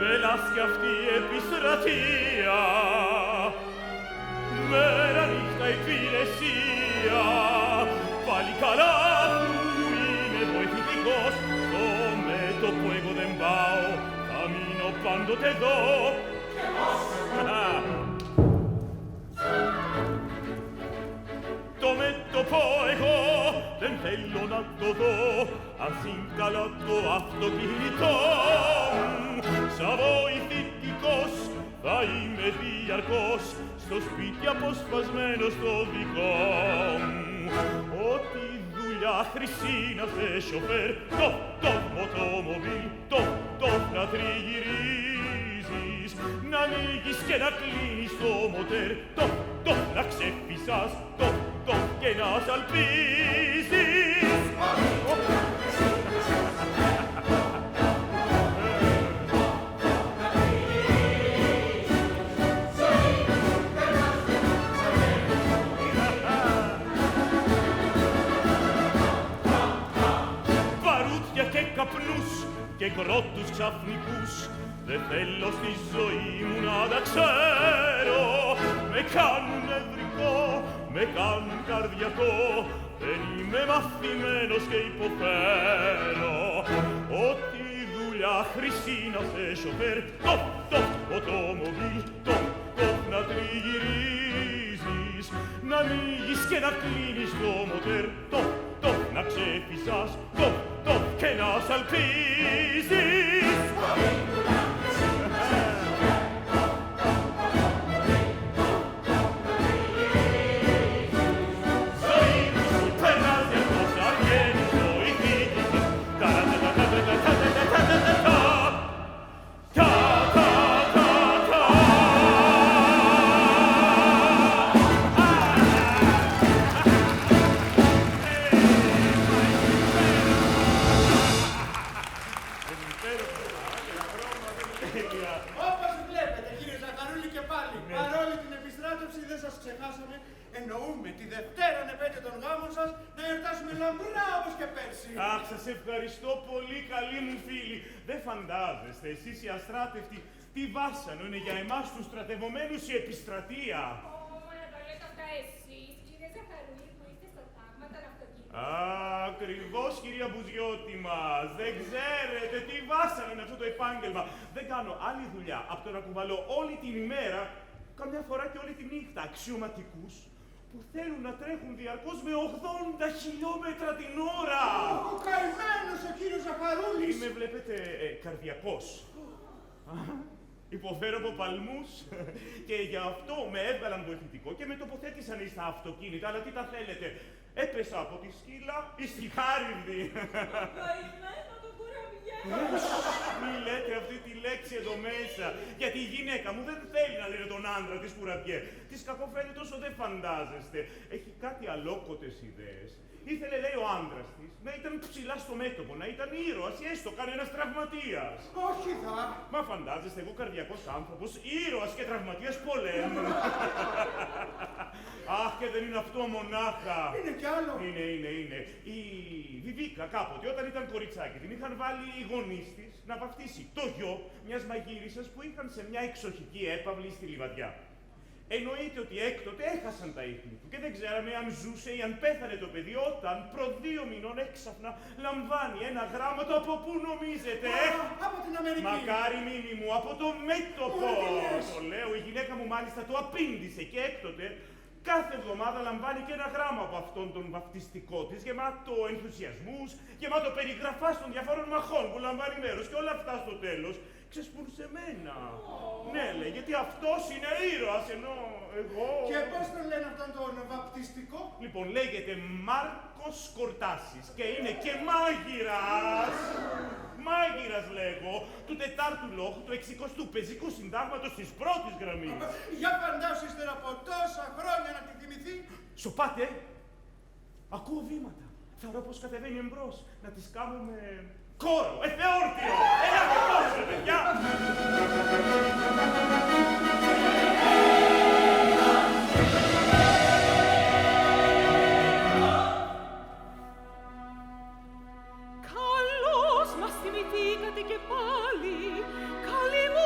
Μπελάσκει αυτή η επιστρατεία, μέρα νύχτα υπηρεσία, πάλι καλά που είμαι βοηθητικός, στο μέτωπο εγώ δεν πάω, θα μείνω πάντοτε εδώ. Και πώς! Το μέτωπο εγώ δεν θέλω να το δω, αν συγκαλά το αυτοκίνητό μου, σαν βοηθητικός θα είμαι διαρκώς, στο σπίτι αποσπασμένος το δικό μου. Ό,τι δουλειά χρυσή να θες σοφέρ, το οτομοβίλ, το να τριγυρίζεις, να ανοίγεις και να κλείνεις το μοτέρ, το να ξεφυσάς, το και να σαλπίζεις. Βαρούδια και καπνούς και κρότους ξαφνικούς δεν θέλω στη ζωή μου να τα ξέρω. Με κάνουν νευρικό, με κάνουν καρδιακό, δεν είμαι μαθημένος και υποφέρω. Ό,τι δουλειά χρυσή να θες σοφέρ, το οτομοβίλ, το να τριγυρίζεις, να ανοίγεις και να κλείνεις το μοτέρ, το να ξεφυσάς, το και να σαλπίζεις. Όπως βλέπετε, κύριε Ζαχαρούλη, και πάλι, παρόλη την επιστράτευση δεν σας ξεχάσαμε. Εννοούμε τη Δευτέρα επέτειο των γάμων σας να εορτάσουμε λαμπρά όπως και πέρσι. Αχ, σας ευχαριστώ πολύ, καλοί μου φίλοι. Δεν φαντάζεστε, εσείς οι αστράτευτοι, τι βάσανο είναι για εμάς τους στρατευομένους η επιστρατεία. Να το λέτε αυτά εσείς, κύριε Ζαχαρούλη, που είστε στο τάγμα των αυτοκίνητων. Ακριβώς, κυρία Μπουζιώτη μας. Δεν ξέρετε τι βάσανο είναι αυτό το επάγγελμα. Δεν κάνω άλλη δουλειά από το να κουβαλώ όλη την ημέρα, καμιά φορά και όλη τη νύχτα, αξιωματικούς που θέλουν να τρέχουν διαρκώς με 80 χιλιόμετρα την ώρα. Ο καημένος ο κύριος Ζαχαρούλης. Είμαι, βλέπετε, καρδιακός. Υποφέρω από παλμούς και γι' αυτό με έβγαλαν βοηθητικό και με τοποθέτησαν στα αυτοκίνητα, αλλά τι τα θέλετε. Έπεσα από τη σκύλα εις τη χάριδη. Καημένο το κουραμπιέ. Μη λέτε αυτή τη λέξη εδώ μέσα, γιατί η γυναίκα μου δεν θέλει να λένε τον άντρα της κουραμπιέ. Της κακοφαίνεται όσο δεν φαντάζεστε. Έχει κάτι αλόκοτες ιδέες. Ήθελε, λέει, ο άντρας της να ήταν ψηλά στο μέτωπο, να ήταν ήρωας ή έστω κανένας τραυματίας. Όχι θα. Μα φαντάζεστε, εγώ καρδιακός άνθρωπος, ήρωας και τραυματίας πολέμου. Αχ, και δεν είναι αυτό μονάχα. Είναι κι άλλο. Είναι. Η Βιβίκα κάποτε, όταν ήταν κοριτσάκι, την είχαν βάλει οι γονείς της να βαφτίσει το γιο μιας μαγείρισας που είχαν σε μια εξοχική έπαυλη στη Λιβαδιά. Εννοείται ότι έκτοτε έχασαν τα ίχνη του και δεν ξέραμε αν ζούσε ή αν πέθανε το παιδί όταν προ 2 μηνών έξαφνα λαμβάνει ένα γράμμα το από πού νομίζετε, Από την Αμερική. Μακάρι μήνυ μου, από το μέτωπο. Το λέω, η γυναίκα μου μάλιστα το απήντησε και έκτοτε κάθε εβδομάδα λαμβάνει και ένα γράμμα από αυτόν τον βαφτιστικό της, γεμάτο ενθουσιασμούς, γεμάτο περιγραφάς των διαφόρων μαχών που λαμβάνει μέρος και όλα αυτά στο τέλος ξεσπούν σε μένα. Ναι, λέει, γιατί αυτός είναι ήρωας, ενώ εγώ... Και πώς τον λένε αυτόν τον βαπτιστικό? Λοιπόν, λέγεται Μάρκος Κορτάσης και είναι και μάγειρας. Μάγειρας, λέγω, του 4ου λόγου, του 60ου πεζικού συντάγματος της πρώτης γραμμής. Για φαντάσου ύστερα από τόσα χρόνια να τη θυμηθεί. Σοπάτε, ακούω βήματα. Θεωρώ πως κατεβαίνει εμπρός. Να τις κάνουμε κόρο, εφεόρτιο. Έλατε κόρο, παιδιά. Καλώς μας θυμηθήκατε και πάλι, καλή μου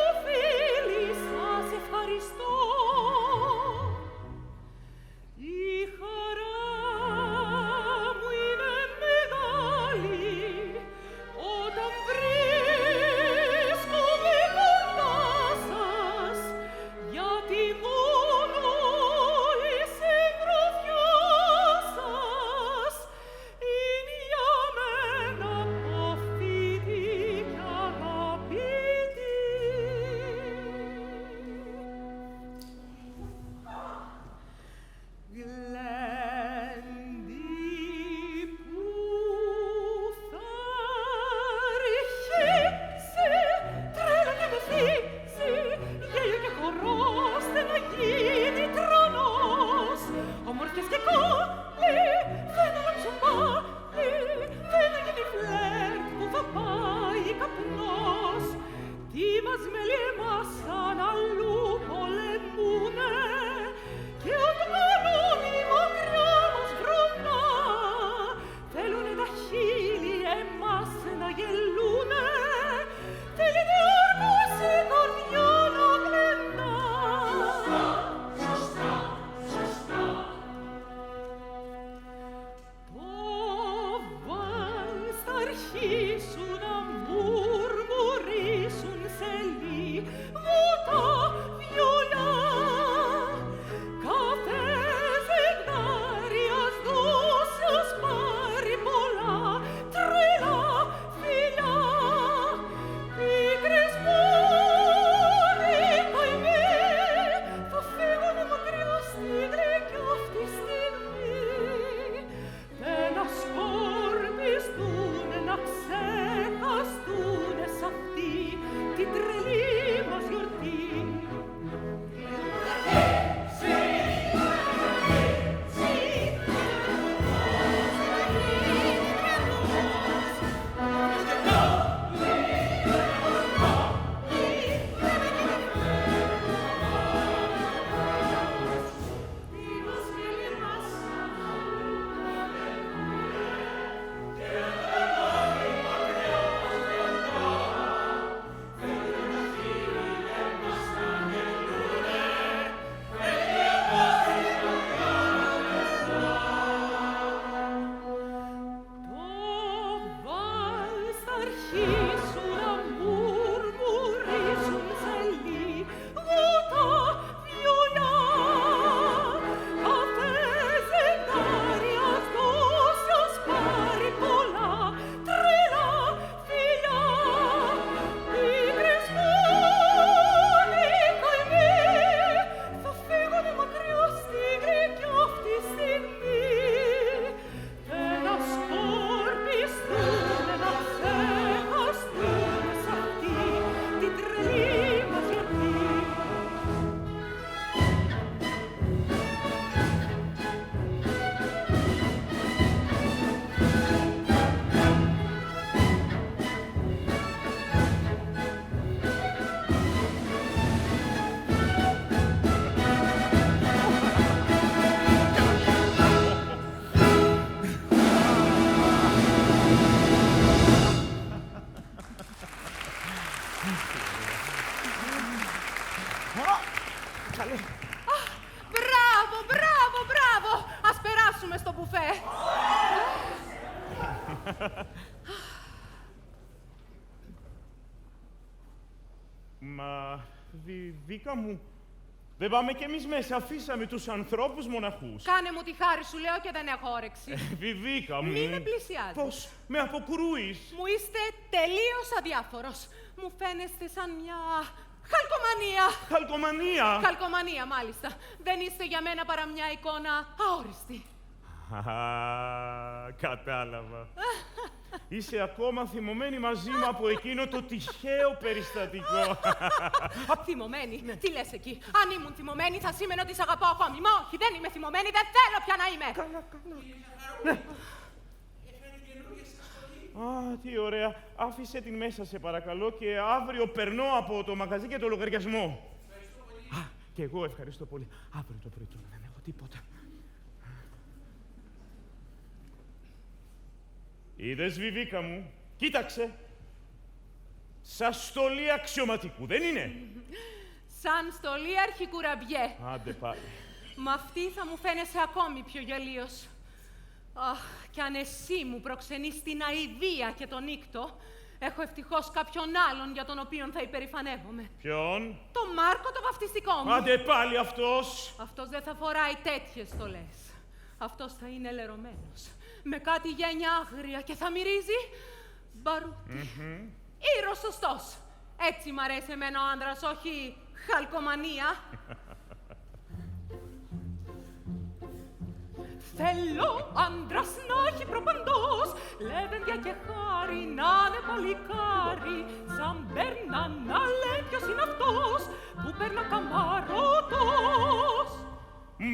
την τρελή μας γιορτή. Μα, Βιβίκα μου, δεν πάμε κι εμείς μέσα, αφήσαμε τους ανθρώπους μοναχούς. Κάνε μου τη χάρη σου, λέω, και δεν έχω όρεξη. Βιβίκα μου. Μην με πλησιάζεις. Πώς, με αποκρούεις. Μου είστε τελείως αδιάφορος. Μου φαίνεστε σαν μια χαλκομανία. Χαλκομανία. Χαλκομανία, μάλιστα. Δεν είστε για μένα παρά μια εικόνα αόριστη. Κατάλαβα. Είσαι ακόμα θυμωμένη μαζί μου από εκείνο το τυχαίο περιστατικό. Θυμωμένη. Τι λες εκεί? Αν ήμουν θυμωμένη θα σήμαινε ότι σ' αγαπάω ακόμη. Μα όχι, δεν είμαι θυμωμένη, δεν θέλω πια να είμαι. Ναι. Α, τι ωραία. Άφησε την μέσα, σε παρακαλώ, και αύριο περνώ από το μαγαζί και το λογαριασμό. Α, και εγώ ευχαριστώ πολύ. Αύριο το πρωί τώρα δεν έχω τίποτα. Είδες, Βιβίκα μου, κοίταξε. Σαν στολή αξιωματικού, δεν είναι? Σαν στολή αρχικουραμπιέ. Άντε πάλι. Μα αυτή θα μου φαίνεσαι ακόμη πιο γελίος. Αχ, κι αν εσύ μου προξενείς την αηδία και τον νύκτο, έχω ευτυχώς κάποιον άλλον για τον οποίον θα υπερηφανεύομαι. Ποιον? Το Μάρκο το βαφτιστικό μου. Άντε πάλι αυτός. Αυτός δεν θα φοράει τέτοιες στολές. Αυτός θα είναι λερωμένος. Με κάτι γένια άγρια και θα μυρίζει μπαρούτι. Ήρος σωστός. Έτσι μ' αρέσει εμένα ο άντρας, όχι χαλκομανία. Θέλω άντρας να έχει προπαντός, λεβέντια και χάρη, να είναι παλικάρι. Σαν Μπέρνα να λέει ποιος είναι αυτός που περνά καμαρωτός.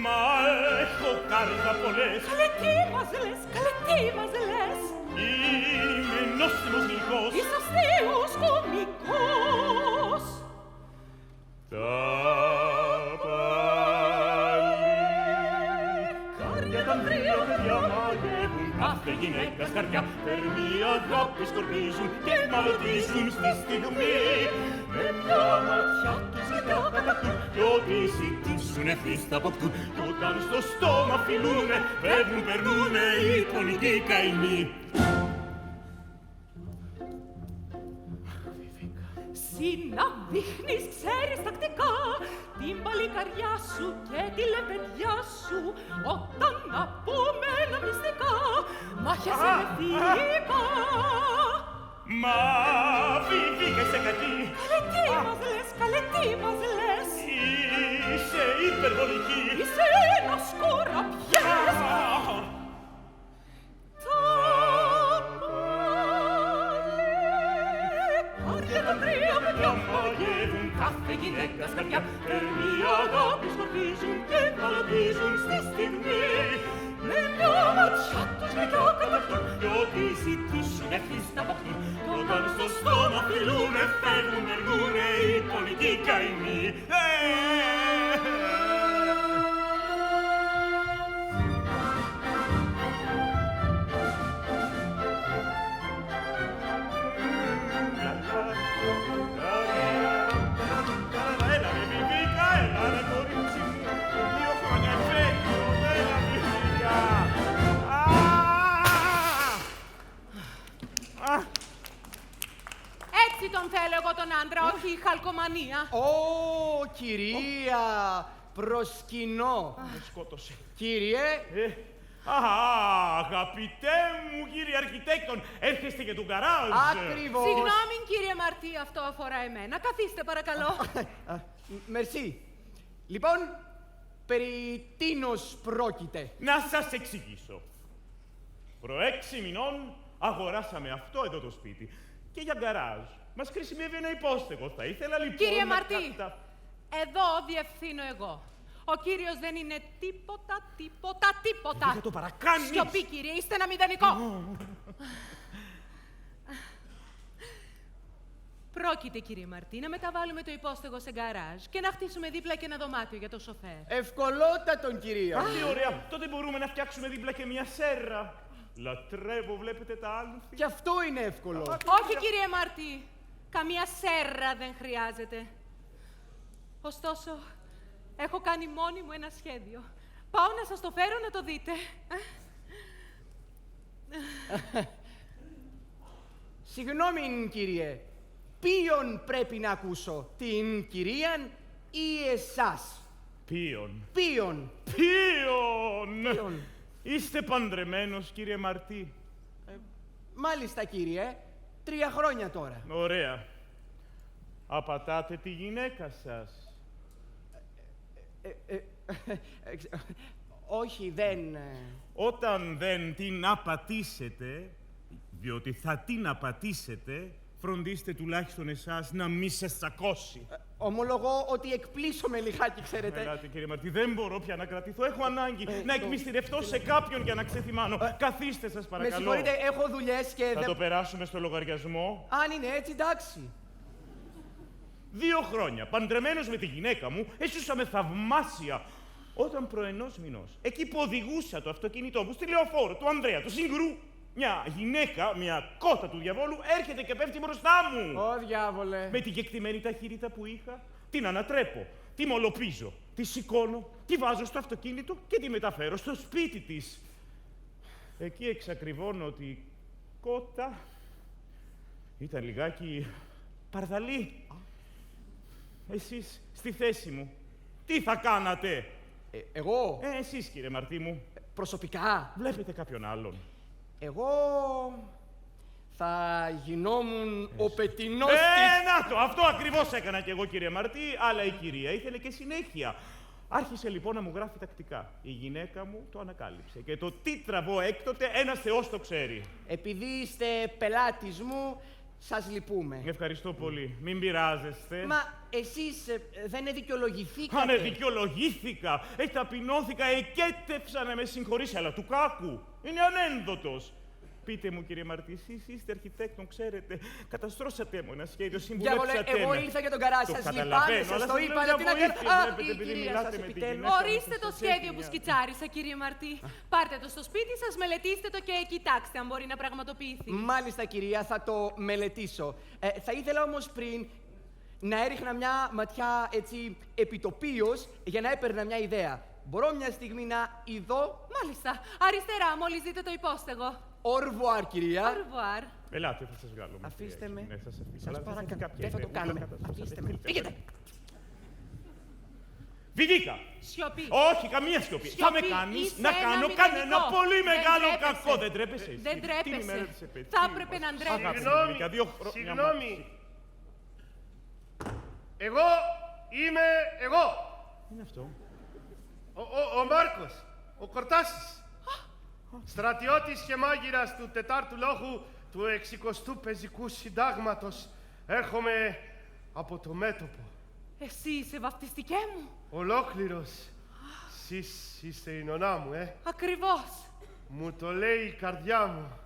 Μα έχω κάρτα πολλές. Καλέ τι μας λες, καλέ τι μας λες. Είμαι νόστιμος γλυκός. Είσαι αστείος κωμικός. Τα παλικάρια τα τρία παιδιά μαγεύουν, κάθε γυναίκα καρδιά θερμή αγάπη σκορπίζουν και μαλωτίζουν στη στιγμή. Με μια ματιά τους ζητά κατακτούν κι ό,τι ζητήσουν ευθύς θα αποκτούν. Κι όταν στο στόμα φιλούνε, φεύγουν, περνούνε οι πονικοί καημοί. Συ να δείχνεις, ξέρεις τακτικά, την παλικαριά σου και τη λεπεντιά σου, όταν από μένα μυστικά μάχεσαι με θηλυκά. Μα Βιβίκα είσαι κακή. Καλέ τι μας λες, καλέ τι μας λες. Είσαι υπερβολική. Είσαι ένας κοραπιές. Τα παλικάρια τα τρία παιδιά μαγεύουν κάθε γυναίκα καρδιά. Περνή αγάπη σκορπίζουν και παλωτίζουν στη στιγμή. Με μια ματιά τους γλυκιά κατακτούν κι ό,τι ζητήσουν ευθύς να αποκτούν. Κι όταν στο στόμα φιλούνε, φεύγουν, εργούνε οι πολικοί καημοί. Έτσι τον θέλω εγώ τον άντρα, όχι η χαλκομανία. Ω, κυρία, προσκυνώ. Με σκότωσε. Κύριε, Αγαπητέ μου κύριε αρχιτέκτον, έρχεστε για τον γκαράζ. ακριβώς. Συγγνώμη κύριε Μαρτί, αυτό αφορά εμένα. Καθίστε παρακαλώ. Μερσή. Λοιπόν, περί τίνος πρόκειται? Να σας εξηγήσω. Προ 6 μηνών αγοράσαμε αυτό εδώ το σπίτι. Και για γκαράζ μας χρησιμεύει ένα υπόστεγο. Θα ήθελα λοιπόν Κύριε να Μαρτί, εδώ διευθύνω εγώ. Ο κύριος δεν είναι τίποτα. Θα το παρακάνεις. Σιωπή κύριε, είστε ένα μηδενικό. Πρόκειται κύριε Μαρτί να μεταβάλουμε το υπόστεγο σε γκαράζ και να χτίσουμε δίπλα και ένα δωμάτιο για το σοφέρ. Ευκολότατον, κυρία. Τι ωραία. Τότε μπορούμε να φτιάξουμε δίπλα και μια σέρρα. Λατρεύω, βλέπετε τα άνθη. Και αυτό είναι εύκολο. Όχι κύριε Μαρτί, καμία σέρρα δεν χρειάζεται. Ωστόσο, έχω κάνει μόνη μου ένα σχέδιο. Πάω να σας το φέρω να το δείτε. Συγγνώμη, κύριε. Ποιον πρέπει να ακούσω, την κυρίαν ή εσάς? Ποιον. Ποιον. Είστε παντρεμένος, κύριε Μαρτί? Μάλιστα, κύριε. 3 χρόνια τώρα. Ωραία. Απατάτε τη γυναίκα σας? Όχι, δεν... Όταν δεν την απατήσετε, διότι θα την απατήσετε, φροντίστε τουλάχιστον εσάς να μη σε τσακώσει. Ομολογώ ότι εκπλήσωμαι λιγάκι, ξέρετε. Ελάτε, κύριε Μαρτί, δεν μπορώ πια να κρατηθώ. Έχω ανάγκη να εκμυστηρευτώ σε κάποιον για να ξεθυμάνω. Καθίστε, σας Με παρακαλώ. συγχωρείτε, έχω δουλειές και Θα το περάσουμε στο λογαριασμό. Αν είναι έτσι, εντάξει. 2 χρόνια, παντρεμένος με τη γυναίκα μου, έζησαμε θαυμάσια. Όταν προ 1 μηνός, εκεί που οδηγούσα το αυτοκίνητό μου, στη λεωφόρο του Ανδρέα, του Συγκρού, μια γυναίκα, μια κότα του διαβόλου, έρχεται και πέφτει μπροστά μου. Ω, διάβολε. Με τη κεκτημένη ταχύτητα που είχα, την ανατρέπω, τη μολοπίζω, τη σηκώνω, τη βάζω στο αυτοκίνητο και τη μεταφέρω στο σπίτι της. Εκεί εξακριβώνω ότι η κότα ήταν λιγάκι παρδαλή. Εσείς στη θέση μου, τι θα κάνατε? Εγώ, Εσείς, κύριε Μαρτί μου, προσωπικά, βλέπετε κάποιον άλλον? εγώ θα γινόμουν ο πετεινός της... Να το! Αυτό ακριβώς έκανα κι εγώ, κύριε Μαρτί, αλλά η κυρία ήθελε και συνέχεια. Άρχισε λοιπόν να μου γράφει τακτικά. Η γυναίκα μου το ανακάλυψε. Και το τι τραβώ έκτοτε, ένας Θεός το ξέρει. Επειδή είστε πελάτης μου, σας λυπούμε. Ευχαριστώ πολύ. Μην πειράζεστε. Μα εσείς δεν δικαιολογηθήκατε. Ναι, δικαιολογήθηκα. Ταπεινώθηκα, εκέτεψα να με συγχωρήσει, αλλά του κάκου. Είναι ανένδοτος. Πείτε μου, κύριε Μαρτί, εσείς είστε αρχιτέκτον, ξέρετε. Καταστρώσατε μου ένα σχέδιο, συμβουλέψατε με. Εγώ ήρθα για τον γκαράζ σας, λυπάμαι, σας το είπα, αλλά τι να κάνω. Η κυρία σας επιτέλους. Ορίστε το σχέδιο που σκιτσάρισα, κύριε Μαρτί. Πάρτε το στο σπίτι σας, μελετήστε το και κοιτάξτε αν μπορεί να πραγματοποιηθεί. Μάλιστα, κυρία, θα το μελετήσω. Θα ήθελα όμως πριν να έριχνα μια ματιά έτσι επιτοπίως για να έπαιρνα μια ιδέα. Μπορώ μια στιγμή να ειδώ? Μάλιστα. Αριστερά, μόλις δείτε το υπόστεγο. Au revoir, κυρία. Au revoir. Ελάτε, θα σας βγάλω. Αφήστε με. Ναι, σας αφήσω. Σας Αλλά παρακαλώ. κάποια Δεν θα το ιδέα. κάνουμε. Αφήστε με. Φύγετε. Βγήκα! Σιωπή. Όχι, καμία σιωπή. Σιωπή. Θα με κάνεις Είσαι να ένα κάνω μηδενικό. κανένα πολύ Δεν μεγάλο τρέπεσαι. κακό. Δεν τρέπεσαι εσύ? Δεν Την τρέπεσαι. ημέρα της επέτειου Θα μας. έπρεπε να Αγάπη ντρέπεσαι. μου, γυναίκα, 2 χρόνια. Συγγνώμη. Εγώ είμαι εγώ. Τι είναι αυτό? Ο Μάρκος, ο Κορτάσης. Στρατιώτης και μάγειρας του 4ου λόγου του 60ου πεζικού συντάγματος. Έρχομαι από το μέτωπο. Εσύ είσαι βαφτιστικέ μου. Ολόκληρος. Εσείς είστε η νονά μου, Ακριβώς. Μου το λέει η καρδιά μου.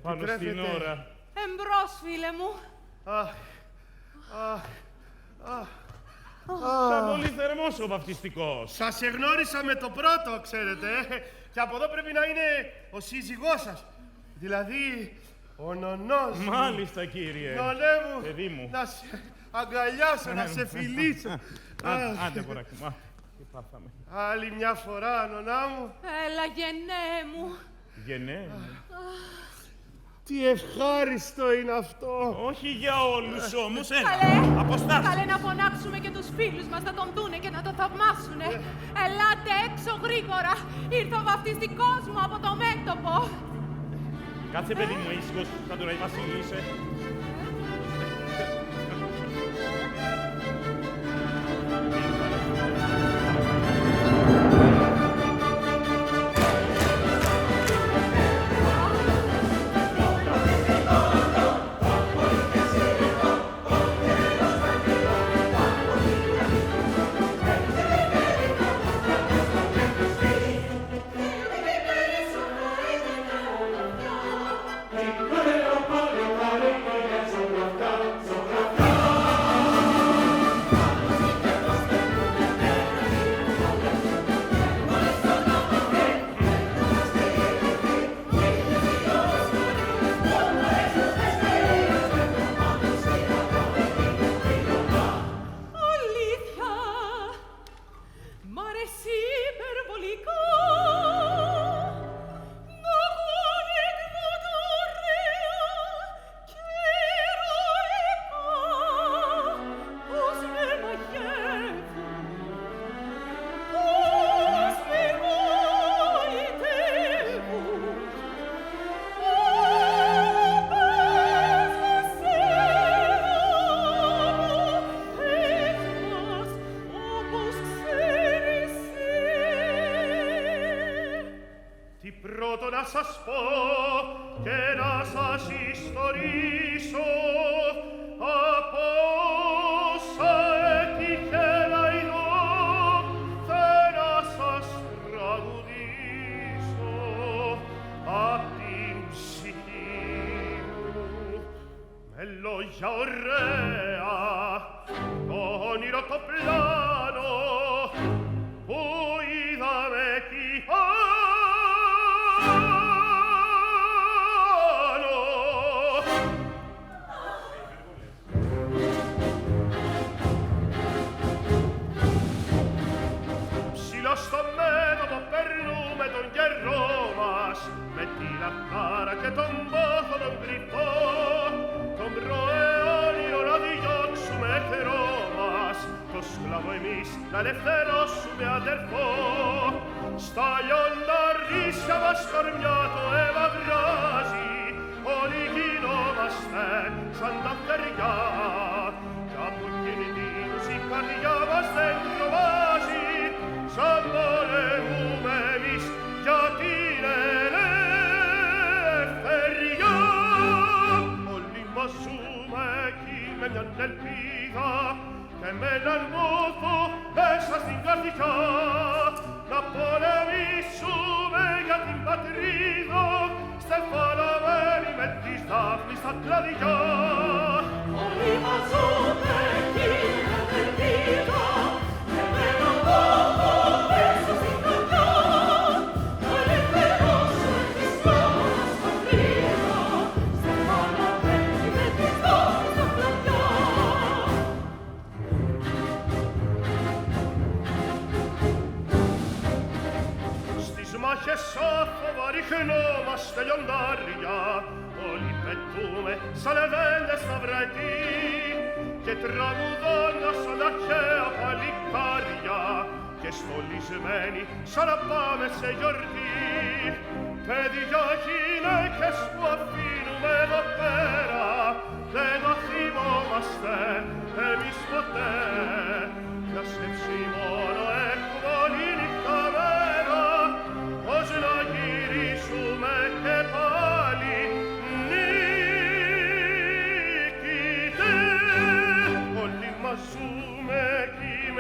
Πάνω στην ώρα. Εμπρός, φίλε μου. Αχ, αχ, αχ. Ήταν πολύ θερμός ο βαφτιστικός. Σας εγνώρισα με το πρώτο, ξέρετε, Και από εδώ πρέπει να είναι ο σύζυγός σας. Δηλαδή, ο νονός μου. Μάλιστα, κύριε. Νονέ μου, παιδί μου. να σε αγκαλιάσω, να σε φιλήσω. Άντε, κοράκι μου. Τι πάθαμε. Άλλη μια φορά, νονά μου. Έλα, γεννέ μου. Γεννέ. Τι ευχάριστο είναι αυτό. Όχι για όλους όμως. Καλέ, Αποστάσου. καλέ να φωνάξουμε και τους φίλους μας να τον δούνε και να τον θαυμάσουνε. Ελάτε έξω γρήγορα. Ήρθε ο βαφτιστικός μου από το μέτωπο. Κάτσε, παιδί μου, ήσυχος. Θα τον βασιλείσαι.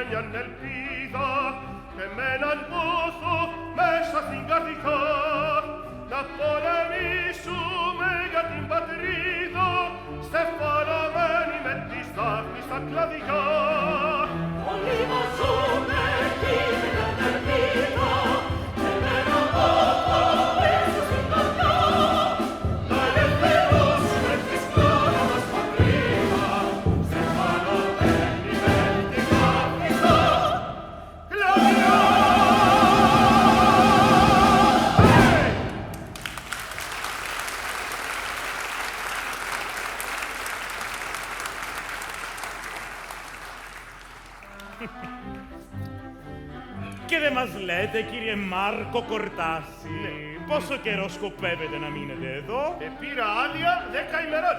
μια ελπίδα και με έναν πόθο μέσα στην καρδιά να πολεμήσουμε για την πατρίδα στεφανωμένοι με τις δάφνης στα κλαδιά. Όλοι μας ζούμε εκεί με έναν ελπίδα και με έναν πόθο μέσα στην καρδιά να ελευθερώσουμε τη σκλάβα μας πατρίδα στεφανωμένοι με τις δάφνης στα κλαδιά. Και δεν μας λέτε, κύριε Μάρκο Κορτάση, πόσο καιρό σκοπεύετε να μείνετε εδώ? Πήρα άδεια 10 ημερών.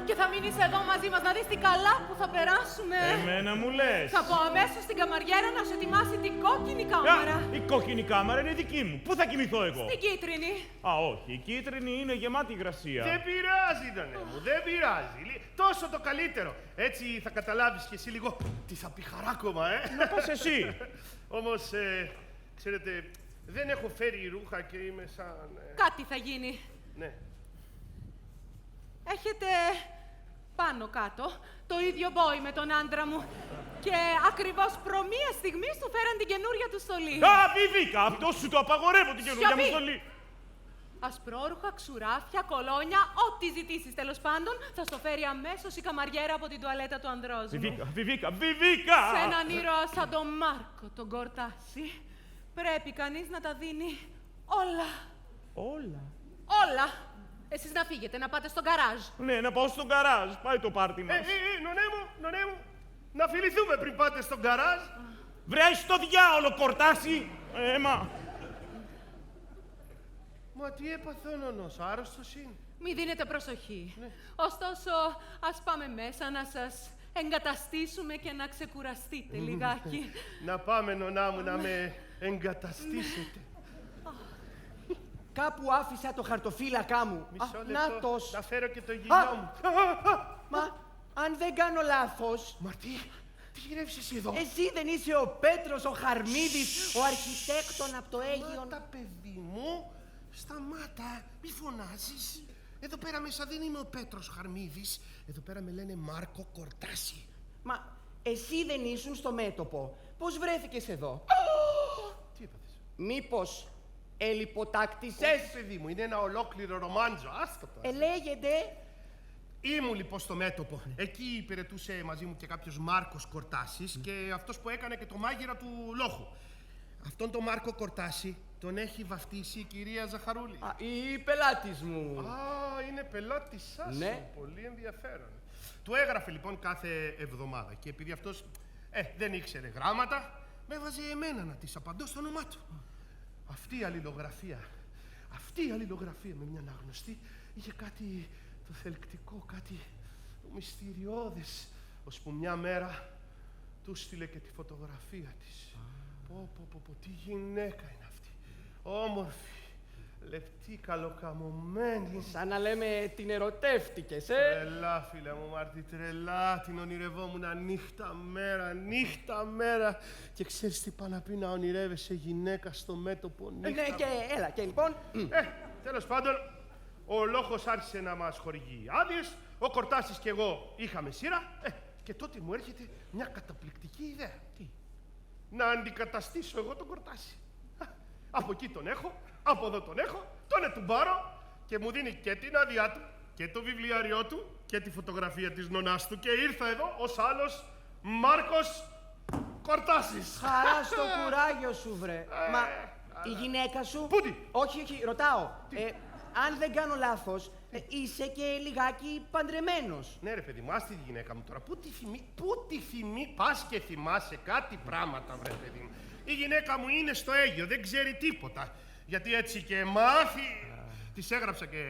Και θα μείνεις εδώ μαζί μας να δεις τι καλά που θα περάσουμε. Εμένα μου λες. Θα πω αμέσως στην καμαριέρα να σου ετοιμάσει την κόκκινη κάμαρα. Η κόκκινη κάμαρα είναι δική μου. Πού θα κοιμηθώ εγώ? Την κίτρινη. Α, όχι. Η κίτρινη είναι γεμάτη υγρασία. Δεν πειράζει, Ντανέ μου, δεν πειράζει. Τόσο το καλύτερο. Έτσι θα καταλάβεις κι εσύ λίγο τι θα πει χαράκωμα, Να πας εσύ. Όμως, ξέρετε, δεν έχω φέρει ρούχα και είμαι σαν... Κάτι θα γίνει. Ναι. Έχετε πάνω κάτω το ίδιο μπόι με τον άντρα μου. Και ακριβώς προμία στιγμή του φέραν την καινούρια του στολή. Α, Βιβίκα, αυτό σου το απαγορεύω την καινούρια μου Σιωπή. στολή. Ασπρόρουχα, ξουράφια, κολόνια, ό,τι ζητήσεις τέλος πάντων, θα στο φέρει αμέσως η καμαριέρα από την τουαλέτα του ανδρός μου. Βιβίκα! Σε έναν ήρωα σαν τον Μάρκο τον Κορτάση, πρέπει κανείς να τα δίνει όλα. Όλα. Όλα. Εσείς να φύγετε, να πάτε στο γκαράζ. Ναι, να πάω στο γκαράζ. Πάει το πάρτι μας. Νονέ μου, να φιληθούμε πριν πάτε στον γκαράζ. Βρες το διάολο, Κορτάση! Μα τι έπαθε ο νονός, άρρωστος είναι? Μη δίνετε προσοχή. Ωστόσο, ας πάμε μέσα να σας εγκαταστήσουμε και να ξεκουραστείτε λιγάκι. Να πάμε, νονά μου, να με εγκαταστήσετε. Κάπου άφησα το χαρτοφύλακά μου. Μισό λεπτό, Νάτος. να φέρω και το γυλιό μου. Μα, αν δεν κάνω λάθος, Μα τι γυρεύεις εσύ εδώ? εσύ δεν είσαι ο Πέτρος, ο Χαρμίδης, ο αρχιτέκτον από το Αίγιον? Σταμάτα, παιδί μου, σταμάτα, μη φωνάζεις. Εδώ πέρα μέσα δεν είμαι ο Πέτρος Χαρμίδης. Εδώ πέρα με λένε Μάρκο Κορτάση. Μα, εσύ δεν ήσουν στο μέτωπο. Πώς βρέθηκες εδώ? Τι έπαθες? Μήπως ελιποτάκτησες? Όχι, παιδί μου, είναι ένα ολόκληρο ρομάντζο. Άστα το. Λέγεται. Ήμουν λοιπόν στο μέτωπο. Εκεί υπηρετούσε μαζί μου και κάποιος Μάρκος Κορτάσης και αυτός που έκανε και το μάγειρα του λόχου. Αυτόν τον Μάρκο Κορτάση τον έχει βαφτίσει η κυρία Ζαχαρούλη. Η πελάτης μου. Α, είναι πελάτης σας. Ναι. Πολύ ενδιαφέρον. Του έγραφε λοιπόν κάθε εβδομάδα και επειδή αυτός δεν ήξερε γράμματα, με έβαζε εμένα να της απαντώ στο όνομά του. Αυτή η αλληλογραφία με μια αναγνωστή είχε κάτι το θελκτικό, κάτι το μυστηριώδες, ώσπου μια μέρα του στείλε και τη φωτογραφία της. Πω, τι γυναίκα είναι αυτή. Όμορφη, λεπτή, καλοκαμωμένη. Σαν να λέμε την ερωτεύτηκες, Τρελά, φίλε μου Μάρτη, τρελά. Την ονειρευόμουν νύχτα μέρα. Και ξέρεις τι πάει να πει να ονειρεύεσαι γυναίκα στο μέτωπο νύχτα? Ναι, και έλα, και λοιπόν. Τέλος πάντων, ο λόγος άρχισε να μας χορηγεί άδειες. Ο Κορτάσης και εγώ είχαμε σειρά. Και τότε μου έρχεται μια καταπληκτική ιδέα. Τι? Να αντικαταστήσω εγώ τον Κορτάση. Από εκεί τον έχω, από εδώ τον έχω, τον ετουμπάρω και μου δίνει και την άδειά του και το βιβλιάριό του και τη φωτογραφία της νονάς του και ήρθα εδώ ως άλλος Μάρκος Κορτάσης. Χαρά στο κουράγιο σου, βρε. Μα η γυναίκα σου. Πού τι? Όχι, ρωτάω. Αν δεν κάνω λάθος, είσαι και λιγάκι παντρεμένος. Ναι, ρε παιδί μου, άστη τη γυναίκα μου τώρα. Πού τη θυμή, πας και θυμάσαι κάτι πράγματα, βρε παιδί μου. Η γυναίκα μου είναι στο Αίγιο, δεν ξέρει τίποτα. Γιατί έτσι και μάθει. Της έγραψα και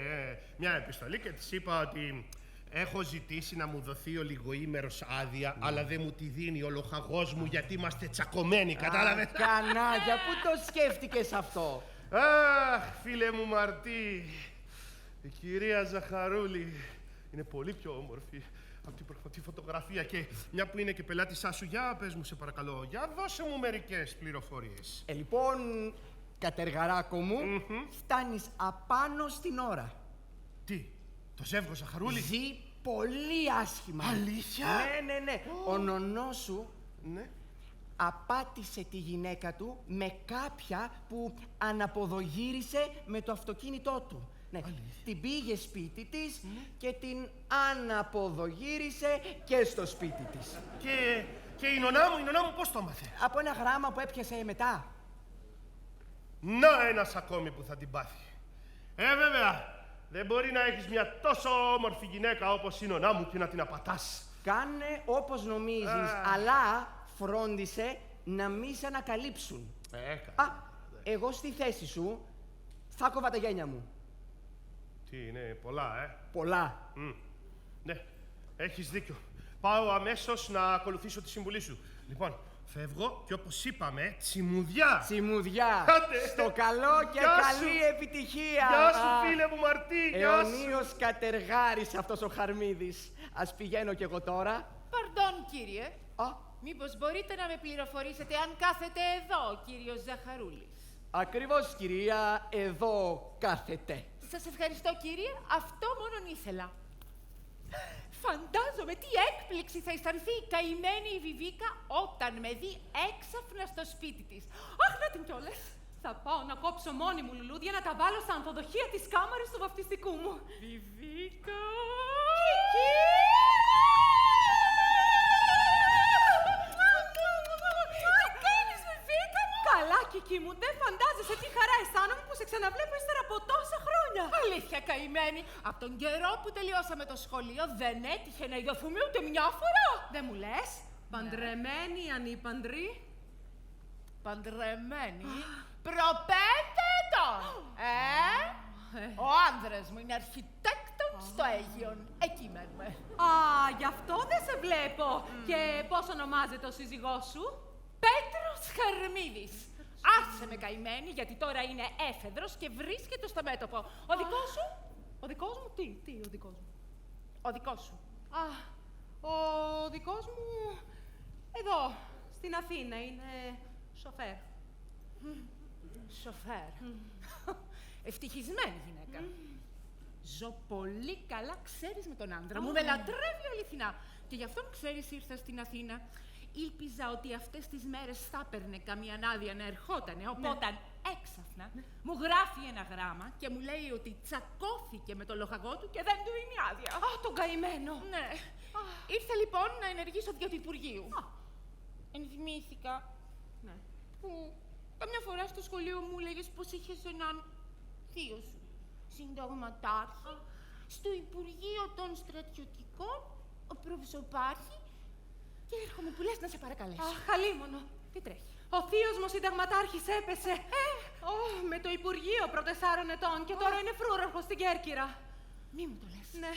μια επιστολή και της είπα ότι έχω ζητήσει να μου δοθεί ολιγοήμερος άδεια, αλλά δεν μου τη δίνει ο λοχαγός μου γιατί είμαστε τσακωμένοι, κατάλαβες? Κανάλια, πού το σκέφτηκες αυτό? Αχ, φίλε μου Μαρτί, η κυρία Ζαχαρούλη είναι πολύ πιο όμορφη από τη φωτογραφία και μια που είναι και πελάτησά σου, για πες μου σε παρακαλώ, για δώσε μου μερικές πληροφορίες. Λοιπόν, κατεργαράκο μου, φτάνεις απάνω στην ώρα. Τι, το ζεύγος Ζαχαρούλη? Ζει πολύ άσχημα. Αλήθεια? Ναι. Ο νονός σου Ναι. απάτησε τη γυναίκα του με κάποια που αναποδογύρισε με το αυτοκίνητό του. Ναι. Την πήγε σπίτι της και την αναποδογύρισε και στο σπίτι της. Και η νονά μου πώς το έμαθε? Από ένα γράμμα που έπιασε μετά. Να ένας ακόμη που θα την πάθει. Βέβαια, δεν μπορεί να έχεις μια τόσο όμορφη γυναίκα όπως η νονά μου και να την απατάς. Κάνε όπως νομίζεις, αλλά φρόντισε να μη σε ανακαλύψουν. Εγώ στη θέση σου θα κόβα τα γένια μου. Τι είναι, πολλά, Πολλά. Ναι, έχεις δίκιο. Πάω αμέσως να ακολουθήσω τη συμβουλή σου. Λοιπόν, φεύγω και όπως είπαμε, τσιμουδιά. Τσιμουδιά. Άντε. Στο καλό και Γεια καλή σου. επιτυχία. Γεια σου, φίλε μου Μαρτί, γεια σου. Αιωνίος κατεργάρης αυτός ο Χαρμίδης. Ας πηγαίνω κι εγώ τώρα. Παρντών, κύριε. Α, Μήπως μπορείτε να με πληροφορήσετε αν κάθεται εδώ, κύριος Ζαχαρούλης? ακριβώς, κυρία, εδώ κάθεται. Σας ευχαριστώ, κύριε. Αυτό μόνον ήθελα. Φαντάζομαι τι έκπληξη θα αισθανθεί η καημένη η Βιβίκα όταν με δει έξαφνα στο σπίτι της. Αχ, να την κιόλας. Θα πάω να κόψω μόνη μου λουλούδια να τα βάλω στα ανθοδοχεία της κάμαρας του βαφτιστικού μου. Βιβίκα! Τι κάνεις, Βιβίκα μου? Καλά, Κική μου, δεν φαντάζεσαι τι χαρά αισθάνομαι που σε ξαναβλέπω ύστερα από τόσα χρόνια. Αλήθεια, καημένη. Από τον καιρό που τελειώσαμε το σχολείο δεν έτυχε να ειδωθούμε ούτε μια φορά. Δεν μου λες, παντρεμένη, ανήπαντρη. Παντρεμένη. Προπέτετον! Ο άνδρας μου είναι αρχιτέκτον στο Αίγιον. Εκεί μένουμε. Α, γι' αυτό δεν σε βλέπω. Και πώς ονομάζεται ο σύζυγός σου? Πέτρος Χαρμίδης. Άσε με καημένη, γιατί τώρα είναι έφεδρος και βρίσκεται στο μέτωπο. Ο δικός σου? Ο δικός μου, τι ο δικός μου? Ο δικός σου. Α, ο δικός μου, εδώ, στην Αθήνα, είναι σοφέρ. Σοφέρ. Ευτυχισμένη γυναίκα. Ζω πολύ καλά, ξέρεις, με τον άντρα μου. Με λατρεύει αληθινά. Και γι' αυτό, ξέρεις, ήρθα στην Αθήνα. Ήλπιζα ότι αυτές τις μέρες θα έπαιρνε καμία άδεια να ερχότανε. Οπότε, έξαφνα, μου γράφει ένα γράμμα και μου λέει ότι τσακώθηκε με το λοχαγό του και δεν του είναι η άδεια. Α, τον καημένο. Ναι. Ήρθε λοιπόν να ενεργήσω δια του Υπουργείου. Ενθυμήθηκα Ναι. που καμιά φορά στο σχολείο μου λέγες πως είχες έναν θείο σου, συνταγματάρχη, στο Υπουργείο των Στρατιωτικών, ο Προβυσοπάρχη, και έρχομαι που λες να σε παρακαλέσω. Αχ, χαλίμονο. Τι τρέχει? Ο θείος μου συνταγματάρχης έπεσε. Με το Υπουργείο προ 4 ετών και τώρα είναι φρούραρχος στην Κέρκυρα. Μη μου το λες. Ναι.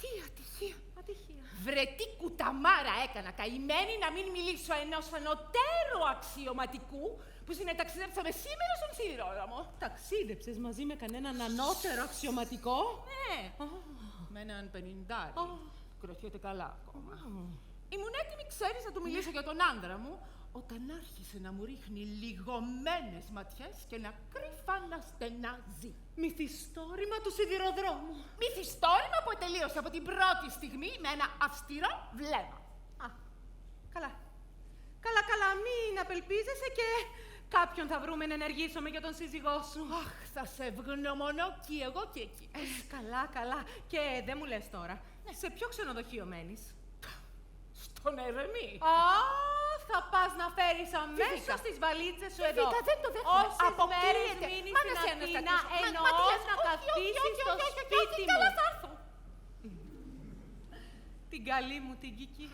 Τι ατυχία. Ατυχία. Βρε τι κουταμάρα έκανα, καημένη, να μην μιλήσω ενός ανωτέρου αξιωματικού που συνεταξιδέψαμε σήμερα στον σιδηρόδρομο. Ταξίδεψες μαζί με κανέναν ανώτερο αξιωματικό? Ναι. Με έναν 50. Κρατιέται καλά ακόμα. Ήμουν έτοιμη, ξέρεις, να του μιλήσω για τον άντρα μου, όταν άρχισε να μου ρίχνει λιγωμένες ματιές και να κρυφά να στενάζει. Μυθιστόρημα του σιδηροδρόμου. Μυθιστόρημα που τελείωσε από την πρώτη στιγμή με ένα αυστηρό βλέμμα. Α, καλά. Καλά, μην απελπίζεσαι και κάποιον θα βρούμε να ενεργήσουμε για τον σύζυγό σου. Αχ, θα σε ευγνωμονώ κι εγώ και εκεί. Καλά. Και δεν μου λες τώρα, σε ποιο ξενοδοχείο μένεις? Στον Ερεμή. Α, θα πας να φέρεις αμέσως Φυσικά. τις βαλίτσες σου Φυσικά, εδώ. δεν το δέχομαι. Όσες μέρες Αποκλείεται. μείνεις Μα στην να σε Αθήνα, αναστατήσω. εννοώ Ματίας, να όχι, καθίσεις όχι, στο όχι, σπίτι μου. καλά, θα έρθω. Την καλή μου την Κική.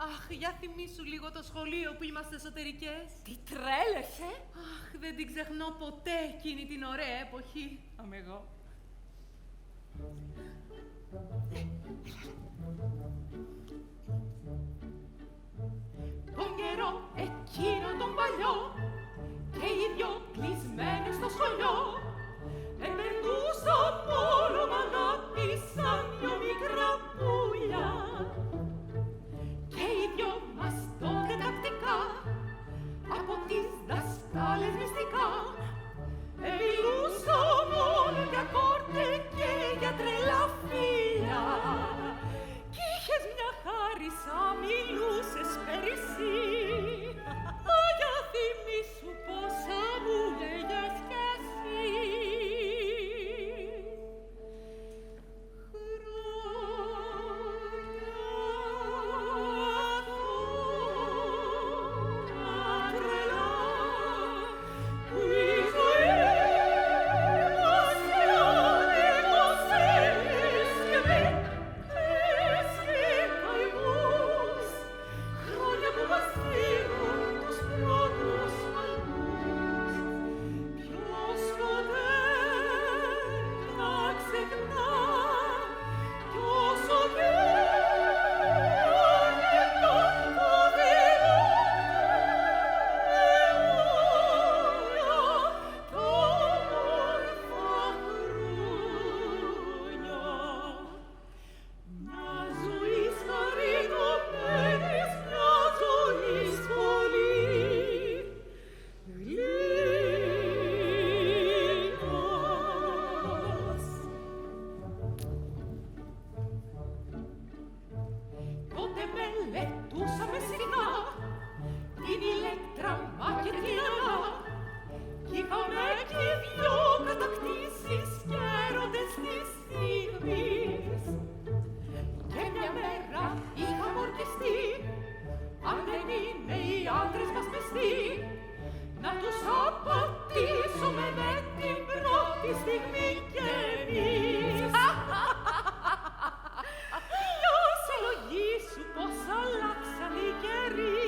Αχ, για θυμήσου λίγο το σχολείο που είμαστε εσωτερικές. Τι τρέλεσαι. Αχ, δεν την ξεχνώ ποτέ εκείνη την ωραία εποχή. Αμ' εγώ. Τον καιρό εκείνο τον παλιό και οι δυο κλεισμένοι στο σχολείο επερνούσαν όλο μαλάτι σαν δυο μικρά πουλιά. συχνά την ηλέκτρα μα και την Ανά. Κι είχαμε και δυο κατακτήσεις κι έρωτες της στιγμής. Και μια μέρα είχαμε ορκιστεί, αν δεν είναι οι άντρες μας πιστοί, να τους απατήσουμε με την πρώτη στιγμή κι εμείς. Για συλλογήσου πως αλλάξαν οι καιροί,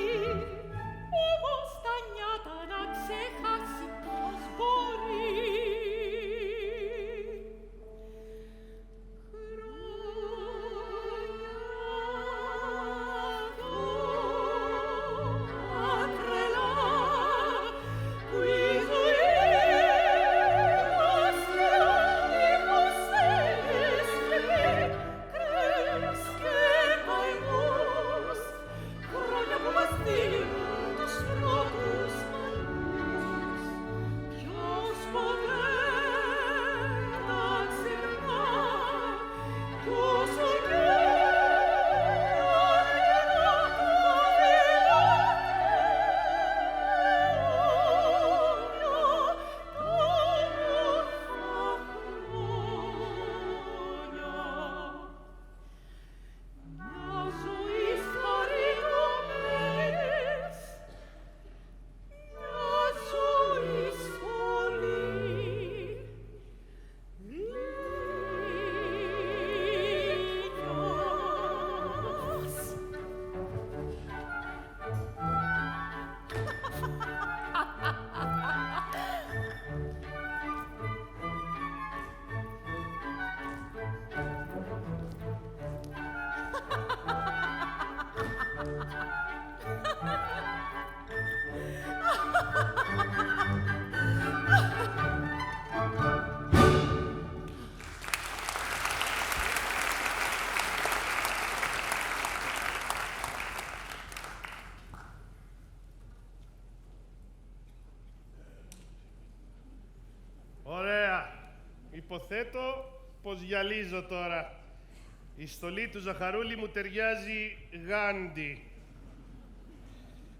όμως τα νιάτα να ξεχάσει πώς μπορεί. Υποθέτω πως γυαλίζω τώρα. Η στολή του Ζαχαρούλη μου ταιριάζει γάντι.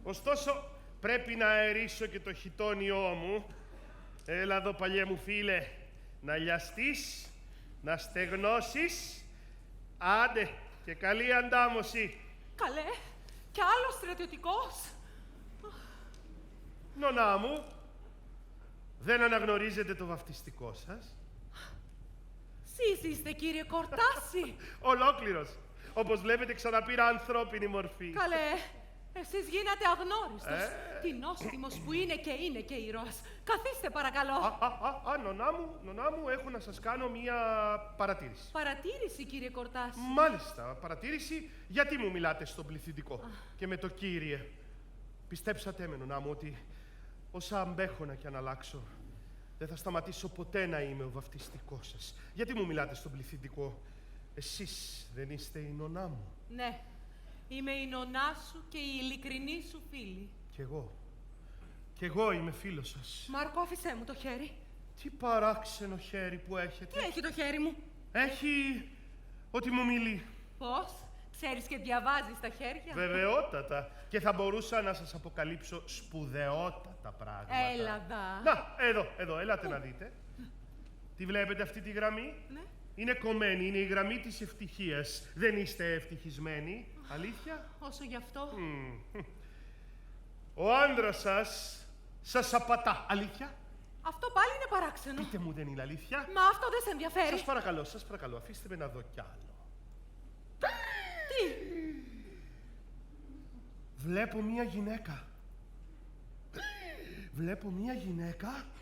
Ωστόσο, πρέπει να αερίσω και το χιτόνιό μου. Έλα εδώ, παλιέ μου φίλε, να λιαστείς, να στεγνώσεις. Άντε, και καλή αντάμωση. Καλέ, κι άλλος στρατιωτικός. Νονά μου, δεν αναγνωρίζετε το βαφτιστικό σας? Σεις είστε, κύριε Κορτάση. Ολόκληρος. Όπως βλέπετε, ξαναπήρα ανθρώπινη μορφή. Καλέ, εσείς γίνατε αγνώριστος. Τι νόστιμος που είναι και ήρωας. Καθίστε παρακαλώ. Νονά μου, έχω να σας κάνω μία παρατήρηση. Παρατήρηση, κύριε Κορτάση. Μάλιστα, παρατήρηση. Γιατί μου μιλάτε στον πληθυντικό και με το κύριε? Πιστέψατε με, νονά μου, ότι όσα αμπέχωνα κι αν αλλάξω, δεν θα σταματήσω ποτέ να είμαι ο βαφτιστικός σας. Γιατί μου μιλάτε στον πληθυντικό? Εσείς δεν είστε η νονά μου? Ναι, είμαι η νονά σου και η ειλικρινή σου φίλη. Κι εγώ είμαι φίλος σας. Μάρκο, άφησέ μου το χέρι. Τι παράξενο χέρι που έχετε. Τι έχει το χέρι μου? Έχει ότι μου μιλεί. Πώς? Ξέρεις και διαβάζεις τα χέρια? Βεβαιότατα. Και θα μπορούσα να σας αποκαλύψω σπουδαιότατα πράγματα. Έλα δα. Να, εδώ, έλατε να δείτε. Τη βλέπετε αυτή τη γραμμή? Ναι. Είναι κομμένη, είναι η γραμμή της ευτυχίας. Δεν είστε ευτυχισμένοι, αλήθεια? Όσο γι' αυτό. Ο άντρας σας απατά, αλήθεια? Αυτό πάλι είναι παράξενο. Πείτε μου, δεν είναι αλήθεια? Μα αυτό δεν σε ενδιαφέρει. Σας παρακαλώ, αφήστε με να δω κι άλλο. Τι? Βλέπω μία γυναίκα.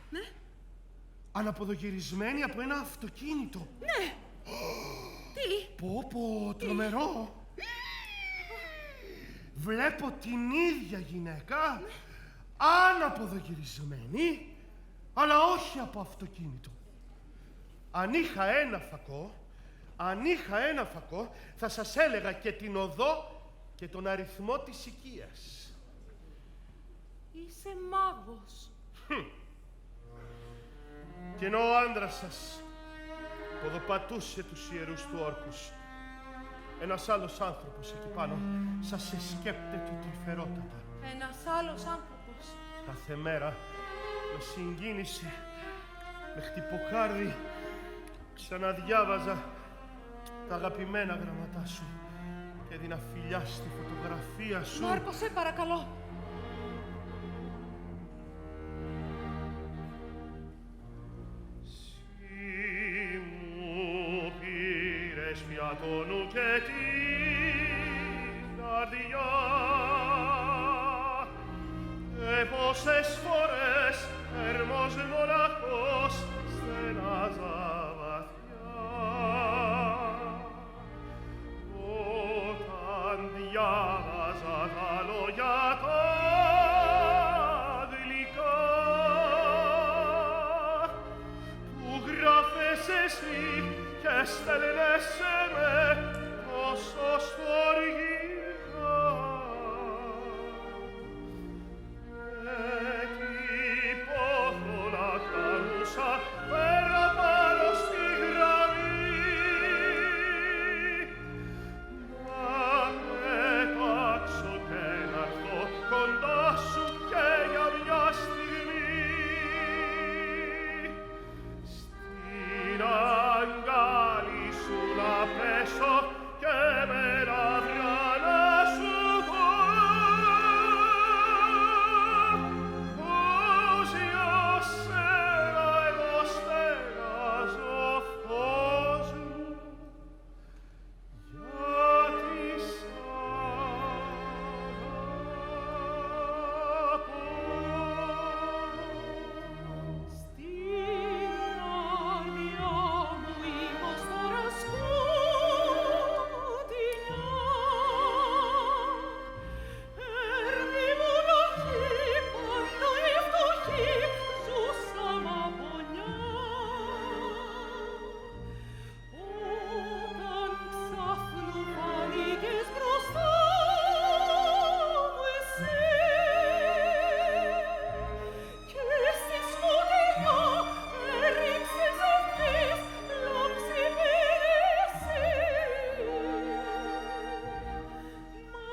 Ναι. Αναποδογυρισμένη από ένα αυτοκίνητο. Ναι. Τι? Πω, τρομερό. Βλέπω την ίδια γυναίκα, αναποδογυρισμένη, αλλά όχι από αυτοκίνητο. Αν είχα ένα φακό, θα σας έλεγα και την οδό και τον αριθμό της οικίας. Είσαι μάγος. Και ενώ ο άντρας σας ποδοπατούσε τους ιερούς του όρκους, Ένας άλλος άνθρωπος εκεί πάνω σας σε σκέπτεται τρυφερότατα. Ένας άλλος άνθρωπος. Κάθε μέρα με συγκίνηση, με χτυποκάρδι, ξαναδιάβαζα τα αγαπημένα γραμματά σου και έδινα φιλιά στη φωτογραφία σου. Μάρκο, σε παρακαλώ. Συ μου πήρες πια το νου και την καρδιά και πόσες φορές έρμος μοναχός στενάζα βαθιά όταν διάβαζα τα λόγια τα γλυκά που γράφες εσύ και στέλνες σε με τόσο στοργικά. Εκεί πόθω να καλούσα πέρα πάνω στη γραμμή να πετάξω και να έρθω κοντά σου και για μια στιγμή στην αγκάλι σου να πέσω και με λαμπρά να σου πω πως για σένα εγώ στεγάζω φως μου γιατί σ' αγαπώ. Στην άνοια μου ήμος τώρα σκοτεινιά. Έρνη μοναχή, πάντα η φτωχή, ζούσαμ από νιά. Όταν ξάφνου φανήκες μπροστά μου εσύ και στη σκοτεινιά έριξες αυτής λάμψη πέρυσι. Μα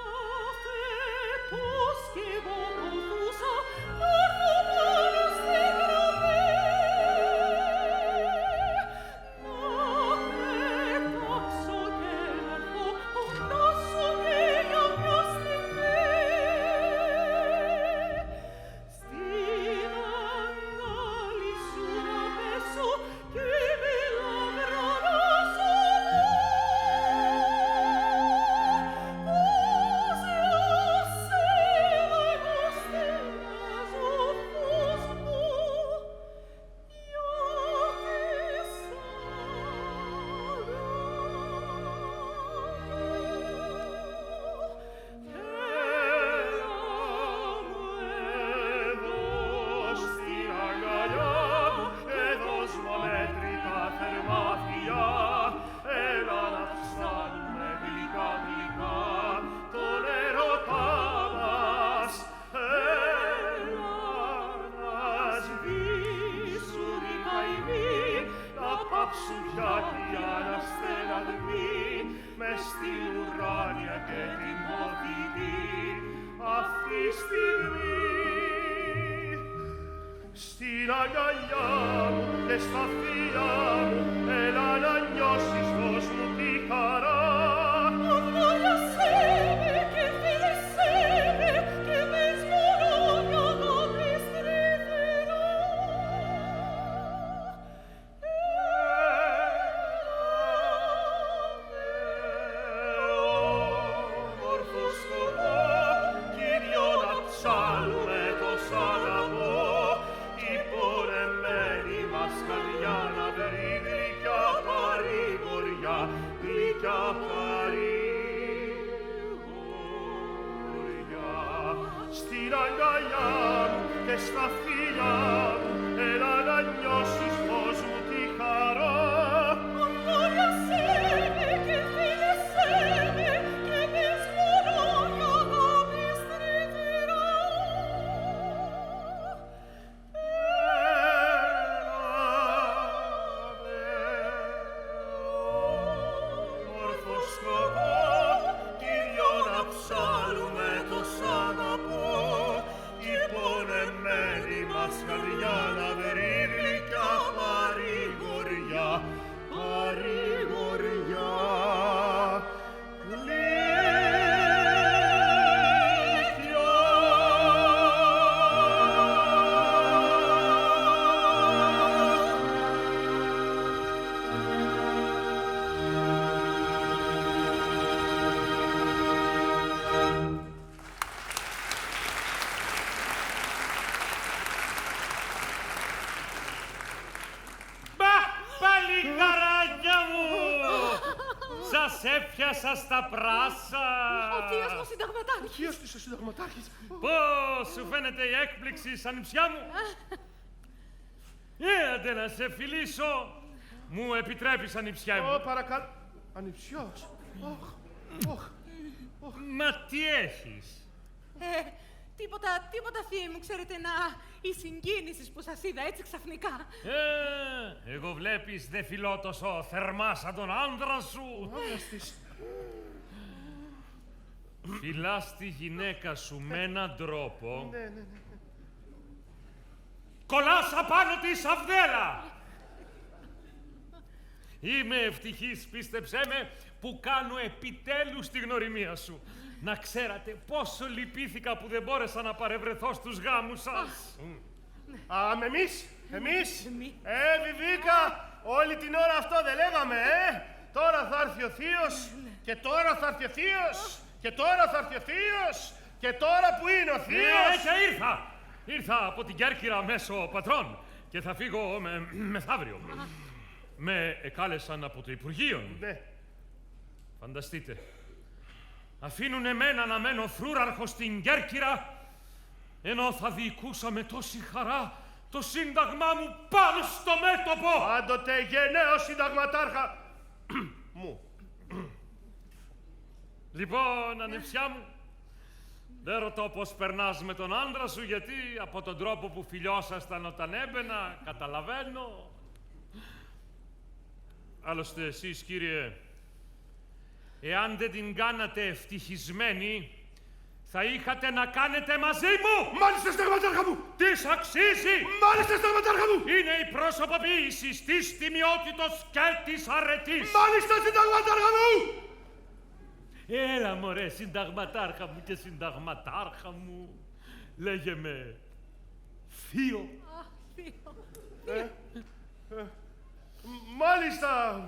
φέτος κι εγώ ποθούσα να έρθω πάνω στη γραμμή να πετάξω και να έρθω κοντά σου και για μια στιγμή στην αγκάλι σου να πέσω και με λαμπρά να σου πω πως για σένα εγώ στεγάζω φως μου γιατί σ' Εδώ στην αγκαλιά μου και δώσ' μου αμέτρητα θερμά φιλιά. Έλα να ψάλουμε γλυκά γλυκά τον έρωτά μας. Έλα να σβήσουν οι καημοί, να πάψουν πια οι αναστεναγμοί μες στην ουράνια και την ποδητή αυτή στιγμή. Στην αγκαλιά μου και στα φιλιά μου έλα να νιώσεις φως μου τη χαρά. Αγκάλιασέ με και φίλησέ με και πες μόνο μια αγάπη στριφερά. Όμορφο σκοπό κι οι δυο να ψάλουμε το σ' αγαπώ. Η πονεμένη μας καρδιά να βρει γλυκιά παρηγοριά, γλυκιά παρηγοριά. Στην αγκαλιά μου και στα φιλιά μου έλα να νιώσεις φως μου τη χαρά. Αγκάλιασέ με και φίλησέ με και πες μόνο μια αγάπη στριφερά. Όμορφο σκοπό Γεια σας τα πράσα! Ο θείος μου συνταγματάρχης. Ποιος της ο συνταγματάρχης? Πώς σου φαίνεται η έκπληξη σαν νηψιά μου? Άντε να σε φιλήσω. Μου επιτρέπεις ανιψιά μου? Παρακαλώ. Ανιψιός. Μα τι έχεις? Τίποτα θεία μου, ξέρετε, η συγκίνηση που σας είδα έτσι ξαφνικά. Εγώ βλέπεις δεν φιλώ τόσο θερμά σαν τον άντρα σου. Φιλάς τη γυναίκα σου με έναν τρόπο. Ναι. Κολλάς απάνω της Αυδέλα. Είμαι ευτυχής, πίστεψέ με, που κάνω επιτέλους τη γνωριμία σου. Να ξέρατε πόσο λυπήθηκα που δεν μπόρεσα να παρευρεθώ στους γάμους σας. Εμείς. Βιβίκα, όλη την ώρα αυτό δεν λέγαμε, Τώρα θα έρθει ο θείος, και τώρα θα έρθει ο θείος, και τώρα θα έρθει ο θείος, και τώρα που είναι ο θείος. Ήρθα. Ήρθα από την Κέρκυρα μέσω πατρών και θα φύγω μεθαύριο. Με εκάλεσαν από το Υπουργείο. Ναι. Φανταστείτε. Αφήνουν εμένα να μένω φρούραρχο στην Κέρκυρα, ενώ θα διοικούσα με τόση χαρά το σύνταγμά μου πάνω στο μέτωπο. Πάντοτε γενναίο συνταγματάρχα μου. Λοιπόν, ανεψιά μου, δεν ρωτώ πώς περνάς με τον άντρα σου, γιατί από τον τρόπο που φιλιώσασταν όταν έμπαινα, καταλαβαίνω. Άλλωστε εσείς, κύριε, εάν δεν την κάνατε ευτυχισμένη, θα είχατε να κάνετε μαζί μου! Μάλιστα, συνταγματάρχα μου! Της αξίζει! Μάλιστα, συνταγματάρχα μου! Είναι η προσωποποίηση της τιμιότητος και της αρετής! Μάλιστα, συνταγματάρχα μου! Έλα μωρέ, συνταγματάρχα μου και συνταγματάρχα μου. Λέγε με θείο. Θείο. Μάλιστα.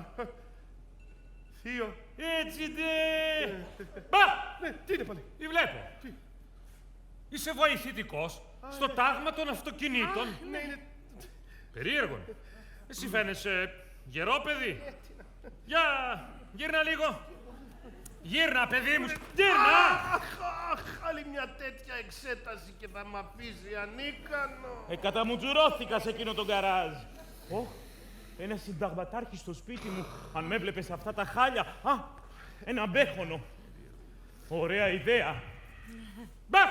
Θείο. Έτσι ναι. Μπα! Ναι, τι είναι πάλι? Τι βλέπω. Είσαι βοηθητικός στο τάγμα των αυτοκινήτων. Ναι, είναι... Περίεργον. Εσύ φαίνεσαι γερό παιδί. Για, γύρνα λίγο. Γύρνα, παιδί μου, γύρνα! Αχ, άλλη μια τέτοια εξέταση και θα μ' αφήσει ανίκανο. Καταμουτζουρώθηκα σε εκείνο τον γκαράζ. Ένα συνταγματάρχη στο σπίτι μου. Αν με έβλεπες αυτά τα χάλια. Ένα μπέχονο. Ωραία ιδέα. Μπα!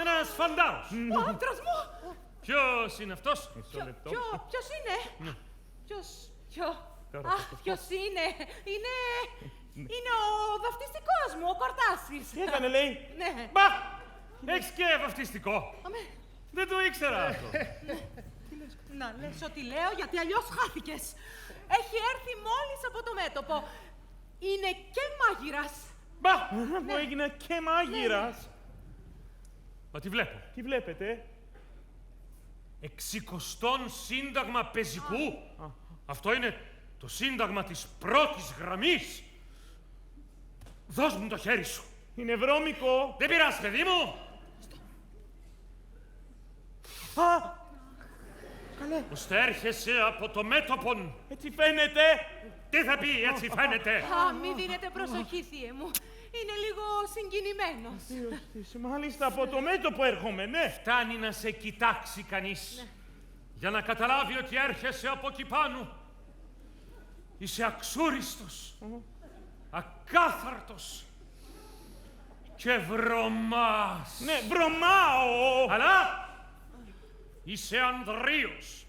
Ένας φαντάρος. Ο άντρας μου! Ποιος είναι αυτός? Ποιος είναι? Ποιος είναι? Είναι ο βαφτιστικός μου, ο Κορτάσης. Τι έκανε, λέει? Ναι. Μπα! Έχεις και βαφτιστικό. Δεν το ήξερα αυτό. Να λες ό,τι λέω, γιατί αλλιώς χάθηκες. Έχει έρθει μόλις από το μέτωπο. Είναι και μάγειρας. Μπα! Μου έγινα και μάγειρας. Μα τι βλέπω? Τι βλέπετε? 60 σύνταγμα πεζικού. Αυτό είναι το σύνταγμα της πρώτης γραμμής. Δώσ' μου το χέρι σου. Είναι βρώμικο. Δεν πειράζει, παιδί μου. Καλέ. Ώστε έρχεσαι από το μέτωπον. Έτσι φαίνεται. Τι θα πει, έτσι φαίνεται. Μη δίνετε προσοχή, θεία μου. Είναι λίγο συγκινημένος. Μάλιστα, από το μέτωπο έρχομαι, ναι. Φτάνει να σε κοιτάξει κανείς για να καταλάβει ότι έρχεσαι από εκεί πάνω. Είσαι αξούριστος, ακάθαρτος και βρωμάς. Ναι, βρωμάω. Αλλά είσαι ανδρείος.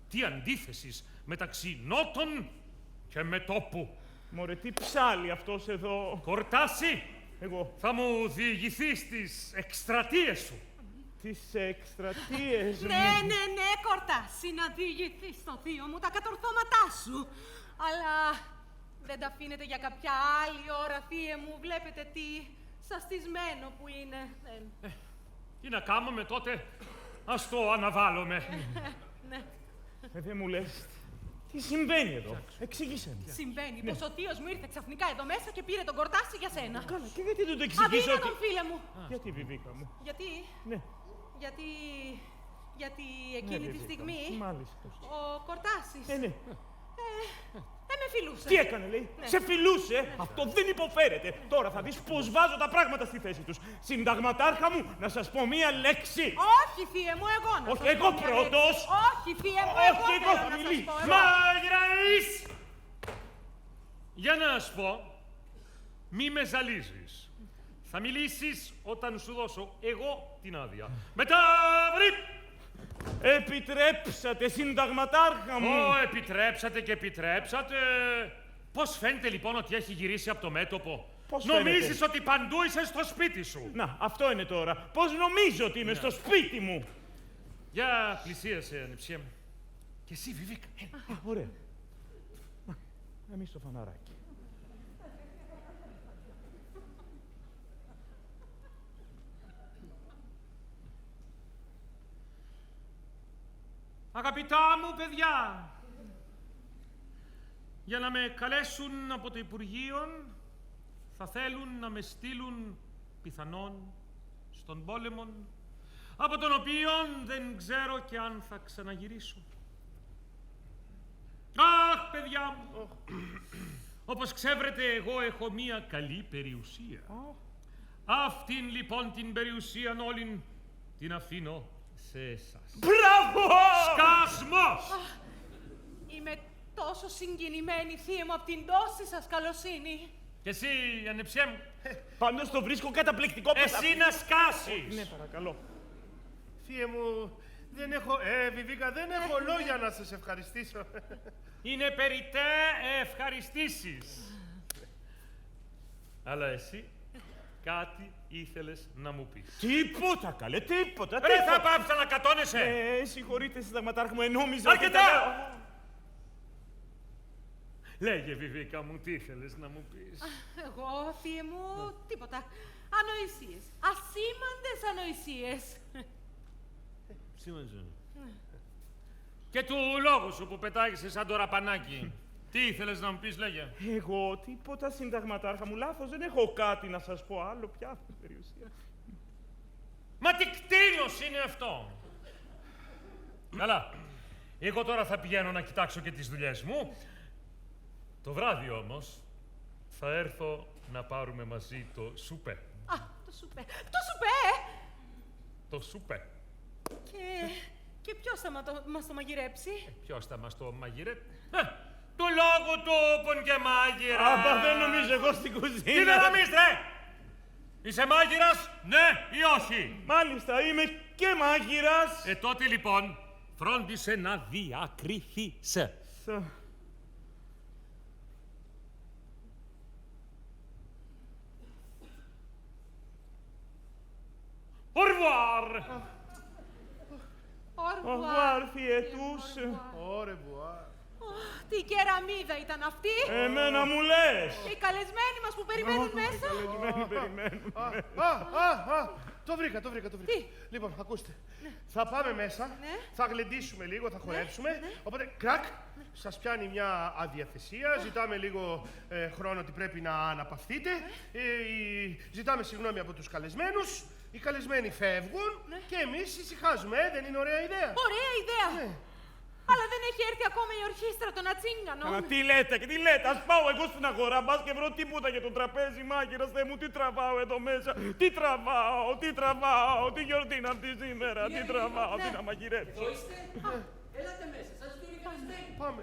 Τι αντίθεσης μεταξύ νότων και μετώπου. Μωρέ, τι ψάλλει αυτός εδώ. Κορτάση, Εγώ. θα μου διηγηθείς τις εκστρατείες σου. Τις εκστρατείες μου. Ναι, Κορτάση, να διηγηθείς στο θείο μου τα κατορθώματά σου. Αλλά δεν τα αφήνετε για κάποια άλλη ώρα, θεία μου. Βλέπετε τι σαστισμένο που είναι. Τι να κάνουμε τότε, ας το αναβάλουμε. Ναι. Δεν μου λες. Τι συμβαίνει εδώ? Εξήγησε μου. Συμβαίνει πως ο θείος μου ήρθε ξαφνικά εδώ μέσα και πήρε τον Κορτάση για σένα. Καλά, και γιατί δεν το εξηγήσω? Αδύνατον, φίλε μου. Γιατί, Βιβίκα μου? Γιατί? Ναι. Γιατί εκείνη τη Βιβίκα στιγμή μου. Μάλιστα. ο Κορτάσης Ναι. Με φιλούσε. Τι έκανε, λέει. Σε φιλούσε. Αυτό δεν υποφέρεται. Τώρα θα δεις πώς βάζω τα πράγματα στη θέση τους. Συνταγματάρχα μου, να σας πω μία λέξη. Όχι, θεία μου, εγώ να Όχι, σας εγώ πω μια πρώτος. λέξη. Όχι, θεία μου, Όχι, εγώ εγώ θέλω θα να σας μιλήσω. πω. Μάγειρα-εις! Για να σου πω, μη με ζαλίζεις. Θα μιλήσεις όταν σου δώσω εγώ την άδεια. Μετά, βρει! Επιτρέψατε, συνταγματάρχα μου. Επιτρέψατε και επιτρέψατε. Πώς φαίνεται λοιπόν ότι έχει γυρίσει από το μέτωπο. Πώς Νομίζεις φαίνεται? ότι παντού είσαι στο σπίτι σου. Να, αυτό είναι τώρα. Πώς νομίζω ότι είμαι στο σπίτι μου. Για πλησίασε, ανιψιέ μου. Και εσύ, Βιβίκα. Ωραία. Εμείς το φαναράκι. Αγαπητά μου παιδιά, για να με καλέσουν από το Υπουργείο, θα θέλουν να με στείλουν πιθανόν στον πόλεμο, από τον οποίο δεν ξέρω και αν θα ξαναγυρίσω. Αχ, παιδιά μου, όπως ξέρετε, εγώ έχω μία καλή περιουσία. Αυτήν λοιπόν την περιουσία όλην την αφήνω σε εσάς. Μπράβο! Σκασμός! Είμαι τόσο συγκινημένη, θεία μου, από την τόση σας καλοσύνη. Και εσύ, ανεψιέ μου, Πάντως το βρίσκω καταπληκτικό. εσύ να σκάσεις! Ναι, παρακαλώ. Θεία μου, δεν έχω... Βιβίκα, δεν έχω λόγια να σας ευχαριστήσω. Είναι περιττέ ευχαριστήσεις. Αλλά εσύ κάτι ήθελες να μου πεις. Τίποτα, καλέ, τίποτα. Ρε, θα πάψα να κατώνεσαι! Συγχωρείτε, συνταγματάρχα μου, ενόμιζα... Αρκετά! Λέγε, Βιβίκα μου, τι ήθελες να μου πεις. Εγώ, θεία μου, τίποτα. Ανοησίες. Ασήμαντες ανοησίες. Σήμαντζε. Και του λόγου σου που πετάγεσαι σαν το ραπανάκι. Τι ήθελες να μου πεις, λέγε. Εγώ τίποτα, συνταγματάρχα μου, λάθος, δεν έχω κάτι να σας πω άλλο πια από την περιουσία. Μα τι κτίνος είναι αυτό! Καλά. Εγώ τώρα θα πηγαίνω να κοιτάξω και τις δουλειές μου. Το βράδυ όμως θα έρθω να πάρουμε μαζί το σούπε. Α, το σουπέ. Το σουπέ! Το σούπε. Και ποιος θα μας το μαγειρέψει? Ποιος θα μας το μαγειρέψει? Του λόγου του πον και μάγειρα. Απα, δεν νομίζω εγώ στην κουζίνα. Τι δεν νομίζεις, ρε! Είσαι μάγειρας, ναι ή όχι? Μάλιστα, είμαι και μάγειρας. Τότε λοιπόν, φρόντισε να διακριθείς. Au revoir! Au Au revoir, θειέ τους. Au revoir. Τι κεραμίδα ήταν αυτή! Εμένα μου λες. Και οι καλεσμένοι μας που περιμένουν μέσα! Περιμένουν. Το βρήκα. Τι? Λοιπόν, ακούστε. Θα πάμε μέσα, Ναι. θα γλεντήσουμε λίγο, θα χορέψουμε. Οπότε, κρακ, σας πιάνει μια αδιαθεσία. Ζητάμε λίγο χρόνο ότι πρέπει να αναπαυθείτε. Ζητάμε συγγνώμη από τους καλεσμένους. Οι καλεσμένοι φεύγουν και εμείς ησυχάζουμε. Δεν είναι ωραία ιδέα? Ωραία ιδέα! Αλλά δεν έχει έρθει ακόμα η ορχήστρα των Ατσίγκανων. Αλλά τι λέτε και τι λέτε, ας πάω εγώ στην αγορά, μπας και βρω τίποτα για το τραπέζι, μάγειρας, Θεέ μου, τι τραβάω εδώ μέσα, τι τραβάω, τι γιορτή είναι αυτή σήμερα, τι τραβάω, τι να μαγειρέψω. Έλατε μέσα, σας το ρίχνετε. Πάμε.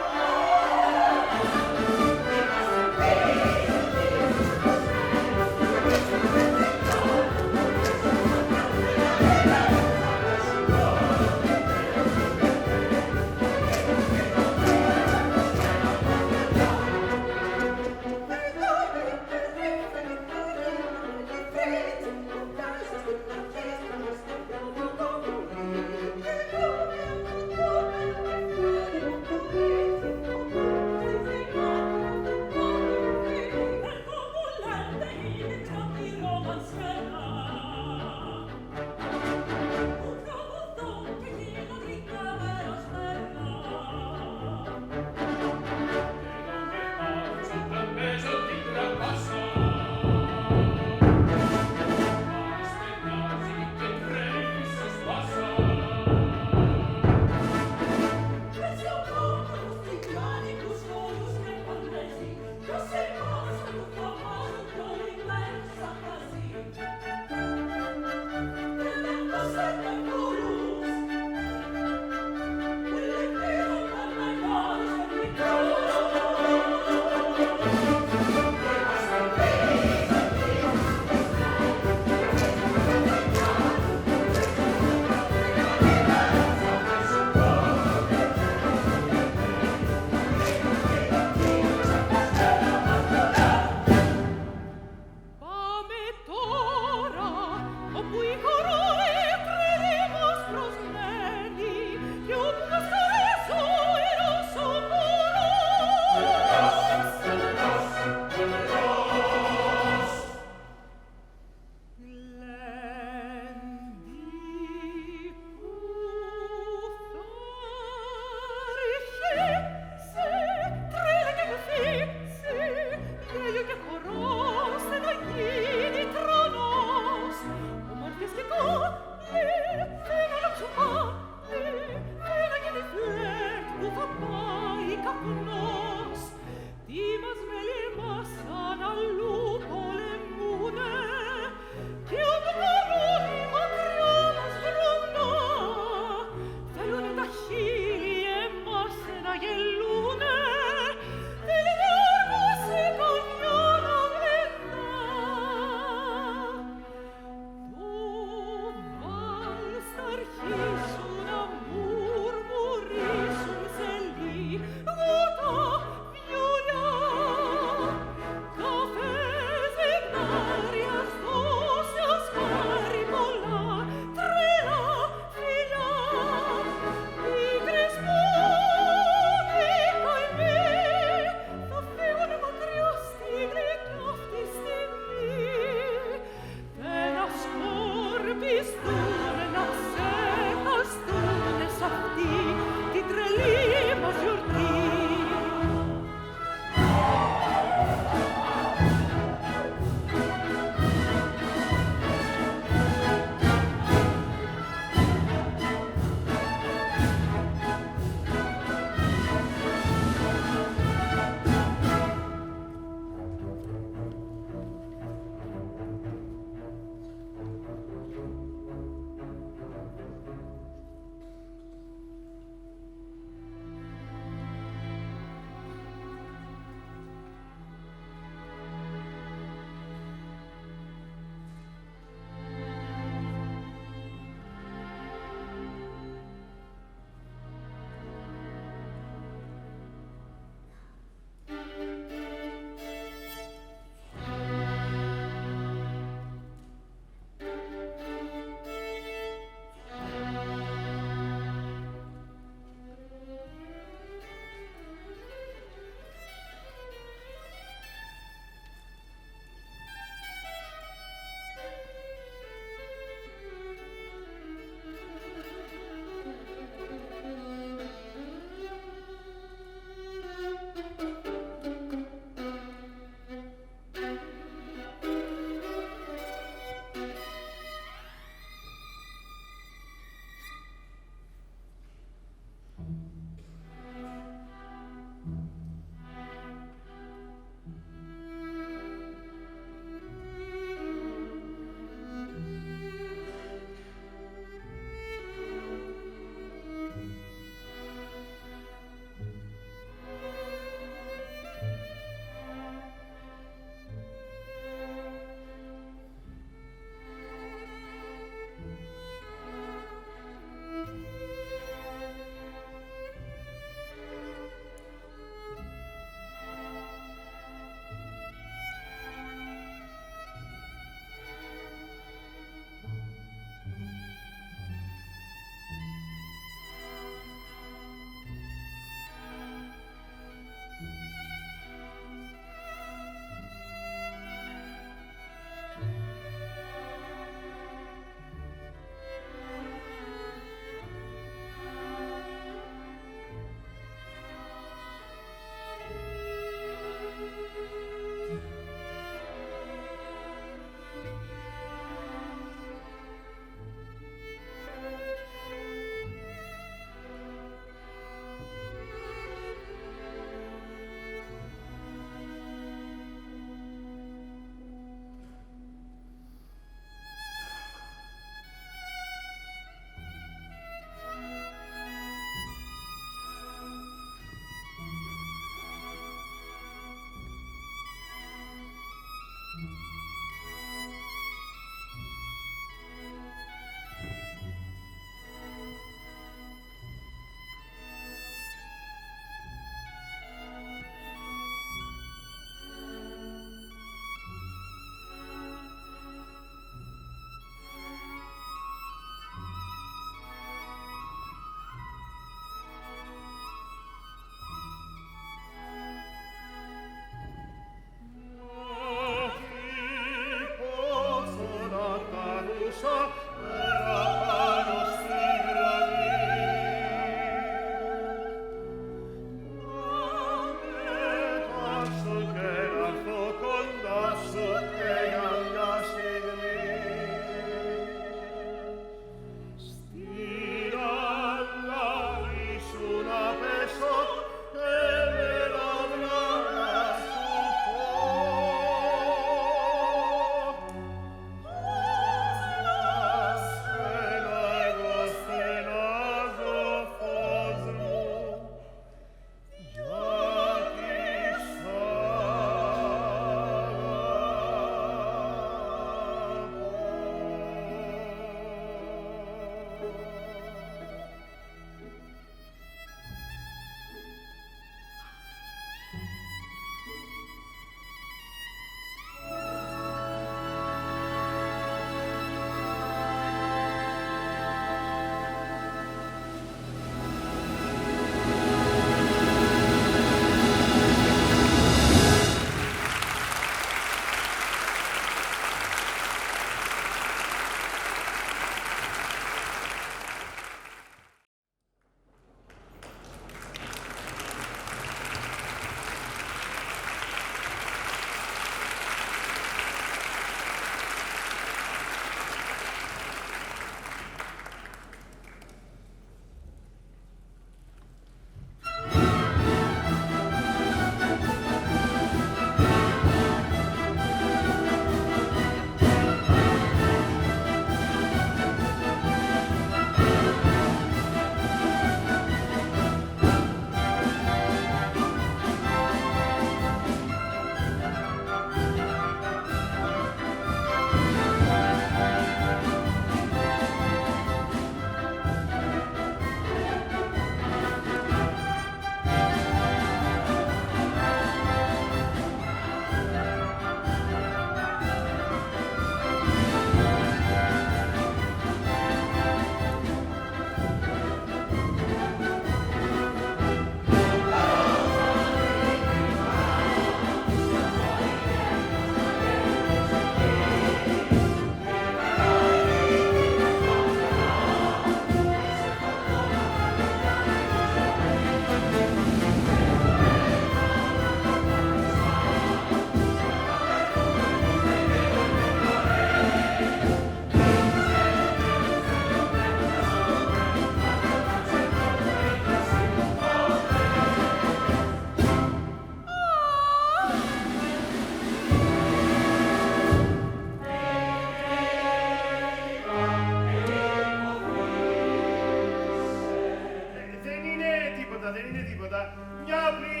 Μια απλή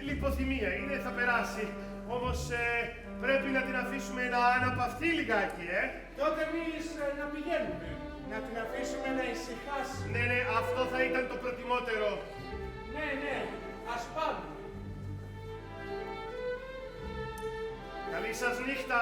λιποθυμία είναι, θα περάσει. Όμως πρέπει να την αφήσουμε να αναπαυθεί λιγάκι, Τότε εμείς να πηγαίνουμε. Να την αφήσουμε να ησυχάσει. Ναι, αυτό θα ήταν το προτιμότερο. Ναι, ας πάμε. Καλή σας νύχτα.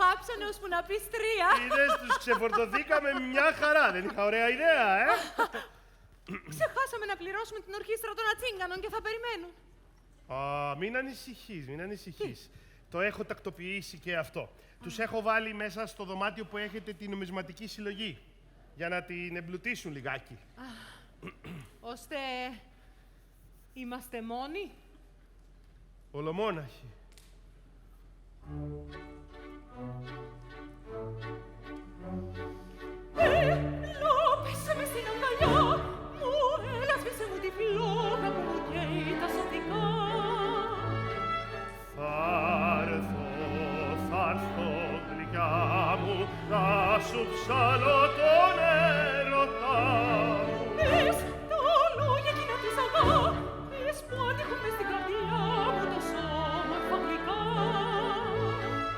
Χάψανε ώσπου να πεις 3. Είδες, τους ξεφορτωθήκαμε μια χαρά. Δεν είχα ωραία ιδέα, Ξεχάσαμε να πληρώσουμε την ορχήστρα των Ατσίγκανων και θα περιμένουν. Μην ανησυχείς. Το έχω τακτοποιήσει και αυτό. Τους έχω βάλει μέσα στο δωμάτιο που έχετε την νομισματική συλλογή. Για να την εμπλουτίσουν λιγάκι. Ώστε είμαστε μόνοι. Ολομόναχοι. Πέσε με στην αγκαλιά μου, έλα σβήσε μου τη φλόγα που μου καίει τα σωτικά. Θα έρθω γλυκιά μου, να σου ψαλώ τον έρωτα μου. Πες τα λόγια εκείνα της αγάπης που ανήκουν μες στην καρδιά μου τόσο όμορφα γλυκά.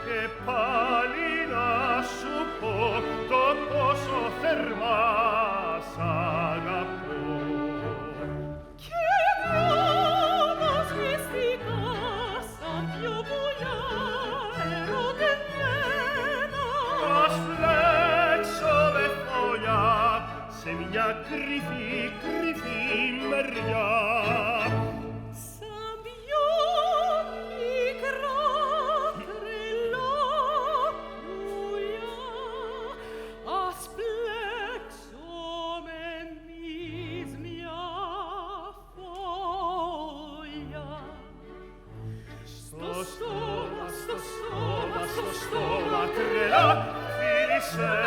Και πάλι να σου πω το πόσο θερμά σ' αγαπώ. Και δρόμος μυστικά σαν δυο πουλιά ερωτευμένα. Ας φλέξω με φωλιά σε μια κρυφή μεριά. Σαν δυο μικρά τρελά πουλιά ας πλέξουμε εμείς μια φωλιά. Στο στόμα τρελά φίλησέ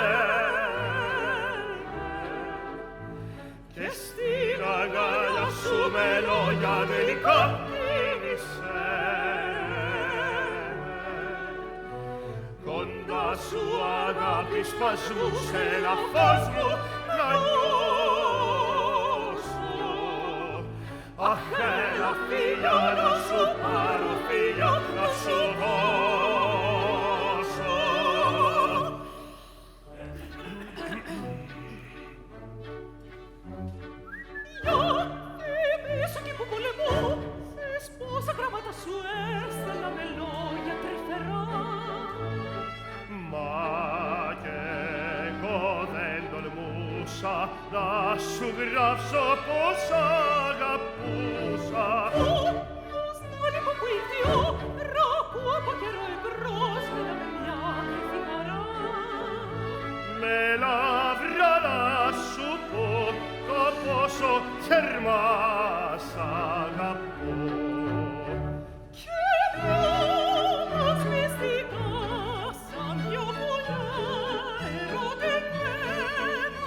και στην αγκαλιά σου με λόγια γλυκά κοίτησέ. Κοντά σου αγάπη σπασμούσε ένα φως μου να νιώσω. Αχ, έλα φίλια να σου πάρω, φίλια να σου δώσω. Πίσω εκεί που πολεμώ, θες πόσα γράμματα σου έστελα με λόγια τρυφερά. Μα κι εγώ δεν τολμούσα να σου γράψω πως αγαπούσα. Όμως να λοιπόν που ήρθε η ώρα που από καιρό εμπρός με μια κρυφή χαρά. Με λαύρα να σου πω το πόσο θερμά σ' αγαπώ. Και δρόμος μυστικά σαν δυο πουλιά ερωτευμένα.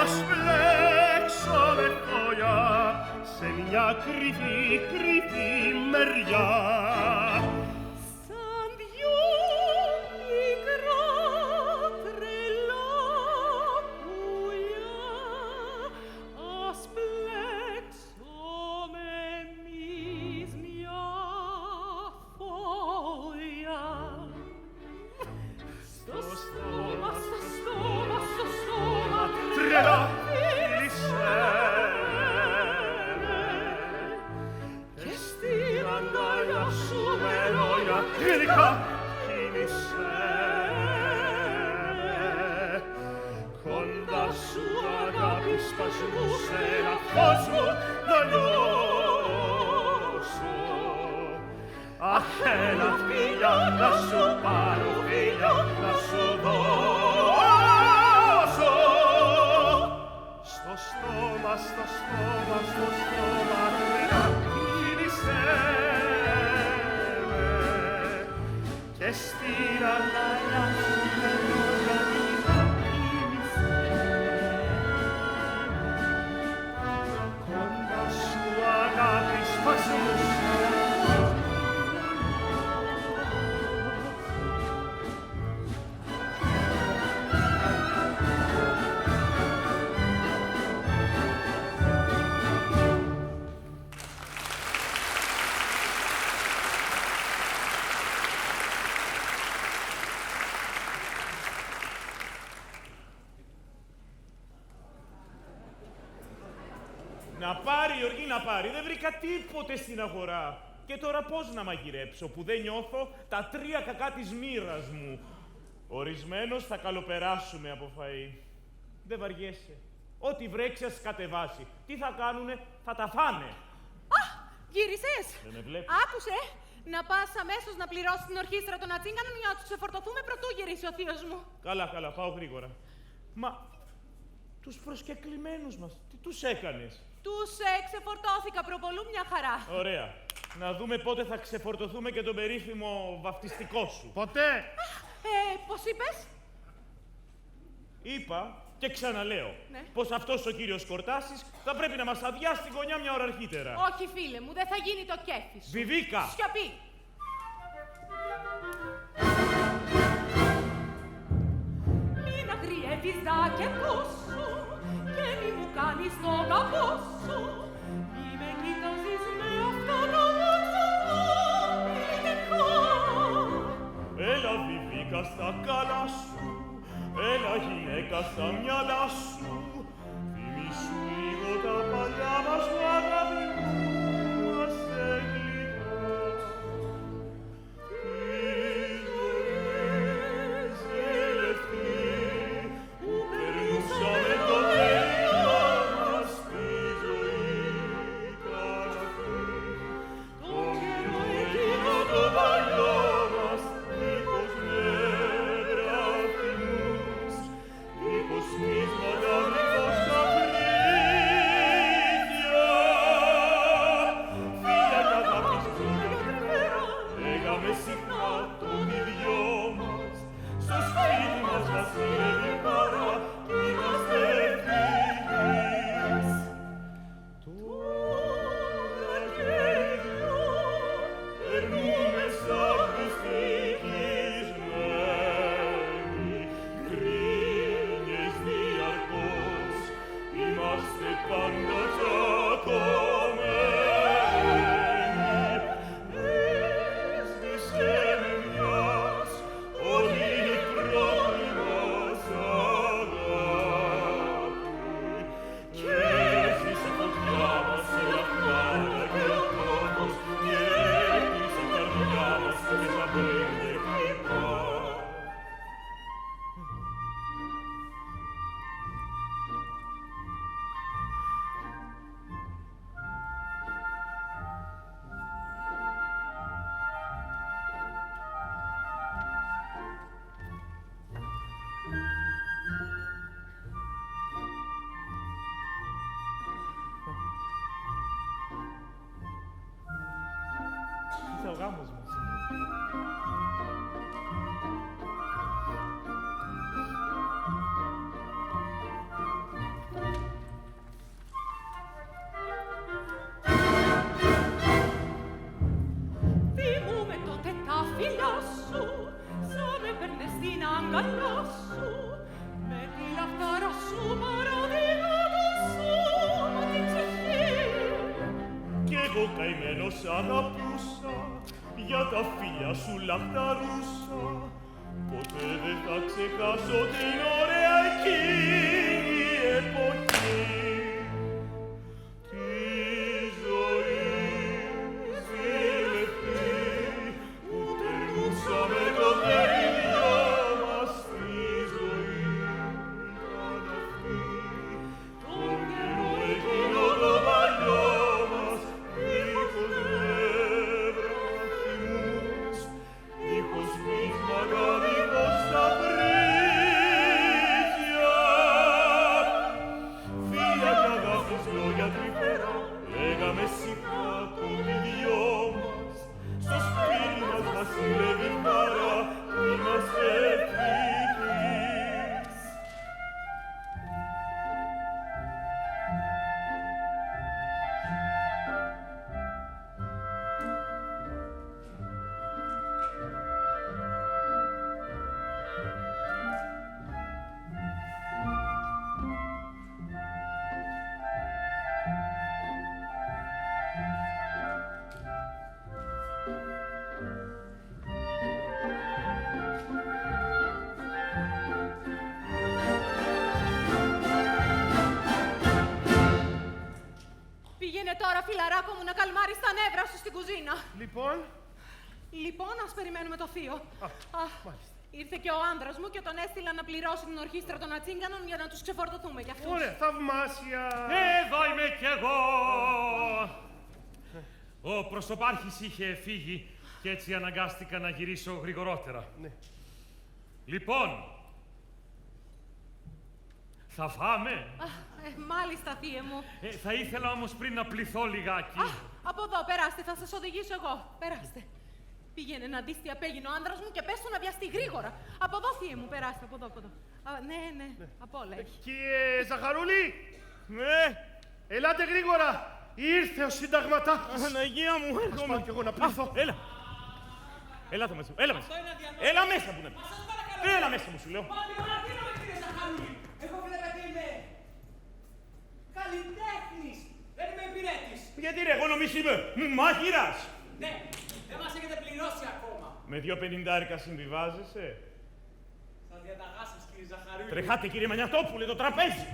Ας πλέξω με φωλιά σε μια κρυφή μεριά. Σαν δυο μικρά τρελά πουλιά ας πλέξουμε εμείς μια φωλιά. Στο στόμα Τρελά φίλησέ και στην αγκαλιά σου με λόγια γλυκά κοίτησέ. Κοντά σου αγάπη σπασμούσε ένα φως μου να νιώσω. έλα φίλια, να σου πάρω φίλια, να σου δώσω. Στο στόμα, στο στόμα, στο στόμα, κίνησέ με και στην αγκαλιά σου να πάρει, Γιώργη, να πάρει. Δεν βρήκα τίποτε στην αγορά. Και τώρα πώς να μαγειρέψω, που δεν νιώθω τα 3 κακά της μοίρας μου. Ορισμένος θα καλοπεράσουμε από φαΐ. Δεν βαριέσαι. Ό,τι βρέξει ας κατεβάσει. Τι θα κάνουνε, θα τα φάνε. Α, γύρισες. Δεν με βλέπεις. Άκουσε. Να πας αμέσως να πληρώσεις την ορχήστρα των Ατσίγκανων για να τους ξεφορτωθούμε πρωτού γυρίσει ο θείος μου. Καλά, καλά, πάω γρήγορα. Μα τους προσκεκλημένους μας, τι τους έκανες? Τους ξεφορτώθηκα προπολού, μια χαρά. Ωραία. Να δούμε πότε θα ξεφορτωθούμε και τον περίφημο βαφτιστικό σου. Ποτέ! Πώς είπες? Είπα και ξαναλέω Ναι. πως αυτός ο κύριος Κορτάσης θα πρέπει να μας αδειάσει την γωνιά μια ώρα αρχίτερα. Όχι, φίλε μου, δεν θα γίνει το κέφι σου. Βιβίκα! Σιωπή! Μην αγριεύεις δάκετό σου και μη μου κάνεις τον καπό σου. Μη με κοιτάζεις με αυτό το μοτσαλό. Έλα, Βιβίκα, στα καλά σου. Έλα, γυναίκα, στα μυαλά σου. Θυμήσου λίγο τα παλιά μας που αγάπη μου μας έγλυκα. Η ζωή ζηλευτή που περνούσαμε το τέλειο μας τη ζωή καραφή. Τον καιρό εκείνο το παλιό μας δίχως νεύρα θυμούς, δίχως μίσματα, δίχως καπρίδια. Φίλια κι αγάπης χρόνια λέγαμε συχνά τον ίδιο μας. Στο σπίτι μας βασιλεύει η χαρά κι είμαστε ευτυχείς. Τώρα και οι δυο περνούμε σαν δυστυχισμένοι, γκρίνιες διαρκώς, είμαστε πάντα τσακωμένοι. Έσβησε με μιας όλη η πρώτη μας αγάπη και έζησε φωτιά μας η λαχτάρα και ο τόπος και έκλεισε η καρδιά μας και σαν πέντε χτυπά. Ήρθε ο γάμος μας. Θυμούμαι τότε τα φιλιά σου, σαν έπαιρνες στην αγκαλιά σου, με τη λαχτάρα σου παραδείγμα το σώμα την ψυχή. Κι εγώ καημένος αγαπούσα, για τα φιλιά σου λαχταρούσα. Ποτέ δεν θα ξεχάσω την ωραία εκείνη εποχή. Τη ζωή ζηλευτή που περνούσαμε το τέλειο μας τη ζωή καναφή. Τον καιρό εκείνο το παλιό μας δίχως νεύρα θυμούς. φιλαράκο μου, να καλμάρεις τα νεύρα σου στην κουζίνα. Λοιπόν, ας περιμένουμε το θείο. Ήρθε και ο άνδρας μου και τον έστειλα να πληρώσει την ορχήστρα των Ατσίγκανων για να τους ξεφορτωθούμε κι αυτούς. Ωραία, θαυμάσια. Εδώ είμαι κι εγώ. Ο προστοπάρχης είχε φύγει και έτσι αναγκάστηκα να γυρίσω γρηγορότερα. Ναι. Λοιπόν, θα φάμε. Μάλιστα, θεία μου. Θα ήθελα όμως πριν να πληθώ λιγάκι. Από εδώ, περάστε, θα σας οδηγήσω εγώ. Περάστε. Πήγαινε να δεις τι απέγινε ο άντρας μου και πες του να βιαστεί γρήγορα. Από εδώ, θεία μου, περάστε, από εδώ, από εδώ. Ναι, από όλα έχει. Κύριε Ζαχαρούλη, Ναι, ελάτε γρήγορα. Ήρθε ο συνταγματάρχης. Παναγία μου, Ας έρχομαι. πάω κι εγώ να πληθώ. Έλα. Έλα το μέσα μου, έλα μέσα. Έλα μέσα που είναι. Έλα μέσα μου, σου λέω. Κύριε Ζαχαρούλη, εγώ βλέπετε είμαι καλλιτέχνης, δεν είμαι υπηρέτης. Γιατί ρε, εγώ νομίζω είμαι μάγειρας. Ναι, δεν μας έχετε πληρώσει ακόμα. Με 2,50 συμβιβάζεσαι. Σας διαταγά σας, κύριε Ζαχαρούλη. Τρεχάτε κύριε Μανιατόπουλε, το τραπέζι.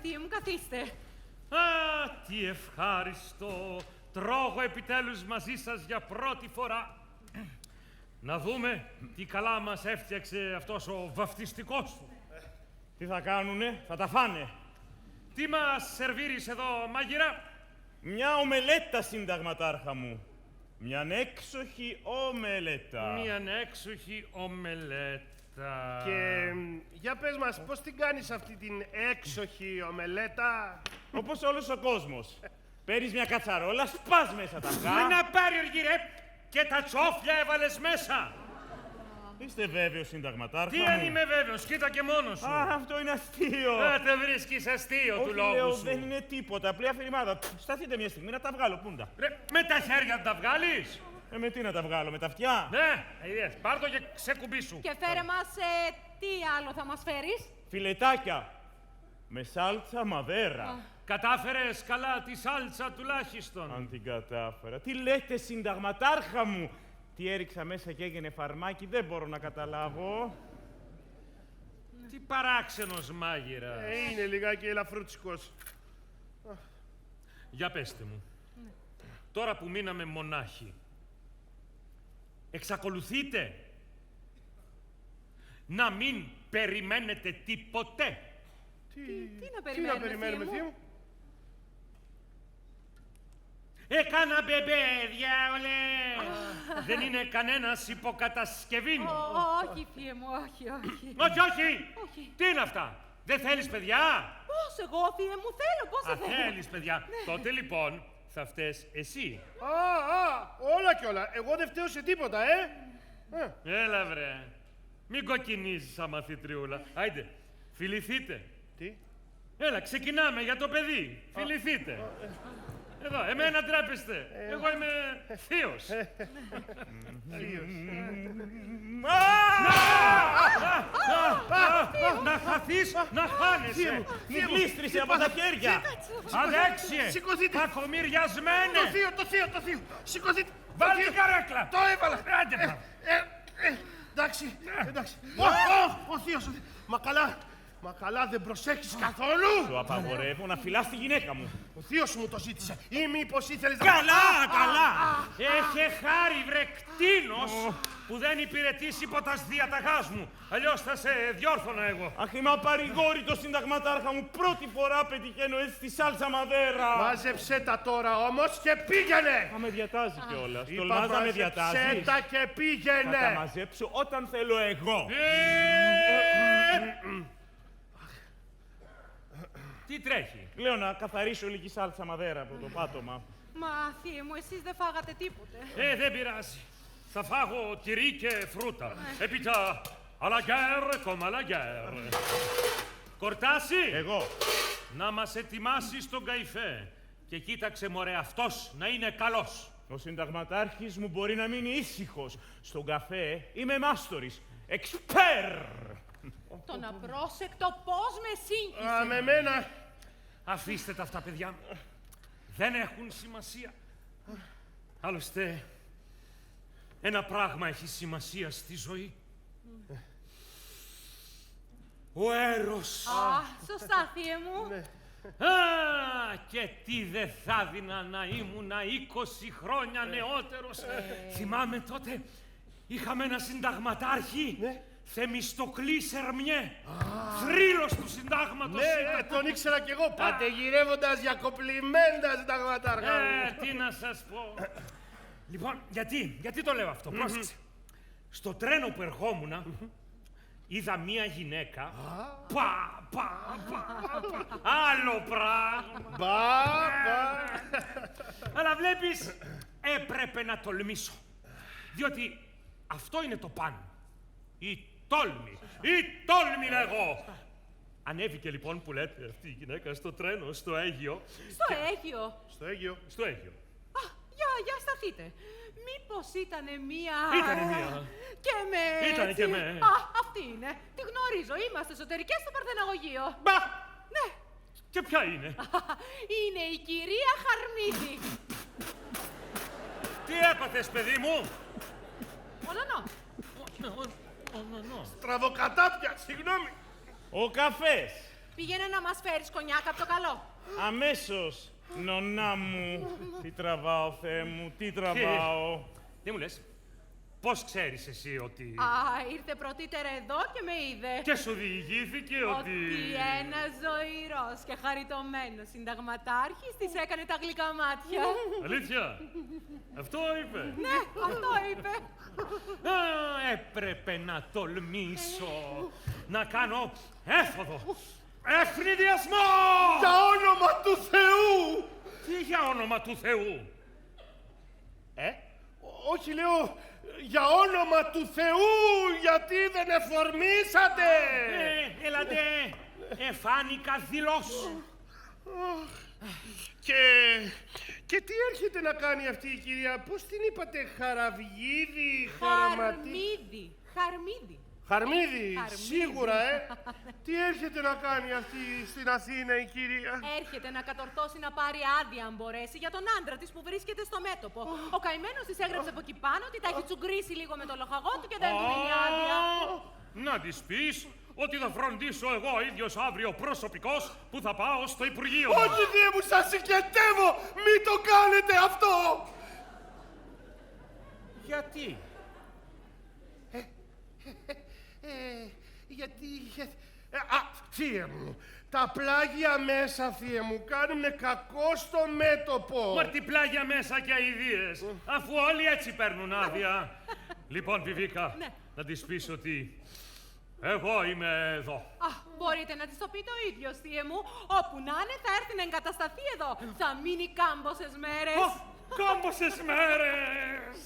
Θεία μου, καθίστε. Α, τι ευχάριστο. Τρώγω επιτέλους μαζί σας για πρώτη φορά. Να δούμε τι καλά μας έφτιαξε αυτός ο βαφτιστικός σου. Τι θα κάνουνε, θα τα φάνε. Τι μας σερβίρεις εδώ, μάγειρα? Μια ομελέτα, συνταγματάρχα μου. Μιαν έξοχη ομελέτα. Μιαν έξοχη ομελέτα. Και για πες μας, πώς την κάνεις αυτή την έξοχη ομελέτα? Όπως όλος ο κόσμος. Παίρνεις μια κατσαρόλα, σπάς μέσα τα αυγά. Ένα πάριοργη ρε! Και τα τσόφια έβαλες μέσα! Είστε βέβαιος, συνταγματάρχα Τι μου? αν είμαι βέβαιος, κοίτα και μόνος σου. Α, αυτό είναι αστείο. Δεν βρίσκεις αστείο του Όχι, λόγου λέω, σου. δεν είναι τίποτα. Απλή αφηρημάδα. Σταθείτε μια στιγμή να τα βγάλω. Πούντα. Ρε, με τα χέρια τα βγάλεις? Με τι να τα βγάλω, με τα αυτιά? Ναι, είδες, πάρ' το και ξεκουμπήσου. Και φέρε μας, τι άλλο θα μας φέρεις? Φιλετάκια. Με σάλτσα μαδέρα. Κατάφερες καλά τη σάλτσα τουλάχιστον. Αν την κατάφερα. Τι λέτε, συνταγματάρχα μου? Τι έριξα μέσα και έγινε φαρμάκι, δεν μπορώ να καταλάβω. Τι παράξενος μάγειρας. Είναι λιγάκι ελαφρούτσικος. Για πέστε μου. Τώρα που μείναμε μονάχοι, εξακολουθείτε να μην περιμένετε τίποτε? Τι να περιμένουμε, θεία μου? Έκανα μπεμπέ, διάολε! Δεν είναι κανένας υποκατασκευή μου. Όχι, θεία μου, όχι. Όχι! Τι είναι αυτά? Δεν θέλεις παιδιά? Πώς εγώ, θεία μου, θέλω, πώς δεν θέλω. Θέλεις παιδιά. Τότε λοιπόν θα φταίς εσύ. Όλα κι όλα. Εγώ δεν φταίω σε τίποτα, Έλα βρε. Μην κοκκινίζεις αμαθητριούλα. Άιντε, φιληθείτε. Τι? Έλα, ξεκινάμε για το παιδί. Φιληθείτε. Εδώ, εμένα τρέπεστε. Εγώ είμαι θείος. Να χαθείς, να χάνεσαι. Μου γλίστρισε από τα χέρια. Αδέξιε, Σηκωθείτε. κακομοιριασμένε. Το θείο. Σηκωθείτε. Βάλτε την καρέκλα. Το έβαλα. Άντε πάμε. Εντάξει. Ο θείος. Μα καλά δεν προσέχεις καθόλου. Σου απαγορεύω να φυλάς τη γυναίκα μου. Ο θείος μου το ζήτησε. Ή μήπως ήθελες να... Καλά! Έχε χάρη βρε κτήνος που δεν υπηρετείς υπό τα διαταγάς μου. Αλλιώς θα σε διόρθωνα εγώ. Αχ, είμαι απαρηγόρητο συνταγματάρχα μου. Πρώτη φορά πετυχαίνω έτσι στη σάλτσα μαδέρα. Μάζεψέ τα τώρα όμως και πήγαινε. Μα με διατάζει κιόλας. Είπα, Τολμάς να με μάζεψέ διατάζεις. τα και Θα τα πήγαινε. μαζέψω όταν θέλω εγώ. Τι τρέχει? Λέω να καθαρίσω λίγη σάλτσα μαδέρα από το πάτωμα. Μα, θεία μου, εσείς δεν φάγατε τίποτε. Δεν πειράζει. Θα φάγω τυρί και φρούτα. Έπειτα, à la guerre comme à la guerre. Κορτάση, Εγώ. να μας ετοιμάσεις τον καϊφέ. Και κοίταξε μωρέ αυτός να είναι καλός. Ο συνταγματάρχης μου μπορεί να μείνει ήσυχος. Στον καφέ είμαι μάστορης. Εξπέρ! Τον απρόσεκτο πώς με σύγχυσε. Με μένα. Αφήστε τα αυτά παιδιά. Δεν έχουν σημασία. Άλλωστε, ένα πράγμα έχει σημασία στη ζωή. Ο έρος. Σωστά, θεία μου. Και τι δεν θα δίνα να ήμουν 20 χρόνια νεότερος. Θυμάμαι τότε, είχαμε ένα συνταγματάρχη, Θεμιστοκλή Σερμιέ, θρύλος του συντάγματος. Ναι, τον ήξερα κι εγώ. Πατεγυρεύοντας για κοπλιμέντα συνταγματάρχα. Τι να σας πω. Λοιπόν, γιατί το λέω αυτό, πρόσεξε. Στο τρένο που ερχόμουνα, είδα μία γυναίκα. Άλλο πράγμα. Αλλά βλέπεις, έπρεπε να τολμήσω. Διότι αυτό είναι το παν. Η τόλμη λέγω. Ανέβηκε λοιπόν που λέτε αυτή η γυναίκα στο τρένο, στο Αίγιο. Στο Αίγιο. Στο Αίγιο. Για σταθείτε. Μήπως ήτανε μία... Ήτανε μία. Και με... Ήτανε έτσι. και με. Αυτή είναι. Τη γνωρίζω. Είμαστε εσωτερικές στο Παρθεναγωγείο. Μπα! Ναι. Και ποια είναι? Είναι η κυρία Χαρμίδη. Τι έπαθες, παιδί μου? Στραβοκατάπια, συγγνώμη. Ο καφές. Πήγαινε να μας φέρεις κονιάκα από το καλό. Αμέσως. Νονά μου. Τι τραβάω, Θεέ μου, τι τραβάω. Τι μου λες? Πώς ξέρεις εσύ ότι... Ήρθε πρωτήτερα εδώ και με είδε. Και σου διηγήθηκε ότι... ένας ζωηρός και χαριτωμένος συνταγματάρχης της έκανε τα γλυκά μάτια. Αλήθεια? Αυτό είπε? Ναι, αυτό είπε. Έπρεπε να τολμήσω να κάνω έφοδο. Ευνηδιασμό! Για όνομα του Θεού! Τι για όνομα του Θεού? Όχι, λέω, για όνομα του Θεού, γιατί δεν εφορμήσατε! Έλατε, εφάνηκα δηλώς. Και τι έρχεται να κάνει αυτή η κυρία, πώς την είπατε, Χαραβγίδη, Χαρμίδη, σίγουρα, Τι έρχεται να κάνει αυτή στην Αθήνα η κυρία? Έρχεται να κατορθώσει να πάρει άδεια αν μπορέσει για τον άντρα της που βρίσκεται στο μέτωπο. Ο καημένος της έγραψε από εκεί πάνω ότι τα έχει τσουγκρίσει λίγο με το λοχαγό του και δεν του δίνει άδεια. Να της πεις ότι θα φροντίσω εγώ ίδιος αύριο προσωπικός που θα πάω στο Υπουργείο. Όχι, Θεέ μου, σας συγκετεύω! Μην το κάνετε αυτό! Γιατί? Γιατί... Θείε μου, τα πλάγια μέσα, Θείε μου, κάνουνε κακό στο μέτωπο. Μα τι πλάγια μέσα και αηδίες, αφού όλοι έτσι παίρνουν άδεια. Λοιπόν, Βιβίκα, να της πεις ότι Εγώ είμαι εδώ. Α, μπορείτε να της το πείτε ο ίδιος, θείε μου. Όπου να είναι θα έρθει να εγκατασταθεί εδώ. Θα μείνει κάμποσες μέρες. Κάμποσες μέρες!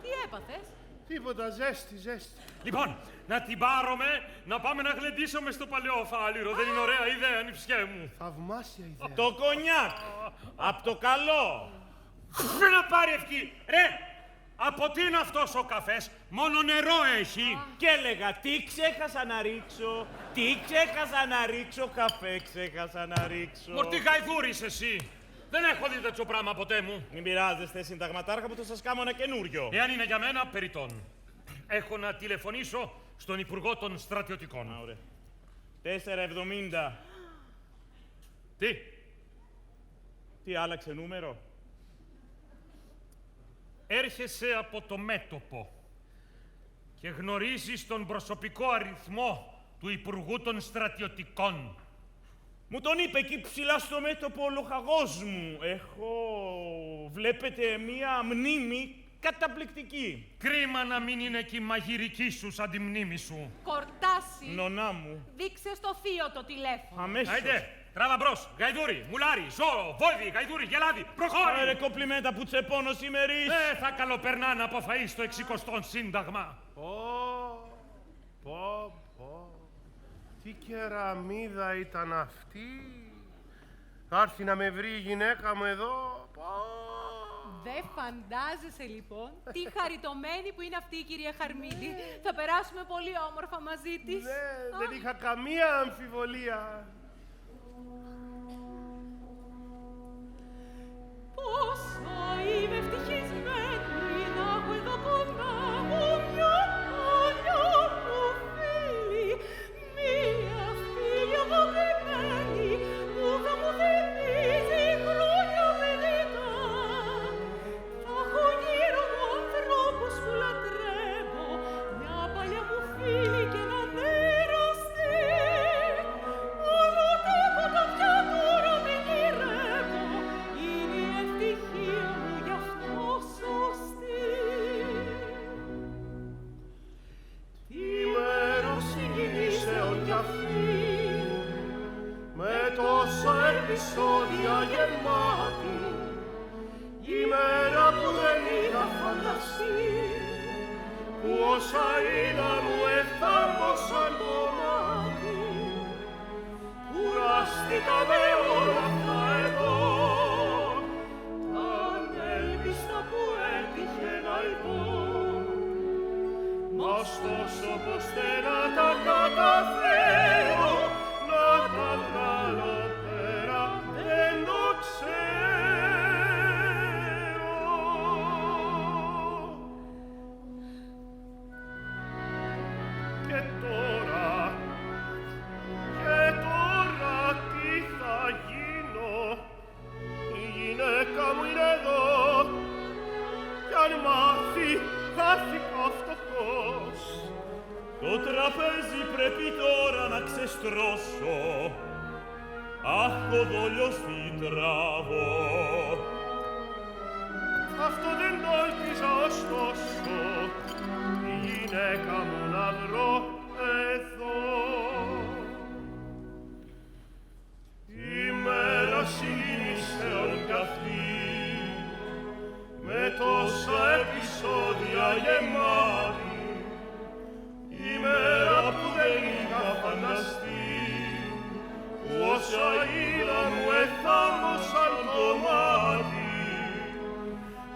Τι έπαθες? Τίποτα, ζέστη. Λοιπόν, να την πάρουμε, να πάμε να γλεντήσουμε στο παλαιό φάληρο. Δεν είναι ωραία ιδέα, νυψιέ μου. Θαυμάσια ιδέα. Το κονιάκ! Απ' το καλό! Να πάρει ευχή. Ρε, από τι είναι αυτός ο καφές, μόνο νερό έχει. Και έλεγα, τι ξέχασα να ρίξω, καφέ ξέχασα να ρίξω. Μορτή γαϊδούρης εσύ. Δεν έχω δει τέτοιο πράγμα ποτέ μου. Μην πειράζεστε, συνταγματάρχα, που θα σας κάνω ένα καινούριο. Εάν είναι για μένα, περιττόν. Έχω να τηλεφωνήσω στον Υπουργό των Στρατιωτικών. Α, ωραία. 4,70. Τι άλλαξε νούμερο? Έρχεσαι από το μέτωπο και γνωρίζεις τον προσωπικό αριθμό του Υπουργού των Στρατιωτικών. Μου τον είπε εκεί ψηλά στο μέτωπο ο λοχαγός μου. Βλέπετε, μία μνήμη καταπληκτική. Κρίμα να μην είναι και η μαγειρική σου σαν τη μνήμη σου. Κορτάση. Νονά μου. Δείξε στο θείο το τηλέφωνο. Αμέσως. Άιντε, τράβα μπρος. Γαϊδούρι, μουλάρι, ζώο, βόηδι, γαϊδούρι, γελάδι. Προχώρη! Ρε κομπλιμέντα που τσεπώνω σήμερις. Θα καλοπερνά να αποφαείς το 60ο Σύνταγμα. Πω. Τι κεραμίδα ήταν αυτή. Θα έρθει να με βρει η γυναίκα μου εδώ. Δεν φαντάζεσαι λοιπόν τι χαριτωμένη που είναι αυτή η κυρία Χαρμίδη. Θα περάσουμε πολύ όμορφα μαζί της. Ναι, δεν είχα καμία αμφιβολία. Πόσο είμαι ευτυχισμένη να έχω εδώ κοντά μου μια παλιά μου φίλη, μια φίλη αγαπημένη που θα μου θυμίζει χρόνια παιδικά. Θα έχω γύρω μου ανθρώπους που λατρεύω, μια παλιά μου φίλη και έναν εραστή. Αλλά τίποτα πια τώρα δεν γυρεύω, είναι η ευτυχία μου γι' αυτό σωστή. Η μέρα συγκινήσεων κι αυτή, με τόσα επεισόδια γεμάτη, η μέρα που δεν είχα φανταστεί, που όσα είδα μου εθάμβωσαν το μάτι. Κουράστηκα με όλα αυτά εδώ, τα ανέλπιστα που έτυχε να ειδώ. Μα ωστόσο πως δεν να τα καταφέρω, να τα βγάλω πέρα, δεν το ξέρω. Και τώρα τι θα γίνω, η γυναίκα μου είναι εδώ, κι αν μάθει χάθηκα φτωχός. Το τραπέζι πρέπει τώρα να ξεστρώσω. Αχ, ο δόλιος τι τραβώ. Αυτό δεν το ελπίζα ωστόσο, η γυναίκα μου να βρω εδώ. Η μέρα συγκινήσεων κι αυτή, με τόσα επεισόδια γεμάτη, η μέρα που δεν είχα φανταστεί, που όσα είδα μου εθάμβωσαν το μάτι.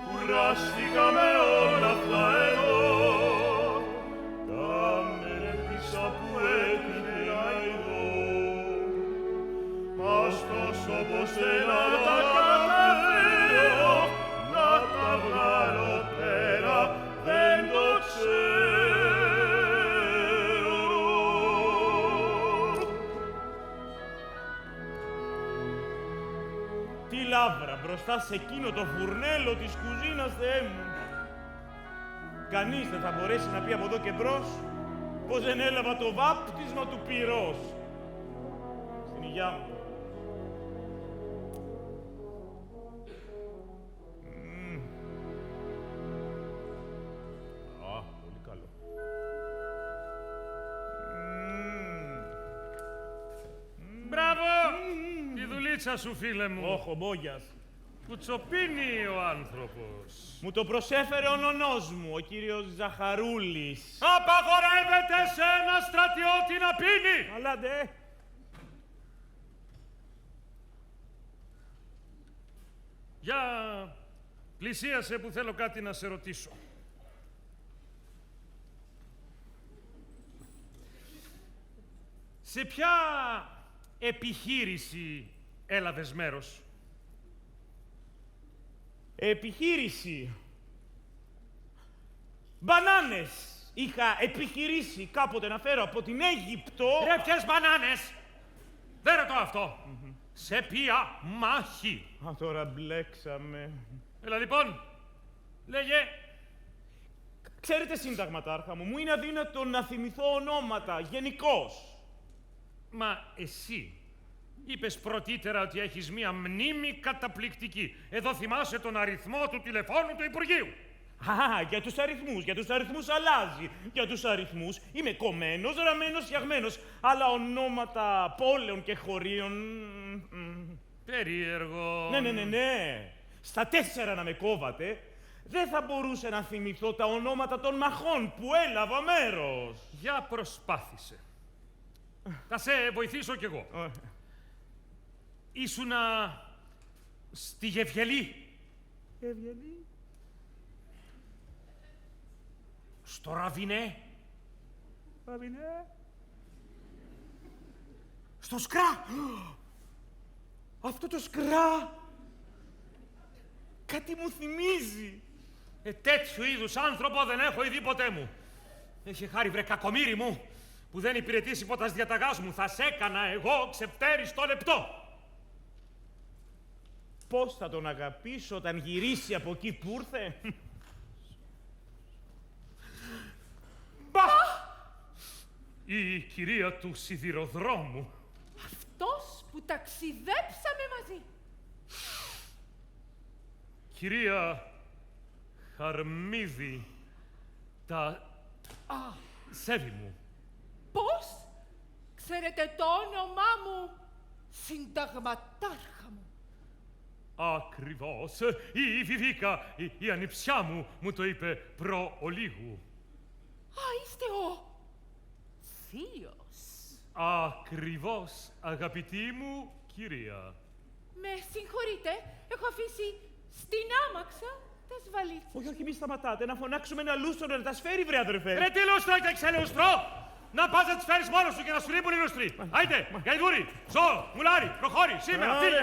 Κουράστηκα με όλα αυτά εδώ, τα μελέτησα που έτυχε να ειδώ. Μα ωστόσο πως δεν να τα καταφέρω, να τα βγάλω πέρα, δεν το ξέρω. Τι λάβρα μπροστά σε εκείνο το φουρνέλο της κουζίνας, Θεέ μου. Κανείς δεν θα μπορέσει να πει από εδώ και μπρος πως δεν έλαβα το βάπτισμα του πυρός. Στην υγειά μου. Α, πολύ καλό. Μπαλίτσα σου, φίλε μου. Όχι, ο Μπόγιας. Κουτσοπίνει ο άνθρωπος. Μου το προσέφερε ο νονός μου, ο κύριος Ζαχαρούλης. Απαγορεύεται σε ένα στρατιώτη να πίνει! Αλλά ντε. Για πλησίασε που θέλω κάτι να σε ρωτήσω. Σε ποια επιχείρηση έλαβες μέρος? Επιχείρηση. Μπανάνες. Είχα επιχειρήσει κάποτε να φέρω από την Αίγυπτο. Ρε, ποιες μπανάνες! Δεν ρωτώ αυτό. Σε ποια μάχη? Α, τώρα μπλέξαμε. Έλα λοιπόν, λέγε. Ξέρετε, συνταγματάρχα μου, μου είναι αδύνατο να θυμηθώ ονόματα, γενικώς. Μα εσύ είπες πρωτήτερα ότι έχεις μία μνήμη καταπληκτική. Εδώ θυμάσαι τον αριθμό του τηλεφώνου του Υπουργείου. Α, για τους αριθμούς αλλάζει. Για τους αριθμούς είμαι κομμένος, ραμμένος, φτιαγμένος. Αλλά ονόματα πόλεων και χωρίων... Περίεργο. Ναι. Στα 4 να με κόβατε, δεν θα μπορούσα να θυμηθώ τα ονόματα των μαχών που έλαβα μέρος. Για προσπάθησε. Θα σε βοηθήσω κι εγώ. Ήσουνα στη Γευγελή. Γευγελή. Στο Ραβινέ. Ραβινέ. Στο Σκρά. Αυτό το Σκρά. Κάτι μου θυμίζει. Τέτοιου είδους άνθρωπο δεν έχω ειδεί ποτέ μου. Έχει χάρη, βρε κακομοίρη μου, που δεν υπηρετήσει ποτάς διαταγάς μου. Θα σ' έκανα εγώ ξεφτέριστο λεπτό. Πώς θα τον αγαπήσω όταν γυρίσει από εκεί που ήρθε. Μπα! Η κυρία του σιδηροδρόμου. Αυτός που ταξιδέψαμε μαζί. Κυρία Χαρμίδη, σέβη μου. Πώς? Ξέρετε το όνομά μου, συνταγματάρχα μου. Ακριβώς. Η Βιβίκα, η ανιψιά μου, μου το είπε προ ολίγου. Α, είστε ο θείος. Ακριβώς, αγαπητή μου κυρία. Με συγχωρείτε, έχω αφήσει στην άμαξα τις βαλίτσες. Όχι, μη σταματάτε. Να φωνάξουμε ένα λούστρο να τα σφέρει, βρε αδερφέ. Ρε τι λούστρο και ξελούστρο! Να πας να τις φέρεις μόνος σου και να σου λείπουν οι λούστροι. Άιντε, γαϊδούρι, ζω, μουλάρι, προχώρη, σήμερα, φύγε.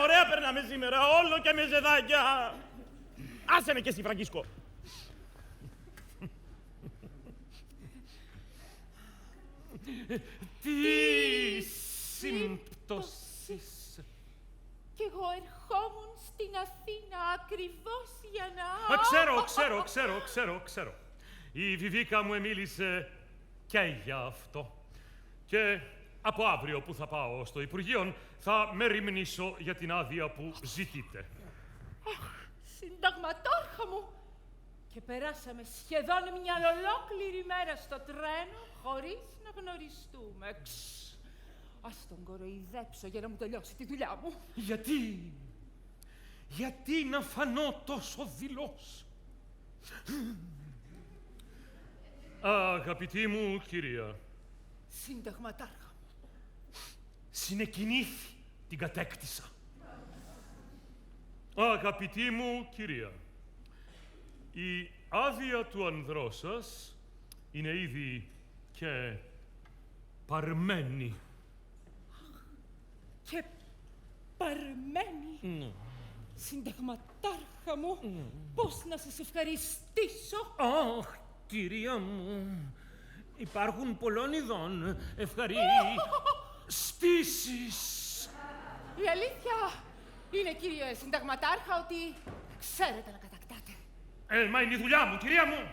Ωραία περνάμε σήμερα. Όλο και με ζεδάκια. Άσε με και εσύ, Φραγκίσκο. Τι σύμπτωσης. Κι εγώ ερχόμουν στην Αθήνα ακριβώς για να... Ξέρω. Η Βιβίκα μου μίλησε και για αυτό. Και από αύριο που θα πάω στο Υπουργείο θα μεριμνήσω για την άδεια που ζητείτε. Αχ, συνταγματάρχα μου! Και περάσαμε σχεδόν μια ολόκληρη μέρα στο τρένο χωρίς να γνωριστούμε. Ας τον κοροϊδέψω για να μου τελειώσει τη δουλειά μου. Γιατί να φανώ τόσο δειλός? Αγαπητή μου κυρία. Συνταγματάρχα μου. Συνεκινήθη την κατέκτησα. Αγαπητή μου κυρία. Η άδεια του ανδρός σας είναι ήδη και παρμένη. Και παρμένη. Συνταγματάρχα μου, πώς να σας ευχαριστήσω. Αχ, κυρία μου, υπάρχουν πολλών ειδών ευχαριστήσεις. Η αλήθεια είναι, κύριε συνταγματάρχα, ότι ξέρετε να κατακτάτε. Μα είναι η δουλειά μου, κυρία μου.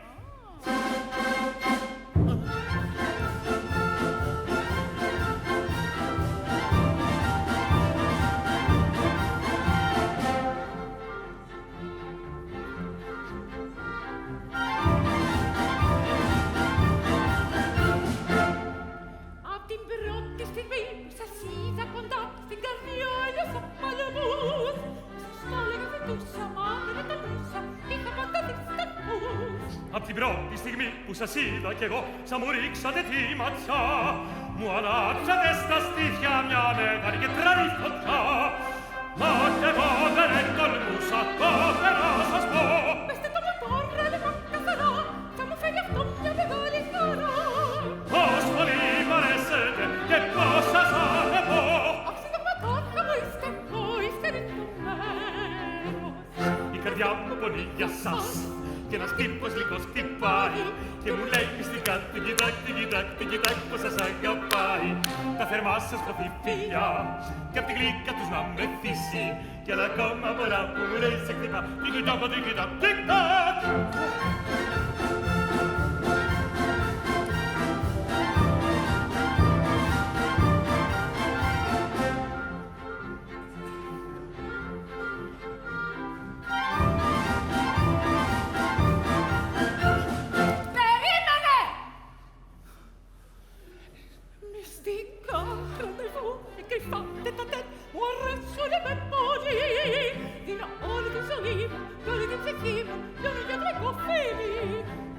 Απ' την πρώτη στιγμή που σας είδα κοντά στην καρδιόλια θα που σας είδα κι εγώ σαν μου ρίξατε τη ματιά. Μου ανάψατε στα στήθια μια μεγάλη και τρανή φωτιά. Μα κι εγώ δεν τολμούσα τότε να σας πω. Πεστε το μοτόρ, έλεγα καθαρά, θα μου φέρει αυτό μια μεγάλη χαρά. Πώς πολύ μ' αρέσετε και πώς σας αγαπώ. Αχ, συνταγματάρχα μου είστε ρητωμένος. Η καρδιά μου πονεί για σας κι ένας τύπος γλυκός χτυπάει και μου λέει μυστικά την κοιτάκ πως σας αγαπάει. Τα θερμά σας προφηφίλια κι απ' τη γλύκα τους να με θύσει κι άλλα ακόμα πολλά που μου λέει σε χτυπά τικ-τακ.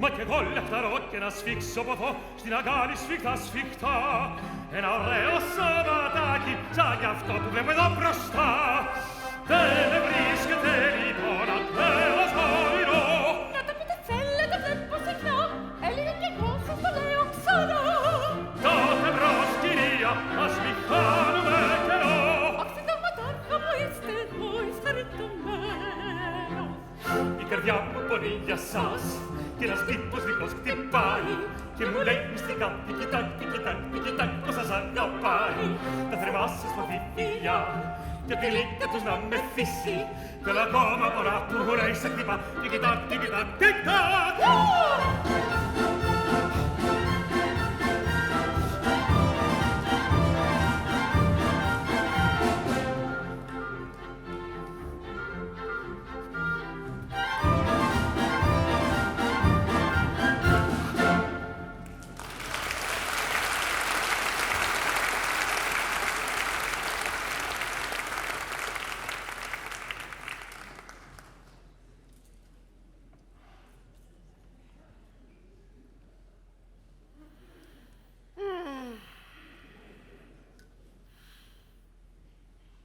Ma che volle tarocchia na sfixo popo stina gali sfichta ένα ωραίο σωματάκι σαν κι αυτό που βλέπω εδώ μπροστά. Δεν με βρίσκεται λοιπόν ακραίος όνειρο. Να το πείτε θέλετε βλέπω συχνά, έλεγα κι εγώ σας το λέω ξανά. Τότε μπρος κυρία, ας μη χάνουμε καιρό. Αχ, συνταγματάρχα μου είστε ρητωμένος. Η καρδιά μου πονεί για σας κι ένας τύπος δικός χτυπάει και μου λέει μυστικά τικ-τακ πως σας αγαπάει. Τα θερμά σας προφηφίλια και απ' τη γλύκα τους να με θύσει κι όλα ακόμα πολλά που μου λέει σε χτυπά τικ-τακ.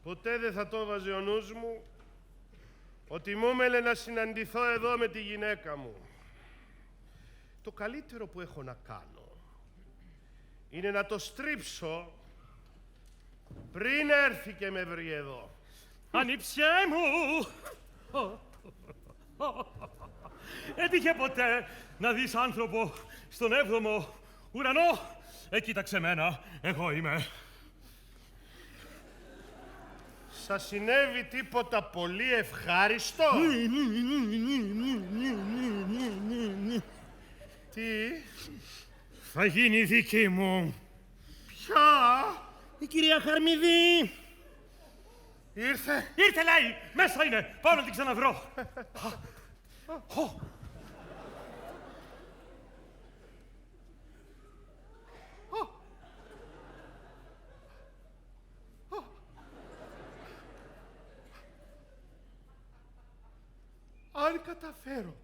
Ποτέ δεν θα το έβαζε ο νους μου ότι μου έμελε να συναντηθώ εδώ με τη γυναίκα μου. Το καλύτερο που έχω να κάνω είναι να το στρίψω πριν έρθει και με βρει εδώ. Ανήψιέ μου! Έτυχε ποτέ να δεις άνθρωπο στον 7ο ουρανό? Κοίταξε μένα, εγώ είμαι. Σας συνέβη τίποτα πολύ ευχάριστο? Τι? Θα γίνει δική μου. Ποια? Η κυρία Χαρμιδή. Ήρθε? Ήρθε λέει, μέσα είναι, πάω να την ξαναβρω. Αν καταφέρω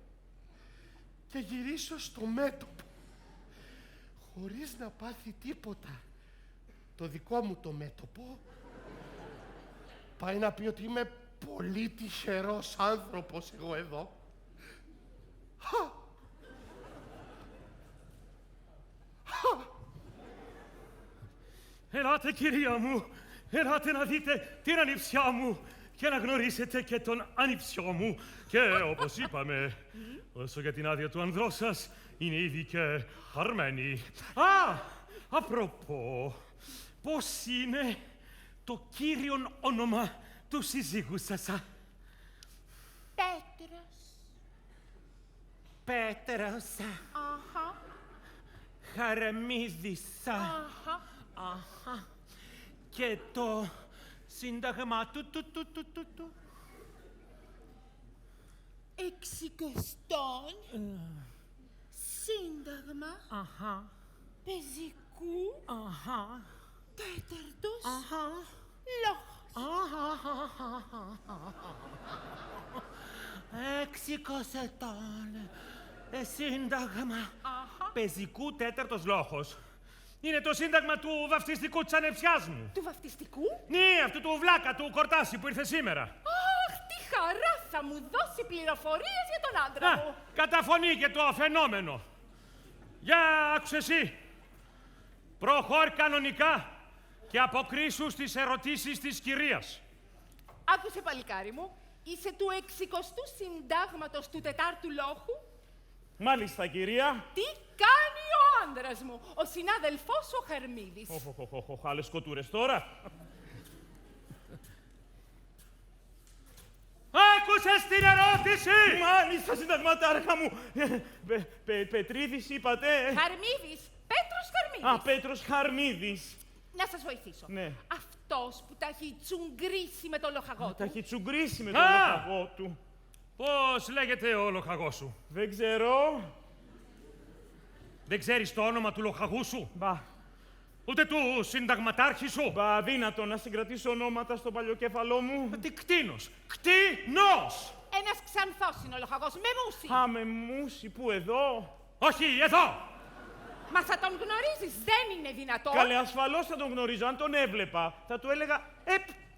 και γυρίσω στο μέτωπο χωρίς να πάθει τίποτα το δικό μου το μέτωπο, πάει να πει ότι είμαι πολύ τυχερός άνθρωπος εγώ εδώ. Ελάτε κυρία μου, ελάτε να δείτε την ανιψιά μου και να γνωρίσετε και τον ανιψιό μου. Και όπως είπαμε, όσο για την άδεια του ανδρός σας, είναι ήδη και χαρμένη. Α, απροπό, πώς είναι το κύριον όνομα του συζύγου σας? Πέτρος. Πέτρος. Αχα. Χαρμίδης. Αχα. Και το σύνταγμα του. 60 σύνταγμα πεζικού τέταρτος λόγος. 60 Σύνταγμα πεζικού τέταρτος λόγος. Είναι το σύνταγμα του βαφτιστικού της ανεψιάς μου. Του βαφτιστικού? Ναι, αυτού του βλάκα του Κορτάση που ήρθε σήμερα. Αχ, τι χαρά, θα μου δώσει πληροφορίες για τον άντρα μου. Καταφωνεί και το φαινόμενο. Για άκουσε εσύ. Προχώρ κανονικά και αποκρίσου στις ερωτήσεις της κυρίας. Άκουσε, παλικάρι μου, είσαι του 60ου συντάγματος του τετάρτου λόγου. Μάλιστα, κυρία. Τι κάνει ο άντρας μου, ο συνάδελφός ο Χαρμίδης. Άλλες κοτούρες τώρα. Άκουσες την ερώτηση! Μάλιστα, συνταγματάρχα μου. Πετρίδης είπατε. Χαρμίδης, Πέτρος Χαρμίδης. Α, Πέτρος Χαρμίδης. Να σας βοηθήσω. Ναι. Αυτός που τα έχει τσουγκρίσει με το λοχαγό του. Τα έχει τσουγκρίσει με τον λοχαγό του. Πώς λέγεται ο λοχαγός σου? Δεν ξέρω. Δεν ξέρεις το όνομα του λοχαγού σου? Μπα. Ούτε του συνταγματάρχη σου? Μπα, αδύνατο να συγκρατήσω ονόματα στο παλιοκέφαλό μου. Τι κτίνος! Κτίνος! Ένας ξανθός είναι ο λοχαγός, με μουσι. Α, με μουσι, πού εδώ? Όχι, εδώ! Μα θα τον γνωρίζεις, δεν είναι δυνατόν. Καλέ, ασφαλώς θα τον γνωρίζω. Αν τον έβλεπα, θα του έλεγα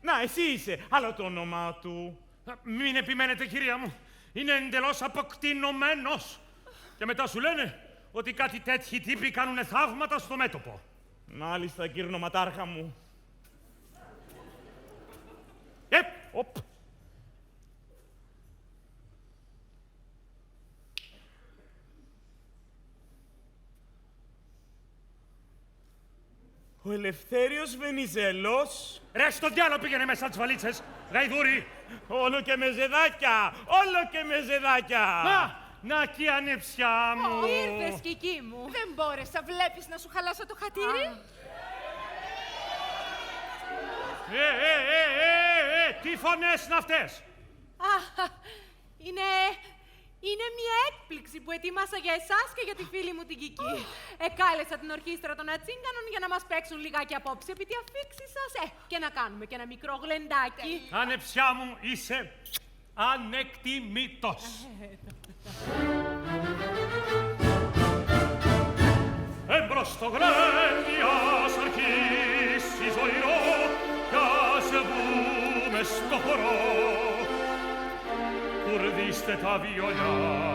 να, εσύ είσαι. Αλλά το όνομά του. Μην επιμένετε, κυρία μου. Είναι εντελώς αποκτηνωμένος. Και μετά σου λένε ότι κάτι τέτοιοι τύποι κάνουνε θαύματα στο μέτωπο. Μάλιστα, κύριε νοματάρχα μου. Οπ. Ο Ελευθέριος Βενιζέλος. Ρε, στο διάλο πήγαινε μέσα τις βαλίτσες, γαϊδούρι. Όλο και με ζεδάκια, όλο και με ζεδάκια. Να και η ανεψιά μου. Ήρθες, Κική μου. Δεν μπόρεσα, βλέπεις, να σου χαλάσω το χατήρι. Τι φωνές είναι αυτές? Είναι μια έκπληξη που ετοίμασα για εσάς και για τη φίλη μου την Κική. Εκάλεσα την ορχήστρα των Ατσίγκανων για να μας παίξουν λιγάκι απόψε επί τη αφήξη σας. Και να κάνουμε και ένα μικρό γλεντάκι. Ανεψιά μου, είσαι ανεκτιμήτος. Έμπρος στο γλέντι ας αρχίσει ζωηρό κι ας βγούμε στο χορό. Κουρδίστε τα βιολιά.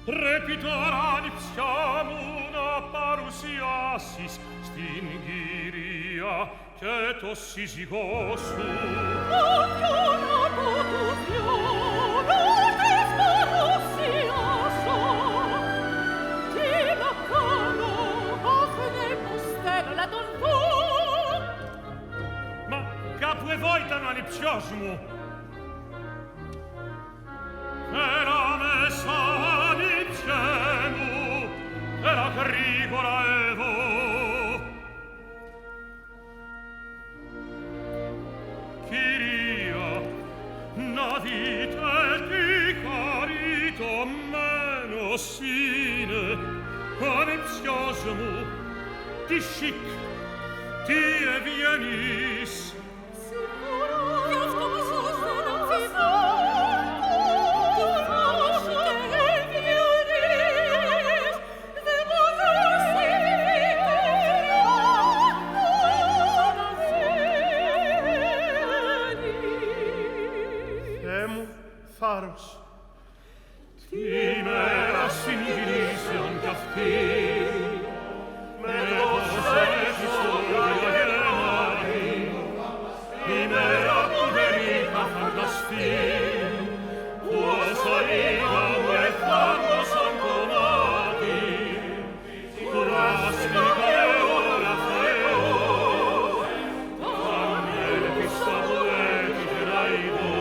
Πρέπει τώρα ανιψιάμου να παρουσιάσεις στην κυρία και το σύζυγό σου. Όποιον από τους δυο να της παρουσιάσω. Τι να κάνω, αχ ναι πως θέλω να τον δω. Μα κάπου εδώ ήταν ο ανιψιός μου. Έλα μέσα, ανιψιέ μου, έλα γρήγορα εδώ. Κυρία, να δείτε τι χαριτωμένος είναι ο ανιψιός μου, τι chic, τι ευγενής. Σίγουρα, γι' αυτό πως δεν αμφιβάλλω. Φάρος. Τι μέρα συγκινήσεων κι αυτή, με τόσο ιστορία γεμάτη, η μέρα που δεν είχα φανταστεί, όσα λίγα μου εφάρμοσαν κομμάτι, κουράστηκα όλα Θεό, αν έλπιστα μου έτυχε να ειδώ.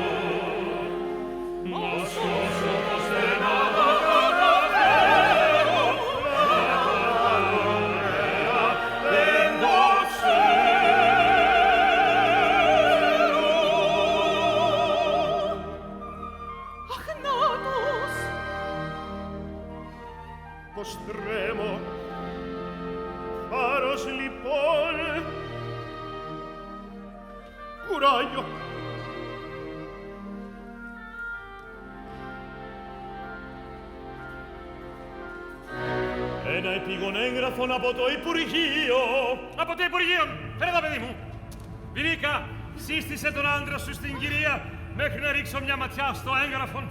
Πως τρέμω, Φάρος λοιπόν, κουράγιο. Ένα επίγον έγγραφον από το Υπουργείο. Από το Υπουργείο! Φέρε εδώ, παιδί μου! Βιλίκα, σύστησε τον άντρα σου στην κυρία μέχρι να ρίξω μια ματιά στο έγγραφον.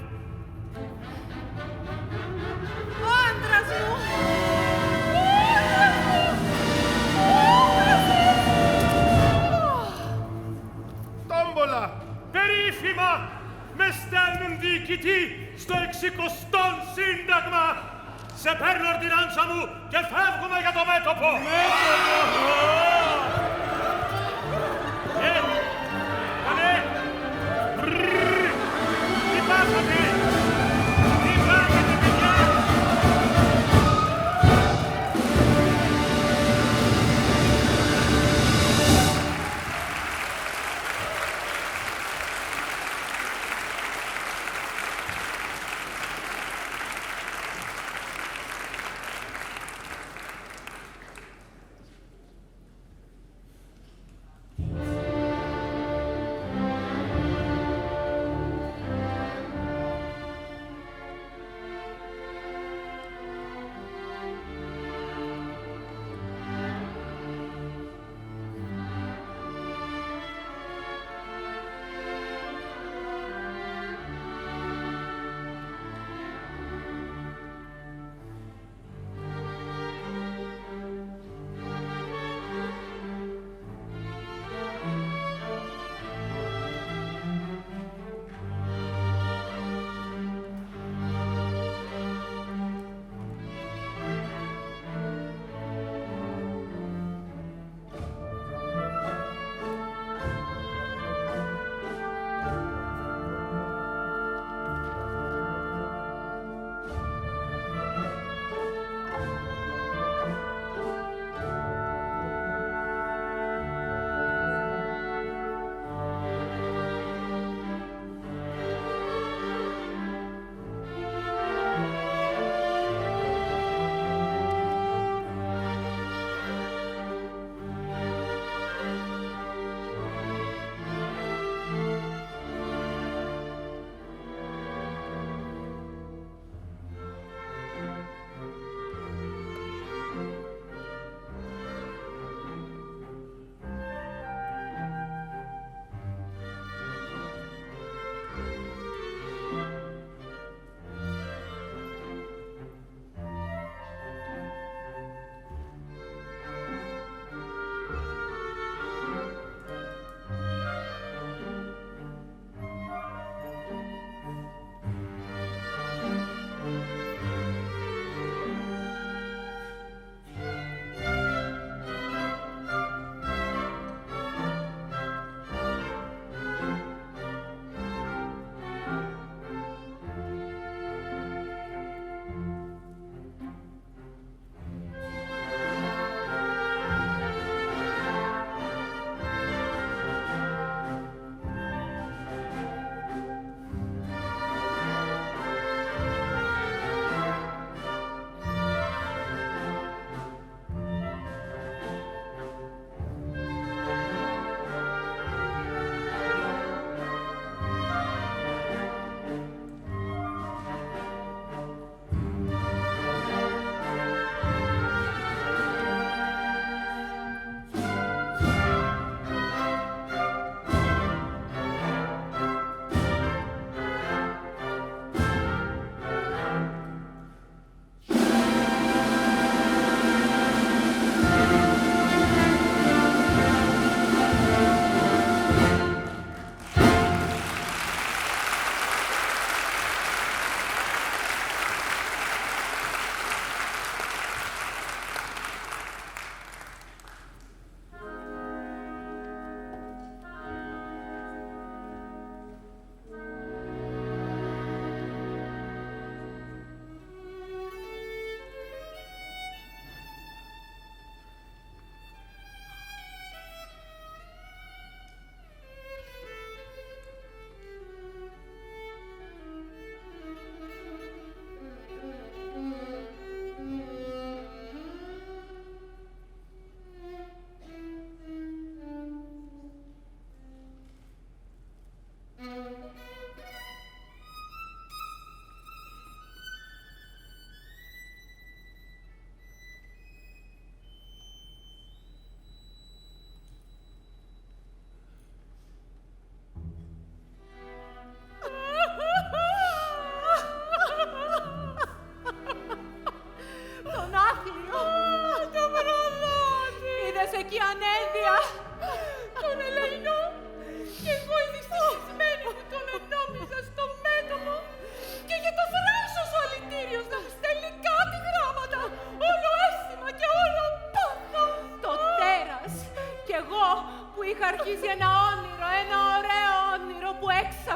Ο άντρας μου! Τόμπολα! Περίφημα! Με στέλνουν διοικητή στο 60ο Σύνταγμα! Σε παίρνω ορδινάντσα μου και φεύγουμε για το μέτωπο! Καλέ! Τι πάθατε! Τι πάθατε, παιδιά!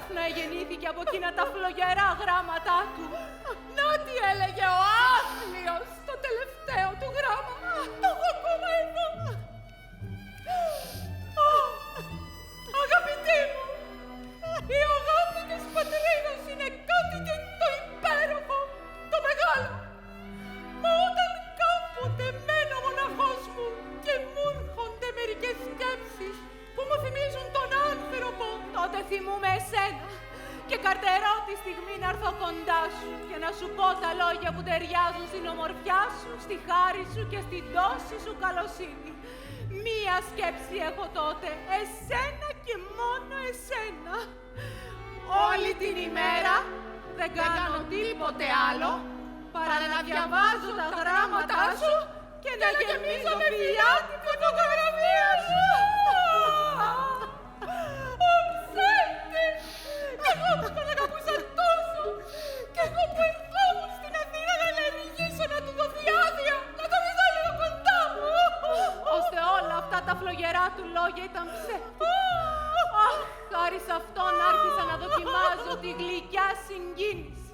Δάφνα γεννήθηκε από εκείνα τα φλογερά γράμματά του. Να τι έλεγε ο άθλιος το τελευταίο του γράμμα. Το έχω ακόμα εδώ. Αγαπητοί μου, η αγάπη της πατρίδας είναι κάτι και το υπέροχο, το μεγάλο. Μα όταν κάποτε μένω μοναχός μου και μου έρχονται μερικές σκέψεις που μου θυμίζουν τον άνθρωπο, τότε θυμούμαι εσένα και καρτερώ τη στιγμή να έρθω κοντά σου και να σου πω τα λόγια που ταιριάζουν στην ομορφιά σου, στη χάρη σου και στην τόση σου καλοσύνη. Μία σκέψη έχω τότε, εσένα και μόνο εσένα. Όλη την ημέρα δεν κάνω τίποτε άλλο παρά να διαβάζω τα γράμματά σου και να γεμίζω με φιλιά την φωτογραφία σου. Ο ψεύτης! Εγώ που τον αγαπούσα τόσο και εγώ που ερχόμουν στην Αθήνα να ενεργήσω να του δοθεί άδεια, να το βρίσκω λίγο κοντά μου, ώστε όλα αυτά τα φλογερά του λόγια ήταν ψεύτικα. Αχ, χάρη σε αυτόν άρχισα να δοκιμάζω τη γλυκιά συγκίνηση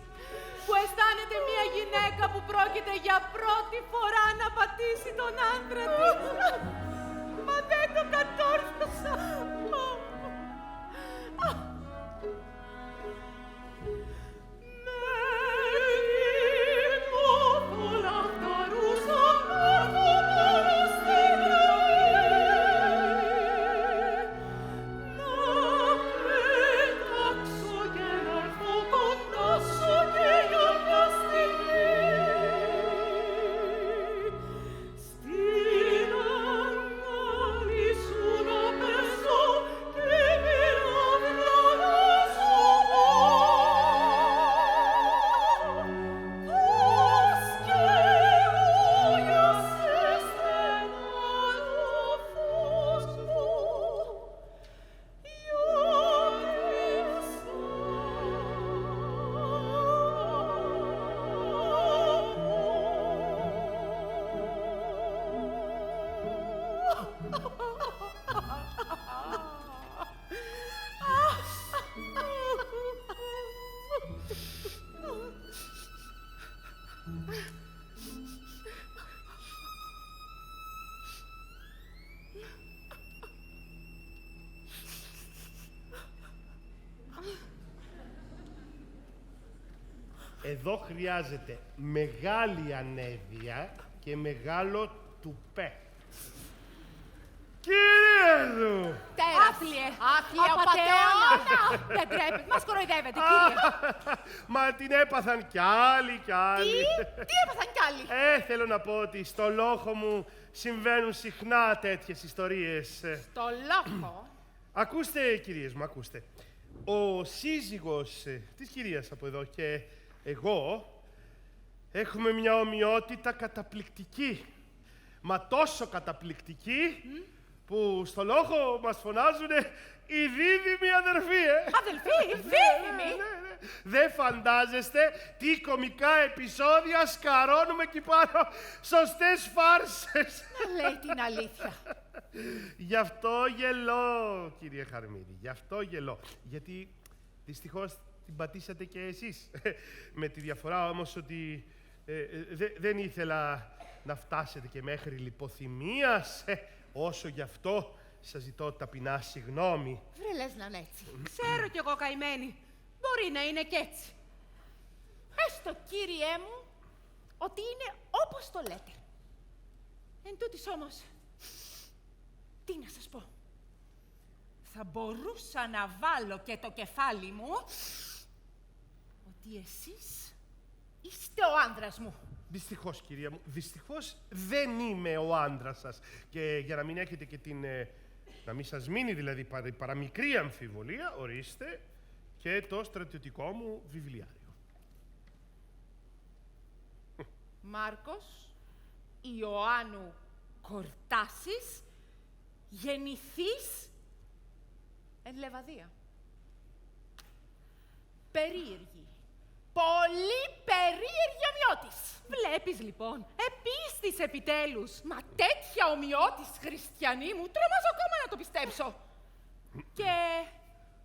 που αισθάνεται μια γυναίκα που πρόκειται για πρώτη φορά να πατήσει τον άντρα της. Μα δεν το κατόρθωσα. Εδώ χρειάζεται μεγάλη ανέδεια και μεγάλο τουπέ. Κυρία! Άθλιε! Άθλιε, Απατεώνα! Δεν τρέπεται, μας κοροϊδεύετε, κύριε. Μα την έπαθαν κι άλλοι κι άλλοι. Τι έπαθαν κι άλλοι. Θέλω να πω ότι στο λόγο μου συμβαίνουν συχνά τέτοιες ιστορίες. Στο λόγο. Ακούστε, κυρίες μου, ακούστε. Ο σύζυγος της κυρίας από εδώ και εγώ έχουμε μια ομοιότητα καταπληκτική. Μα τόσο καταπληκτική που στο λόγο μας φωνάζουνε οι δίδυμοι αδερφοί, Αδελφοί, δίδυμοι. Ναι. Δεν φαντάζεστε τι κωμικά επεισόδια σκαρώνουμε εκεί πάνω. Σωστές φάρσες. Να λέει την αλήθεια. Γι' αυτό γελώ, κύριε Χαρμίδη. Γι' αυτό γελώ. Γιατί δυστυχώς την πατήσατε και εσείς. Με τη διαφορά όμως ότι δεν ήθελα να φτάσετε και μέχρι λιποθυμίας. Όσο γι' αυτό σας ζητώ ταπεινά συγγνώμη. Βρε λες να είναι έτσι. Ξέρω κι εγώ καημένη. Μπορεί να είναι κι έτσι. Έστω, κύριέ μου, ότι είναι όπως το λέτε. Εν τούτης όμως, τι να σας πω. Θα μπορούσα να βάλω και το κεφάλι μου ότι εσείς είστε ο άντρας μου. Δυστυχώς, κυρία μου, δυστυχώς δεν είμαι ο άντρας σας. Και για να μην έχετε και την... να μην σας μείνει δηλαδή παραμικρή αμφιβολία, ορίστε και το στρατιωτικό μου βιβλιάριο. Μάρκος Ιωάννου Κορτάσης, γεννηθείς εν Λεβαδία. Περίεργη. Πολύ περίεργη ομοιότης. Βλέπεις λοιπόν, επίστης επιτέλους. Μα τέτοια ομοιότης, χριστιανή μου, τρομάζω ακόμα να το πιστέψω. Και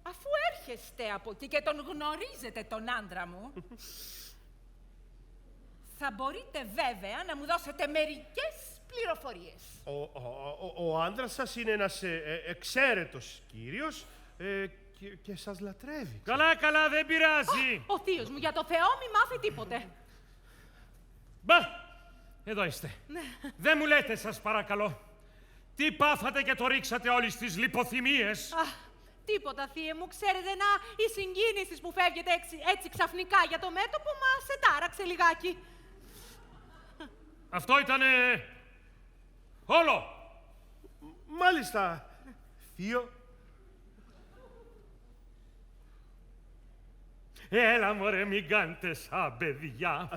αφού έρχεται έρχεστε από εκεί και τον γνωρίζετε τον άντρα μου, θα μπορείτε βέβαια να μου δώσετε μερικές πληροφορίες. Ο άντρας σας είναι ένας εξαίρετος κύριος και σας λατρεύει. Καλά, καλά, δεν πειράζει. Ο θείος μου, για το Θεό μη μάθει τίποτε. Μπα, εδώ είστε. Δεν μου λέτε, σας παρακαλώ. Τι πάθατε και το ρίξατε όλοι στις λιποθυμίες. Τίποτα, θεία μου. Ξέρετε να, η συγκίνηση που φεύγεται έτσι ξαφνικά για το μέτωπο μας σε τάραξε λιγάκι. Αυτό ήτανε όλο. Μάλιστα, θείο. Έλα μωρέ, μην κάνετε σαν παιδιά.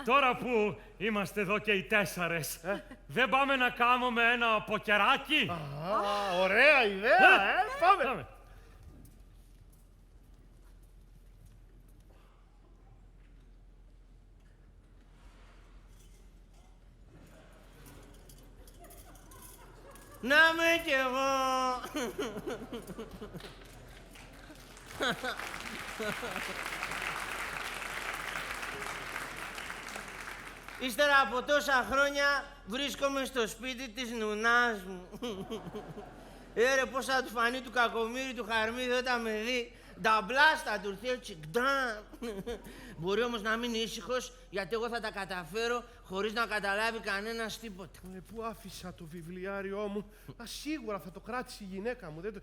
Τώρα που είμαστε εδώ και οι 4, δεν πάμε να κάνουμε ένα ποκεράκι. Ωραία ιδέα, πάμε. Να με κι εγώ. Ύστερα από τόσα χρόνια βρίσκομαι στο σπίτι της νουνάς μου. Ρε, πώς θα του φανεί του κακομοίρη του Χαρμίδη όταν με δει. Νταμπλάστα του έρθει έτσι, γκνταμ. Μπορεί όμως να μείνει ήσυχος, γιατί εγώ θα τα καταφέρω χωρίς να καταλάβει κανένας τίποτα. Πού άφησα το βιβλιάριό μου. Σίγουρα θα το κράτησε η γυναίκα μου. Δεν το...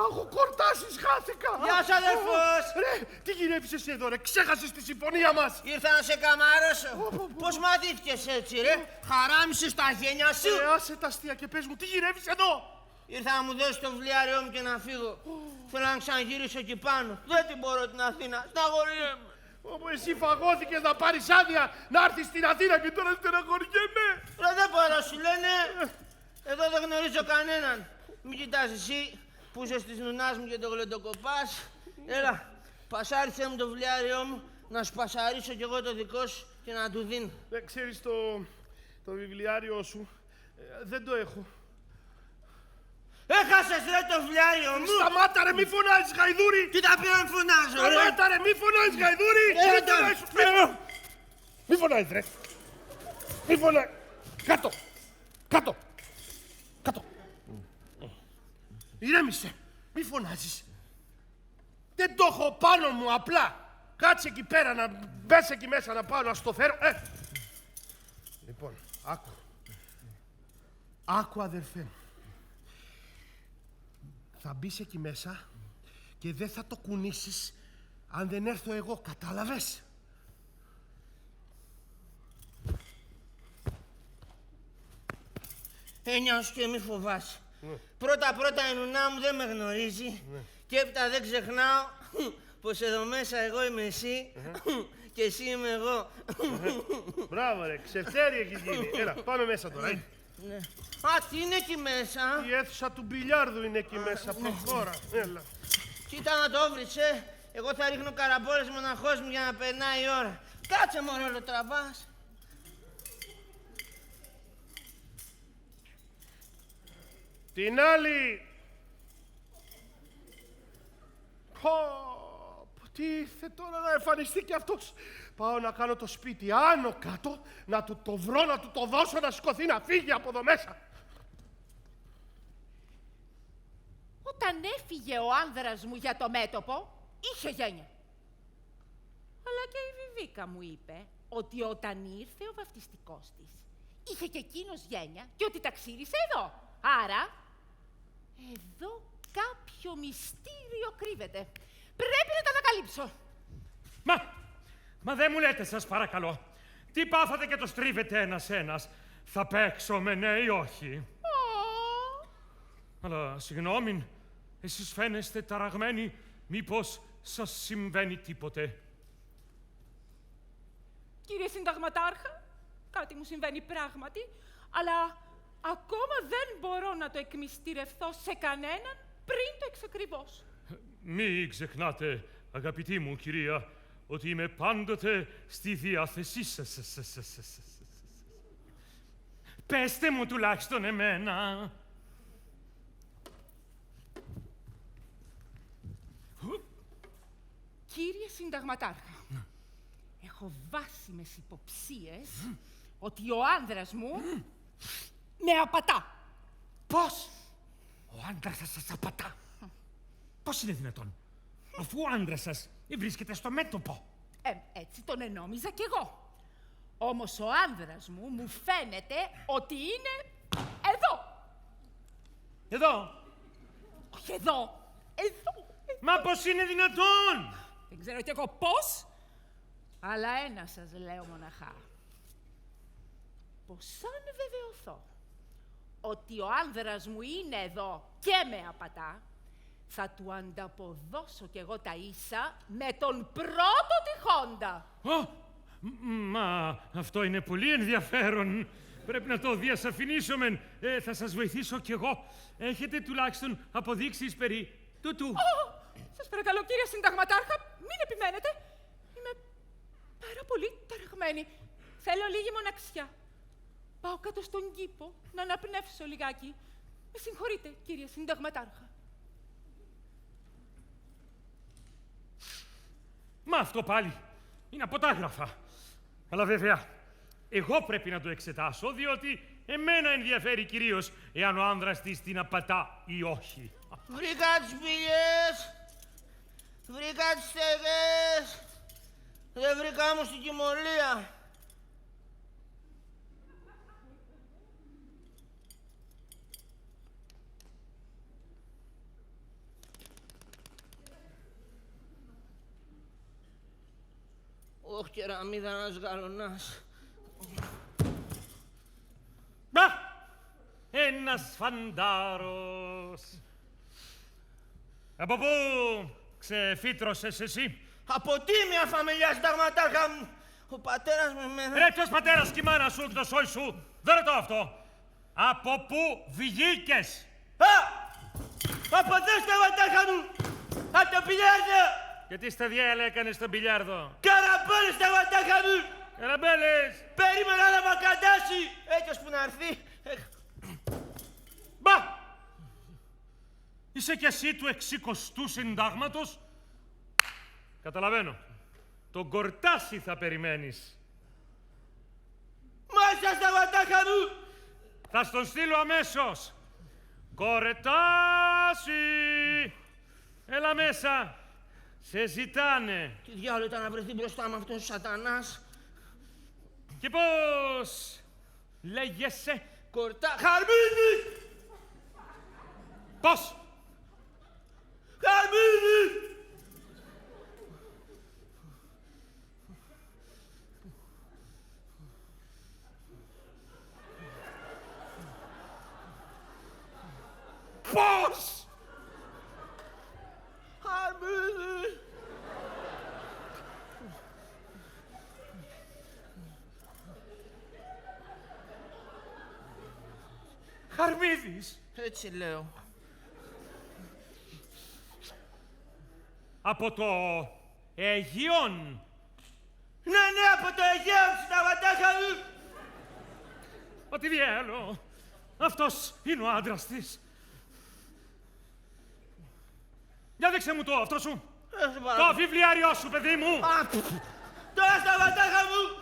Έχω κορτάσεις, χάθηκα. Γεια σου, αδερφός. Ρε, τι γυρεύεις εσύ εδώ, ρε. Ξέχασες τη συμφωνία μας. Ήρθα να σε καμάρωσω. Πώς μαθήθηκες έτσι, ρε. Χαράμισες τα γένια σου. Άσε τα αστεία και πες μου, τι γυρεύεις εδώ. Ήρθα να μου δώσει το βιβλιάριό μου και να φύγω. Θέλω να ξαναγυρίσω εκεί πάνω. Δεν την μπορώ την Αθήνα. Σταγοριέμαι. Εσύ φαγώθηκες να πάρεις άδεια να έρθεις στην Αθήνα και τώρα στεναχωριέμαι. Δεν μπορώ, σου λένε. Εδώ δεν γνωρίζω κανέναν. Μην κοιτάς εσύ που είσαι της νουνάς μου και το γλεντοκοπάς. Έλα, πασάρισε μου το βιβλιάριό μου να σου πασαρίσω κι εγώ το δικό σου και να του δίνω. Ξέρεις το βιβλιάριό σου, δεν το έχω. Έχασες ρε το βιβλιάριο μου! Σταμάτα ρε, μη φωνάζεις γαϊδούρι! Κοίτα πήραν φωνάζω ρε! Σταμάτα ρε, μη φωνάζεις γαϊδούρι! Μη φωνάζεις ρε! Μη φωνάζεις! Κάτω! Κάτω! Κάτω! Ηρέμησε! Μη φωνάζεις! Δεν το έχω πάνω μου απλά! Κάτσε εκεί πέρα να μπες εκεί μέσα να πάω να στο φέρω. Λοιπόν, άκου. Άκου αδερφέ μου. Θα μπεις εκεί μέσα και δεν θα το κουνήσεις αν δεν έρθω εγώ, κατάλαβες? Νιώσου και μη φοβάσαι. Πρώτα η νουνά μου δεν με γνωρίζει και έπειτα δεν ξεχνάω πως εδώ μέσα εγώ είμαι εσύ και εσύ είμαι εγώ. Μπράβο ρε, ξεφτέρι έχεις γίνει. Έλα, πάμε μέσα τώρα. Α, τι είναι εκεί μέσα? Η αίθουσα του μπιλιάρδου είναι εκεί μέσα, προχώρα. Έλα. Κοίτα να το βρεις, Εγώ θα ρίχνω καραμπόλες μοναχός μου για να περνάει η ώρα. Κάτσε μόνο όλο τραβάς. Την άλλη. Τι ήρθε τώρα να εμφανιστεί κι αυτός. Πάω να κάνω το σπίτι άνω κάτω, να του το βρω, να του το δώσω, να σηκωθεί, να φύγει από εδώ μέσα. Όταν έφυγε ο άνδρας μου για το μέτωπο, είχε γένεια. Αλλά και η Βιβίκα μου είπε ότι όταν ήρθε ο βαφτιστικός της, είχε και εκείνος γένεια και ότι ταξίρισε εδώ. Άρα, εδώ κάποιο μυστήριο κρύβεται. Πρέπει να τα ανακαλύψω. Μα δεν μου λέτε, σας παρακαλώ. Τι πάθατε και το στρίβετε ένας-ένας. Θα παίξουμε, ναι ή όχι? Αλλά, συγγνώμη, εσείς φαίνεστε ταραγμένοι. Μήπως σας συμβαίνει τίποτε? Κύριε Συνταγματάρχα, κάτι μου συμβαίνει πράγματι, αλλά ακόμα δεν μπορώ να το εκμυστηρευθώ σε κανέναν πριν το εξακριβώσω. Μη ξεχνάτε, αγαπητή μου κυρία, ότι είμαι πάντοτε στη διάθεσή σας. Πέστε μου τουλάχιστον εμένα. συνταγματάρχα, έχω βάσιμες υποψίες ότι ο άνδρας μου με απατά. Πώς? Ο άντρας σας απατά. Πώς είναι δυνατόν, αφού ο άντρας σας βρίσκεται στο μέτωπο? Έτσι τον ενόμιζα κι εγώ. Όμως ο άνδρας μου φαίνεται ότι είναι εδώ. Εδώ. Όχι εδώ. Εδώ. Μα πώς είναι δυνατόν? Δεν ξέρω κι εγώ πώς, αλλά ένα σας λέω μοναχά. Πως αν βεβαιωθώ ότι ο άνδρας μου είναι εδώ και με απατά, θα του ανταποδώσω κι εγώ τα ίσα με τον πρώτο τυχόντα. Μα αυτό είναι πολύ ενδιαφέρον. Πρέπει να το διασαφηνίσουμε. Θα σας βοηθήσω κι εγώ. Έχετε τουλάχιστον αποδείξεις περί τούτου? Σας παρακαλώ, κύριε συνταγματάρχα, μην επιμένετε. Είμαι πάρα πολύ ταραγμένη. Θέλω λίγη μοναξιά. Πάω κάτω στον κήπο να αναπνεύσω λιγάκι. Με συγχωρείτε, κύριε συνταγματάρχα. Μα αυτό πάλι είναι αποτάγραφα. Αλλά βέβαια, εγώ πρέπει να το εξετάσω, διότι εμένα ενδιαφέρει κυρίως εάν ο άνδρας της την απατά ή όχι. Βρήκα τις πηγές, βρήκα τις στεγές, δεν βρήκα όμως την κοιμωλία. Ωχ, κεραμίδα ένας γαλονάς. Ένας φαντάρος. Από πού ξεφύτρωσες εσύ? Από τίμια φαμιλιά συνταγματάρχα μου. Ο πατέρας μου εμένα. Ρε, ποιος πατέρας και η μάνα σου και το σόι σου? Δεν ρωτώ αυτό. Από πού βγήκες? Από εδώ συνταγματάρχα μου. Από το πιλιάρδο. Και τι σταδιέλα έκανες στον πιλιάρδο? Καραμπέλες συνταγματάρχα μου. Καραμπέλες. Περίμενα να μ' ακατάσει. Έτσι ώσπου να έρθει. Μπα! Είσαι κι εσύ του 60ου συντάγματος? Καταλαβαίνω. Τον Κορτάση θα περιμένεις. Μάλιστα, συνταγματάρχα μου. Θα στον στείλω αμέσως. Κορτάση! Έλα μέσα. Σε ζητάνε. Τι διάολο ήταν να βρεθεί μπροστά μου αυτός ο σατανάς. Και πώς λέγεσαι? Χαρμίδης! Πώς? Χαρμίδης! Πώς? Χαρμίδης! Χαρμίδης. Έτσι λέω. Από το Αιγιόν. Ναι, από το Αιγαίο, συνταγματάρχα μου. Ότι διέλο. Αυτός είναι ο άντρας της. Για δείξε μου το αυτό σου. Το βιβλιάριό σου, παιδί μου. Τώρα συνταγματάρχα μου.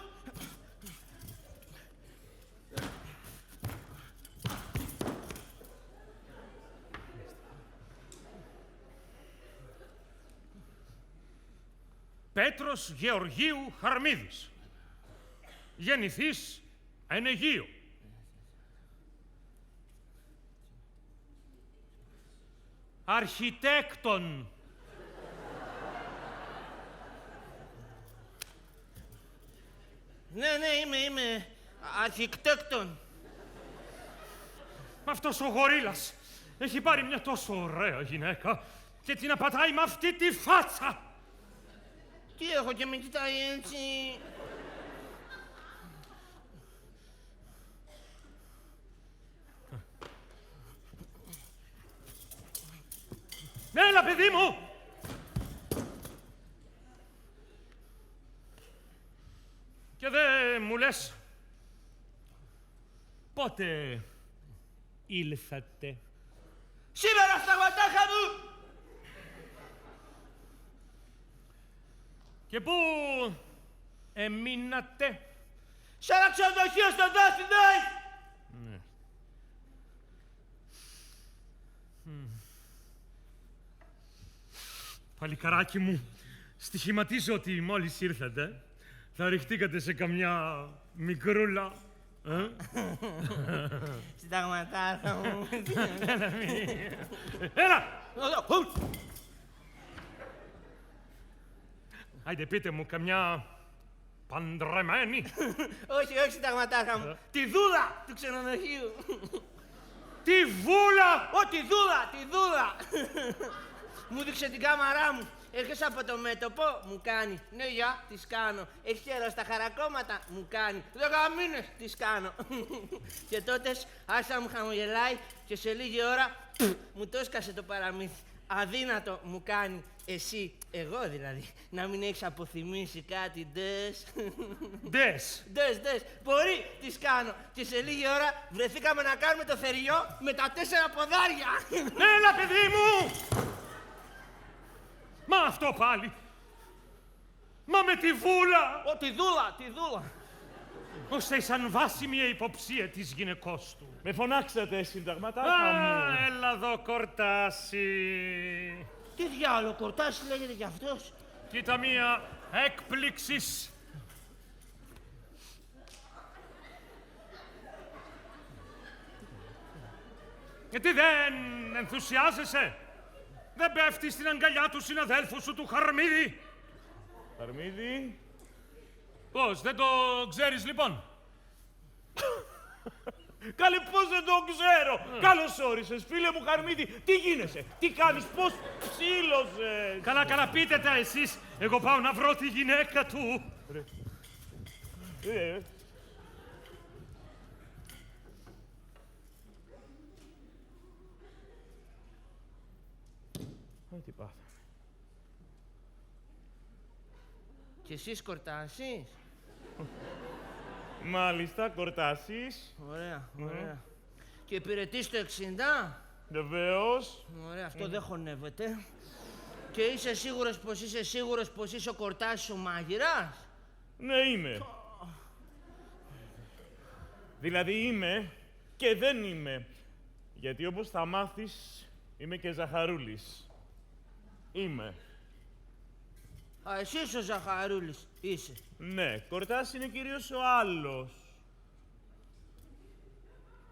Πέτρος Γεωργίου Χαρμίδης. Γεννηθής εν Αιγείο. Αρχιτέκτον. Ναι, είμαι αρχιτέκτον. Αυτός ο γορίλας έχει πάρει μια τόσο ωραία γυναίκα και την απατάει με αυτή τη φάτσα. Τι έχω και με κοιτάει έτσι. Έλα, παιδί μου! Και δεν μου λες πότε ήλθατε? Σήμερα, συνταγματάρχα μου! Και πού εμείνατε? Σε ένα ξενοδοχείο στο Δάσινεϊ! Ναι. Παλικαράκι μου, στοιχηματίζω ότι μόλις ήρθατε, θα ριχτήκατε σε καμιά μικρούλα. Συνταγματάρχα μου. Έλα! Άιντε πείτε μου καμιά παντρεμένη. Όχι, όχι, συνταγματάρχα μου. Τη δούλα του ξενοδοχείου. Τη βούλα! Ω, τη δούλα! Μου δείξε την κάμαρά μου. Έρχεσαι από το μέτωπο, μου κάνει. Ναι, γεια, της κάνω. Έχεις καιρό στα χαρακόμματα, μου κάνει. 10 μήνες της κάνω. Και τότε άρχισα μου χαμογελάει και σε λίγη ώρα μου το έσκασε το παραμύθι. Αδύνατο, μου κάνει. Εσύ, εγώ δηλαδή, να μην έχεις αποθυμήσει κάτι, ντες. Ντες. Μπορεί, της κάνω. Και σε λίγη ώρα βρεθήκαμε να κάνουμε το θεριό με τα 4 ποδάρια. Έλα, παιδί μου! Μα αυτό πάλι! Μα με τη βούλα! Ω, τη δούλα! Ώστε σαν βάσιμη υποψία της γυναικός του. Με φωνάξατε, συνταγματάρχα μου. Έλα εδώ, Κορτάση. Τι διάλογο, Κορτάση λέγεται κι αυτός. Κοίτα μία έκπληξης. Γιατί δεν ενθουσιάζεσαι? Δεν πέφτεις στην αγκαλιά του συναδέλφου σου του Χαρμίδη? Χαρμίδη. Πώς, δεν το ξέρεις λοιπόν? Καλέ, πώς δεν το ξέρω. Καλώς όρισες, φίλε μου Χαρμίδη. Τι γίνεσαι, τι κάνεις, πώς ψήλωσες? Καλά, πείτε τα εσείς. Εγώ πάω να βρω τη γυναίκα του. Τι πάθαμε. Και εσείς Κορτάσης? Μάλιστα, Κορτάσης. Ωραία. Και υπηρετείς το 60? Βεβαίως. Ωραία, αυτό δεν χωνεύεται. Και είσαι σίγουρος πως είσαι ο Κορτάσης ο μάγειρας? Ναι, είμαι. Δηλαδή είμαι και δεν είμαι. Γιατί όπως θα μάθεις, είμαι και Ζαχαρούλης. Είμαι. Α, εσύ είσαι ο Ζαχαρούλης, είσαι. Ναι, Κορτάσης είναι κυρίως ο άλλος.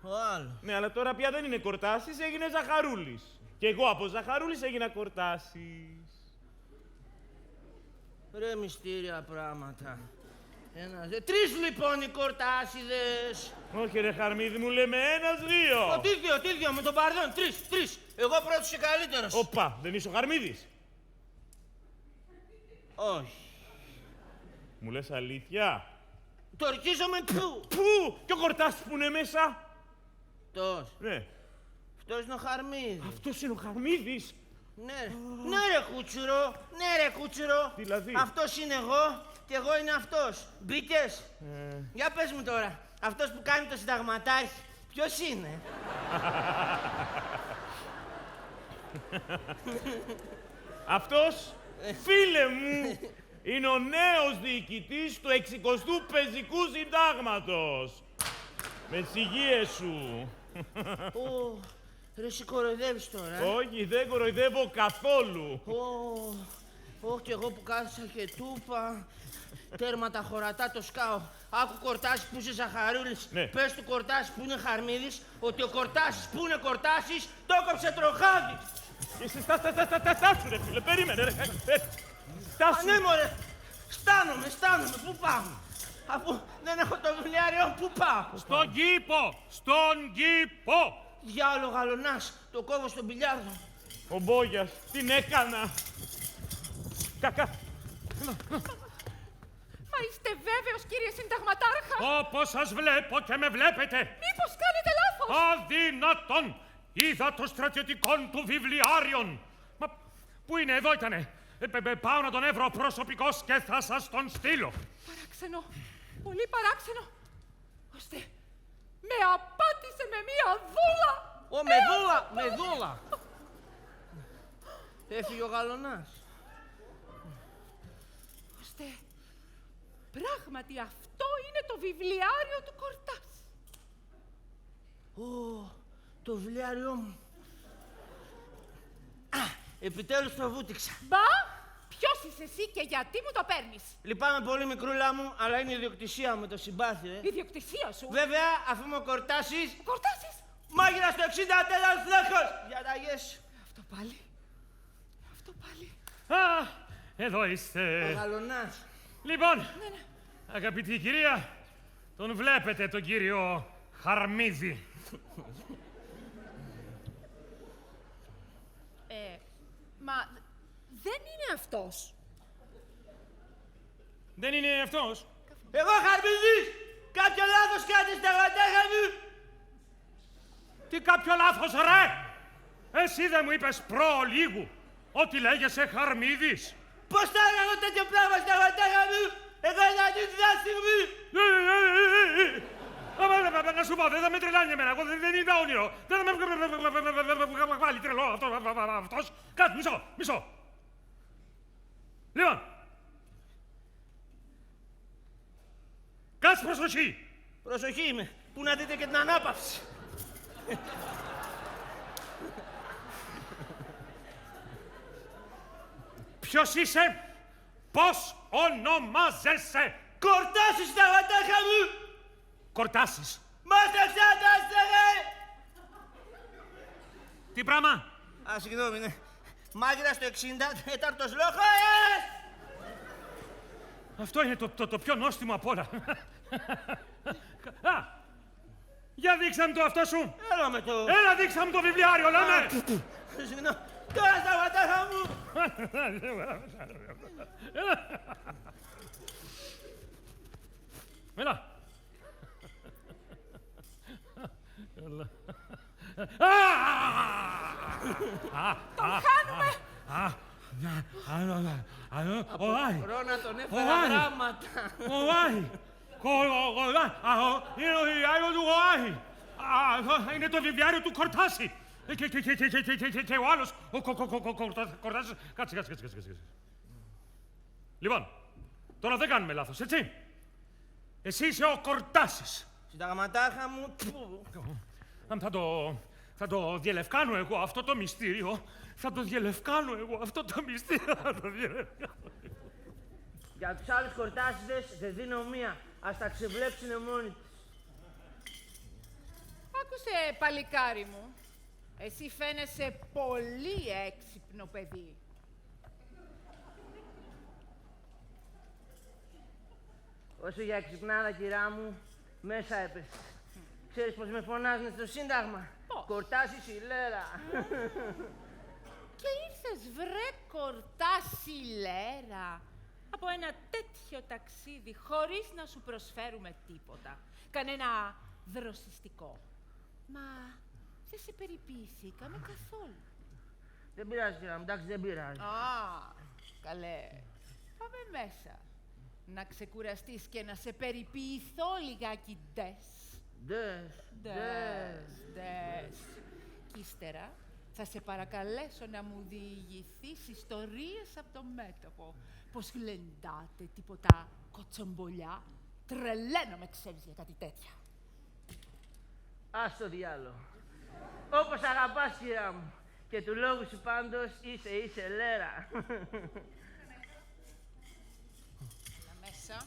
Ο άλλος. Ναι, αλλά τώρα πια δεν είναι Κορτάσης, έγινε Ζαχαρούλης. Και εγώ από Ζαχαρούλης έγινα Κορτάσης. Ρε μυστήρια πράγματα. 1, 2, 3 λοιπόν οι Κορτάσιδες. Όχι ρε Χαρμίδη μου, λέμε 1, 2. Τι δύο, με τον παρδόν, 3. Εγώ πρώτος και καλύτερος. Οπα, δεν είσαι ο Χαρμίδης? Όχι. Μου λες αλήθεια? Το ορκίζομαι πού? Πού? Και ο Κορτάσης που είναι μέσα? Αυτός. Ναι. Αυτός είναι ο Χαρμίδης. Αυτός είναι ο Χαρμίδης. Ναι ρε κούτσουρο. Δηλαδή? Αυτός είναι εγώ και εγώ είναι αυτός. Μπήκες? Για πες μου τώρα, αυτός που κάνει το συνταγματάρχη, ποιος είναι? Αυτός, φίλε μου, είναι ο νέος διοικητής του 60ου Πεζικού Συντάγματος. Με τις υγείες σου. Ρε εσύ κοροϊδεύεις τώρα. Όχι, δεν κοροϊδεύω καθόλου. Όχι, κι εγώ που κάθισα και τούπα. Τέρμα τα χωρατά το σκάω. Άκου Κορτάσης που είσαι Ζαχαρούλης. Ναι. Πες του Κορτάσης που είναι Χαρμίδης ότι ο Κορτάσης που είναι Κορτάσης το έκοψε τροχάδι. Εσύ στάσου ρε φίλε, περίμενε ρε. Στάσου. Ναι μωρέ, στάνομαι, πού πάω? Αφού δεν έχω το δουλειάριο, πού πάω? Στον κήπο! Διάολο γαλονάς, το κόβω στον μπιλιάρδο. Ο Μπόγιας, την έκανα. Κακά. Μα είστε βέβαιος, κύριε Συνταγματάρχα? Όπως σας βλέπω και με βλέπετε. Μήπως κάνετε λάθος? Αδύνατον! Είδα το στρατιωτικόν του βιβλιάριον. Μα πού είναι, εδώ ήτανε. Πάω να τον έβρω προσωπικός και θα σας τον στείλω. Παράξενο, πολύ παράξενο. Ώστε με απάτησε με μία δούλα. Με δούλα. Έφυγε ο γαλονάς. Ακούστε, πράγματι αυτό είναι το βιβλιάριο του Κορτάς. Ω, το βιβλιάριό μου. Επιτέλους το βούτυξα. Μπα, ποιος είσαι εσύ και γιατί μου το παίρνεις? Λυπάμαι πολύ, μικρούλα μου, αλλά είναι η ιδιοκτησία μου, το συμπάθειο, Η ιδιοκτησία σου. Βέβαια, αφού είμαι ο Κορτάσης, Κορτάσεις. μάγειρας το 64 φλέχος! Διαταγές. Αυτό πάλι. Αυτό πάλι. Α, εδώ είστε. Ο γαλονάς. Λοιπόν, αγαπητή κυρία, τον βλέπετε τον κύριο Χαρμίδη. Μα δεν είναι αυτός. Δεν είναι αυτός. Εγώ Χαρμίδης! Κάποιο λάθος κάνετε στα γατάχα μου! Τι κάποιο λάθος, ρε! Εσύ δεν μου είπες προλίγου ότι λέγεσαι Χαρμίδης. Πώς θα έκανα τέτοιο πράγμα στα γατάχα μου! Εγώ ήταν την στιγμή! Να σου πω, δεν θα με τρελάνει εμένα. Εγώ δεν είδα όνειρο. Δεν θα με βάλει τρελό αυτός. Κάτσε, μισό. Λοιπόν. Κάτσε προσοχή. Προσοχή είμαι, που να δείτε και την ανάπαυση. Ποιος είσαι, πώς ονομάζεσαι? Κορτάσεις τα γατάχα μου! Κορτάσεις. Μας τα ξαντάστεγε! Τι πράγμα? Α, συγγνώμη, ναι. Μάγειρας το 64ος λόγος! Αυτό είναι το πιο νόστιμο απ' όλα. Α, για δείξα μου το αυτό σου. Έλα με το... Έλα δείξα μου το βιβλιάριο, λέμε. Συγγνώμη, τώρα στα γατάχα μου! Έλα. Τον χάνουμε! Μπορώ να τον έφερα γράμματα. Είναι το βιβλιάριο του Κορτάση. Και ο άλλος, ο Κορτάσης... Κάτσε. Λοιπόν, τώρα δεν κάνουμε λάθος, έτσι. Εσύ είσαι ο Κορτάσης. Συνταγματάχα μου... Θα το διελευκάνω εγώ αυτό το μυστήριο. Θα το διελευκάνω εγώ αυτό το μυστήριο. Για τους άλλους κορτάσιδες δεν δίνω μία. Ας τα ξεβλέψουνε μόνοι τους. Άκουσε, παλικάρι μου. Εσύ φαίνεσαι πολύ έξυπνο παιδί. Όσο για ξυπνάδα, κυρά μου, μέσα έπεσε. Ξέρεις πως με φωνάζουν στο Σύνταγμα. Πώς? Κορτάσης η Λέρα. Και ήρθες βρε Κορτάση Λέρα από ένα τέτοιο ταξίδι χωρίς να σου προσφέρουμε τίποτα. Κανένα δροσιστικό. Μα δεν σε περιποιηθήκαμε καθόλου. Δεν πειράζει, κυρά μου, εντάξει, δεν πειράζει. Α, καλέ. Πάμε μέσα. Να ξεκουραστείς και να σε περιποιηθώ λιγάκι Δες. Κι ύστερα θα σε παρακαλέσω να μου διηγηθείς ιστορίες από το μέτωπο. Πως γλεντάτε τίποτα κοτσομπολιά. Τρελαίνομαι, ξέρεις, για κάτι τέτοια. Ας το διάλο. Όπως αγαπάς, κυρά μου. Και του λόγου σου πάντως είσαι Λέρα. Έλα μέσα.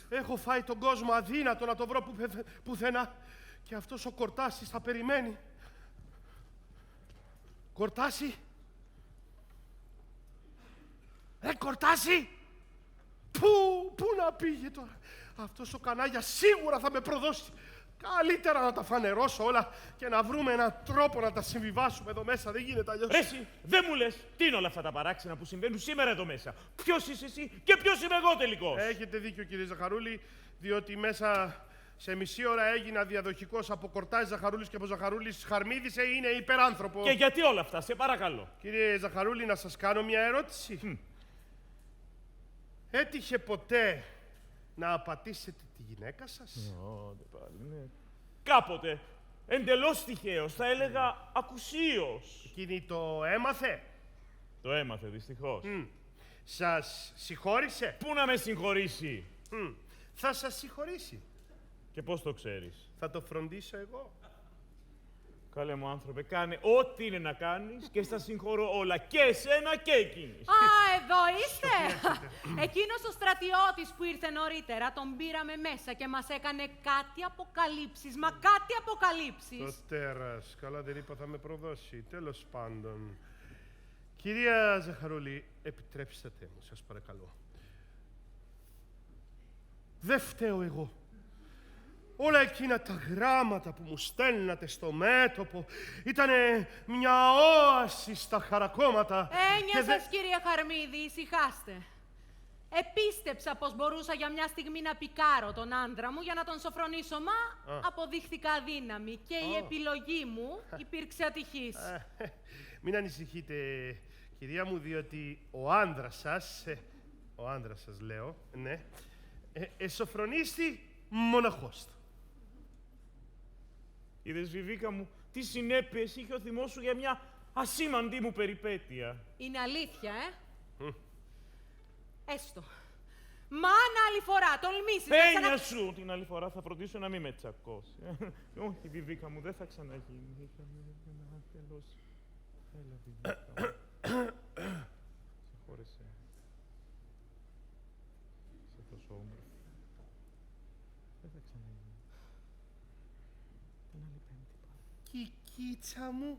Έχω φάει τον κόσμο αδύνατο να το βρω πουθενά. Και αυτός ο Κορτάσης θα περιμένει. Κορτάση! Κορτάση! Πού να πήγε τώρα. Αυτός ο κανάγια σίγουρα θα με προδώσει. Καλύτερα να τα φανερώσω όλα και να βρούμε έναν τρόπο να τα συμβιβάσουμε εδώ μέσα. Δεν γίνεται αλλιώς. Εσύ, δεν μου λες τι είναι όλα αυτά τα παράξενα που συμβαίνουν σήμερα εδώ μέσα. Ποιος είσαι εσύ και ποιος είμαι εγώ τελικώς. Έχετε δίκιο, κύριε Ζαχαρούλη, διότι μέσα σε μισή ώρα έγινα διαδοχικός από Κορτάζης Ζαχαρούλης και από Ζαχαρούλης Χαρμίδης. Είναι υπεράνθρωπο. Και γιατί όλα αυτά, σε παρακαλώ. Κύριε Ζαχαρούλη, να σας κάνω μια ερώτηση. Έτυχε ποτέ να απατήσετε τη γυναίκα σας? Κάποτε. Εντελώς τυχαίος, θα έλεγα ακουσίως. Εκείνη το έμαθε. Το έμαθε, δυστυχώς. Σας συγχώρησε. Πού να με συγχωρήσει. Θα σας συγχωρήσει. Και πώς το ξέρεις. Θα το φροντίσω εγώ. Καλέ μου άνθρωπε, κάνε ό,τι είναι να κάνεις και στα συγχωρώ όλα. Και εσένα και εκείνης. Α, εδώ είστε! Εκείνος ο στρατιώτης που ήρθε νωρίτερα, τον πήραμε μέσα και μας έκανε κάτι αποκαλύψεις. Μα κάτι αποκαλύψεις. Το τέρας. Καλά δεν είπα θα με προδώσει. Τέλος πάντων. Κυρία Ζαχαρούλη, επιτρέψτε μου, σας παρακαλώ. Δεν φταίω εγώ. Όλα εκείνα τα γράμματα που μου στέλνατε στο μέτωπο ήτανε μια όαση στα χαρακόμματα. Σας, κύριε Χαρμίδη, ησυχάστε. Επίστεψα πως μπορούσα για μια στιγμή να πικάρω τον άντρα μου για να τον σοφρονήσω, μα αποδείχθηκα αδύναμη και η επιλογή μου υπήρξε ατυχής. Μην ανησυχείτε, κυρία μου, διότι ο άντρας σας λέω, ναι, εσωφρονίστη μοναχός του. Είδες, Βιβίκα μου, τι συνέπειες είχε ο θυμός σου για μια ασήμαντη μου περιπέτεια. Είναι αλήθεια, Έστω. Μα αν άλλη φορά τολμήσεις να Πένια σου! Την άλλη φορά θα φροντίσω να μην με τσακώσει. Όχι, Βιβίκα μου, δεν θα ξαναγίνει. Είχαμε τελώσει. Έλα, Βιβίκα μου. Συγχώρεσέ. Είσαι τόσο όμορφη. Δεν θα ξαναγίνει. Την άλλη Πέμπτη πάλι. Κικίτσα μου.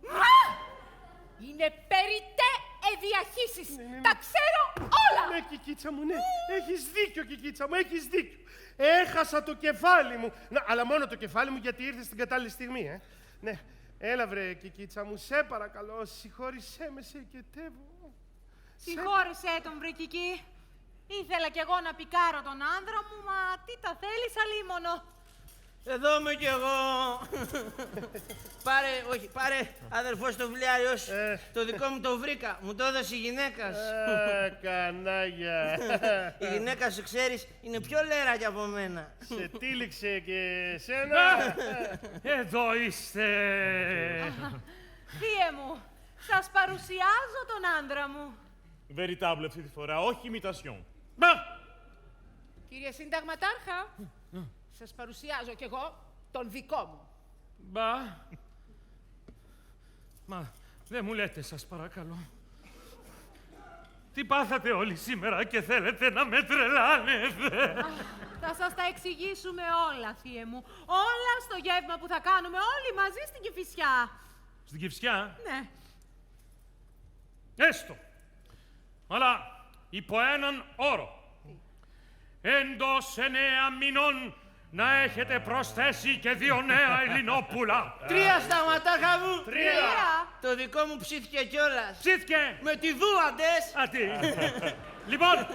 Είναι περιττέ εδιαχύσεις. Τα ξέρω όλα. Ναι, Κικίτσα μου, ναι. Έχεις δίκιο, Κικίτσα μου, έχεις δίκιο. Έχασα το κεφάλι μου. Αλλά μόνο το κεφάλι μου γιατί ήρθε στην κατάλληλη στιγμή, Ναι. Έλα βρε, Κικίτσα μου, σε παρακαλώ, συγχώρησέ με, σε οικετεύω. Συγχώρησέ τον, βρε Κική. Ήθελα κι εγώ να πικάρω τον άνδρα μου, μα τι τα θέλεις αλίμονο. Εδώ είμαι κι εγώ. Πάρε αδερφός το βιβλιάριος. Το δικό μου το βρήκα. Μου το έδωσε η γυναίκα σου. Κανάγια. Η γυναίκα σου, ξέρεις, είναι πιο λέρακια από μένα. Σε τύλιξε και σένα. Εδώ είστε. Θύε μου, σας παρουσιάζω τον άνδρα μου. Veritable αυτή τη φορά, όχι imitation. Κύριε Συνταγματάρχα, σας παρουσιάζω κι εγώ τον δικό μου. Μπα. Μα δεν μου λέτε, σας παρακαλώ. Τι πάθατε όλοι σήμερα και θέλετε να με τρελάνετε. Θα σας τα εξηγήσουμε όλα, θύε μου. Όλα στο γεύμα που θα κάνουμε όλοι μαζί στην Κηφισιά. Στην Κηφισιά? Ναι. Έστω. Αλλά υπό έναν όρο. Εντός 9 μηνών να έχετε προσθέσει και 2 νέα Ελληνόπουλα. 3 σταματάρχα μου. 3. Το δικό μου ψήθηκε κιόλας. Ψήθηκε. Με τη δούαντες. Α, τι. Λοιπόν,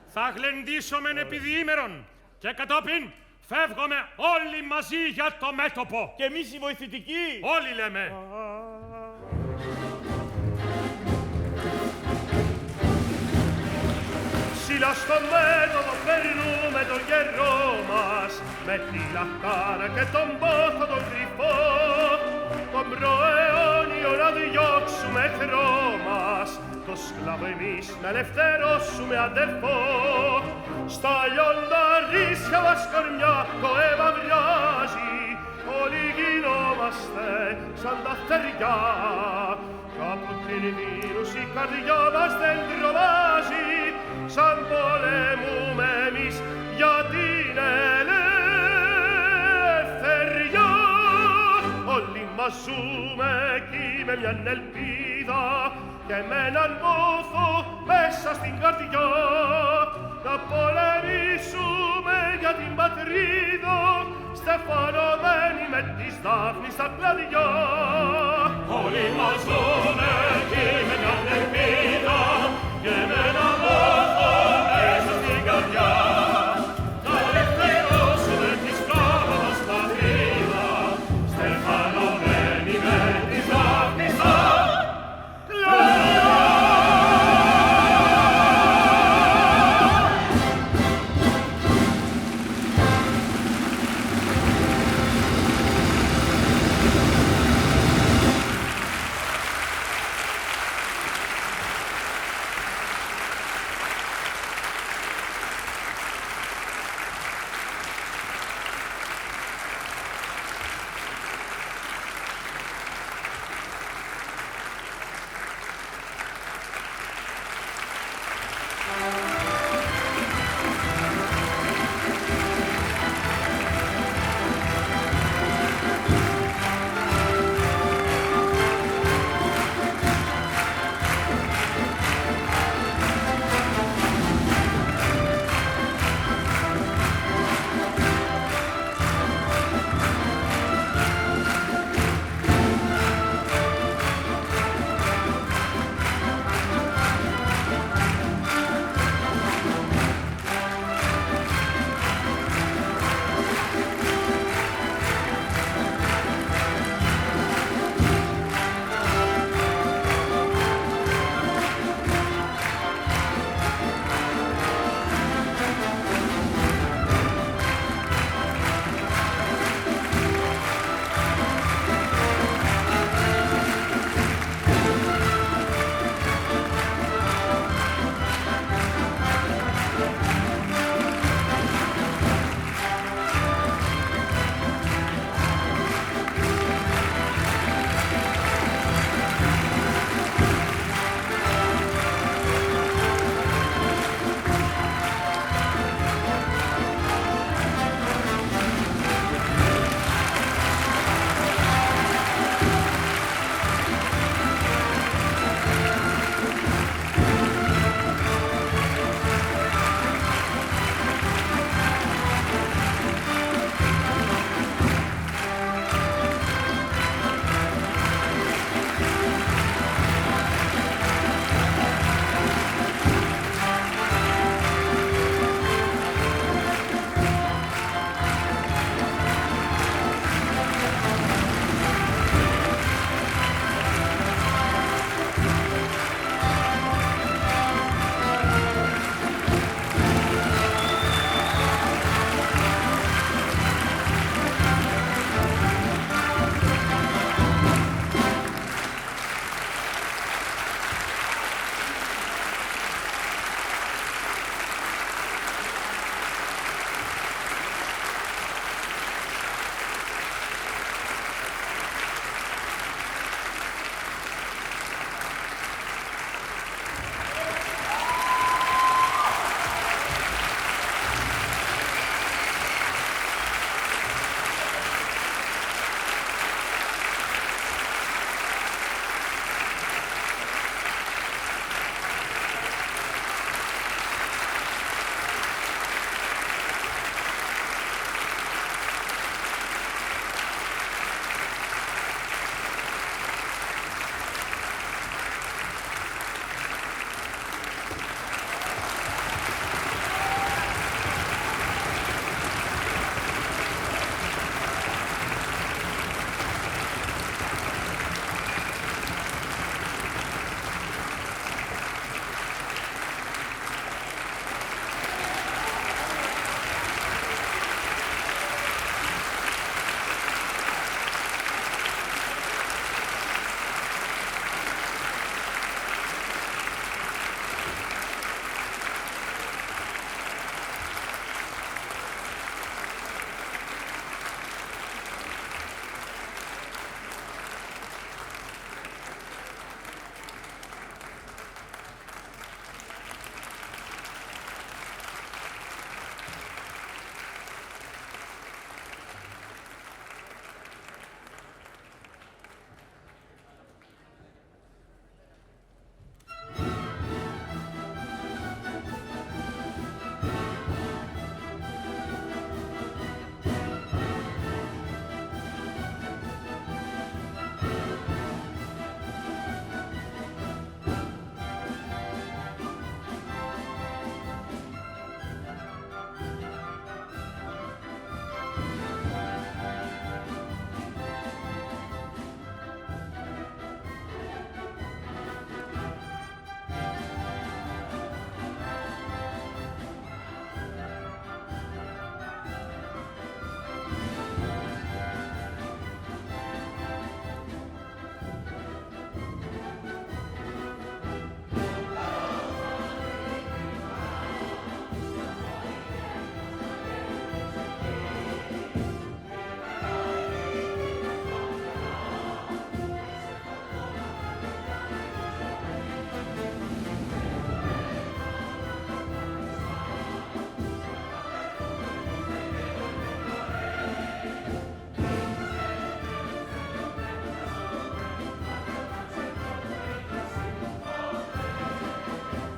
θα γλεντήσουμε επί διήμερων και κατόπιν φεύγουμε όλοι μαζί για το μέτωπο. Και εμείς οι βοηθητικοί. Όλοι λέμε. Ψηλά στο μέτωπο περνούμε τον καιρό μας με τη λαχτάρα και τον πόθο τον κρυφό τον προαιώνιο να διώξουμε εχθρό μας το σκλάβο εμείς να ελευθερώσουμε αδερφό στα λιονταρίσια μας κορμιά το αίμα βριάζει όλοι γινόμαστε σαν τα θεριά κάπου κινδύνους η καρδιά μας δεν τρομάζει σαν πολεμούμε εμείς για την ελευθεριά. Όλοι μας ζούμε εκεί με μιαν ελπίδα και με έναν πόθο μέσα στην καρδιά να πολεμήσουμε για την πατρίδα στεφανωμένοι με της Δάφνης στα κλαδιά. Όλοι μας ζούμε εκεί με μιαν ελπίδα και με έναν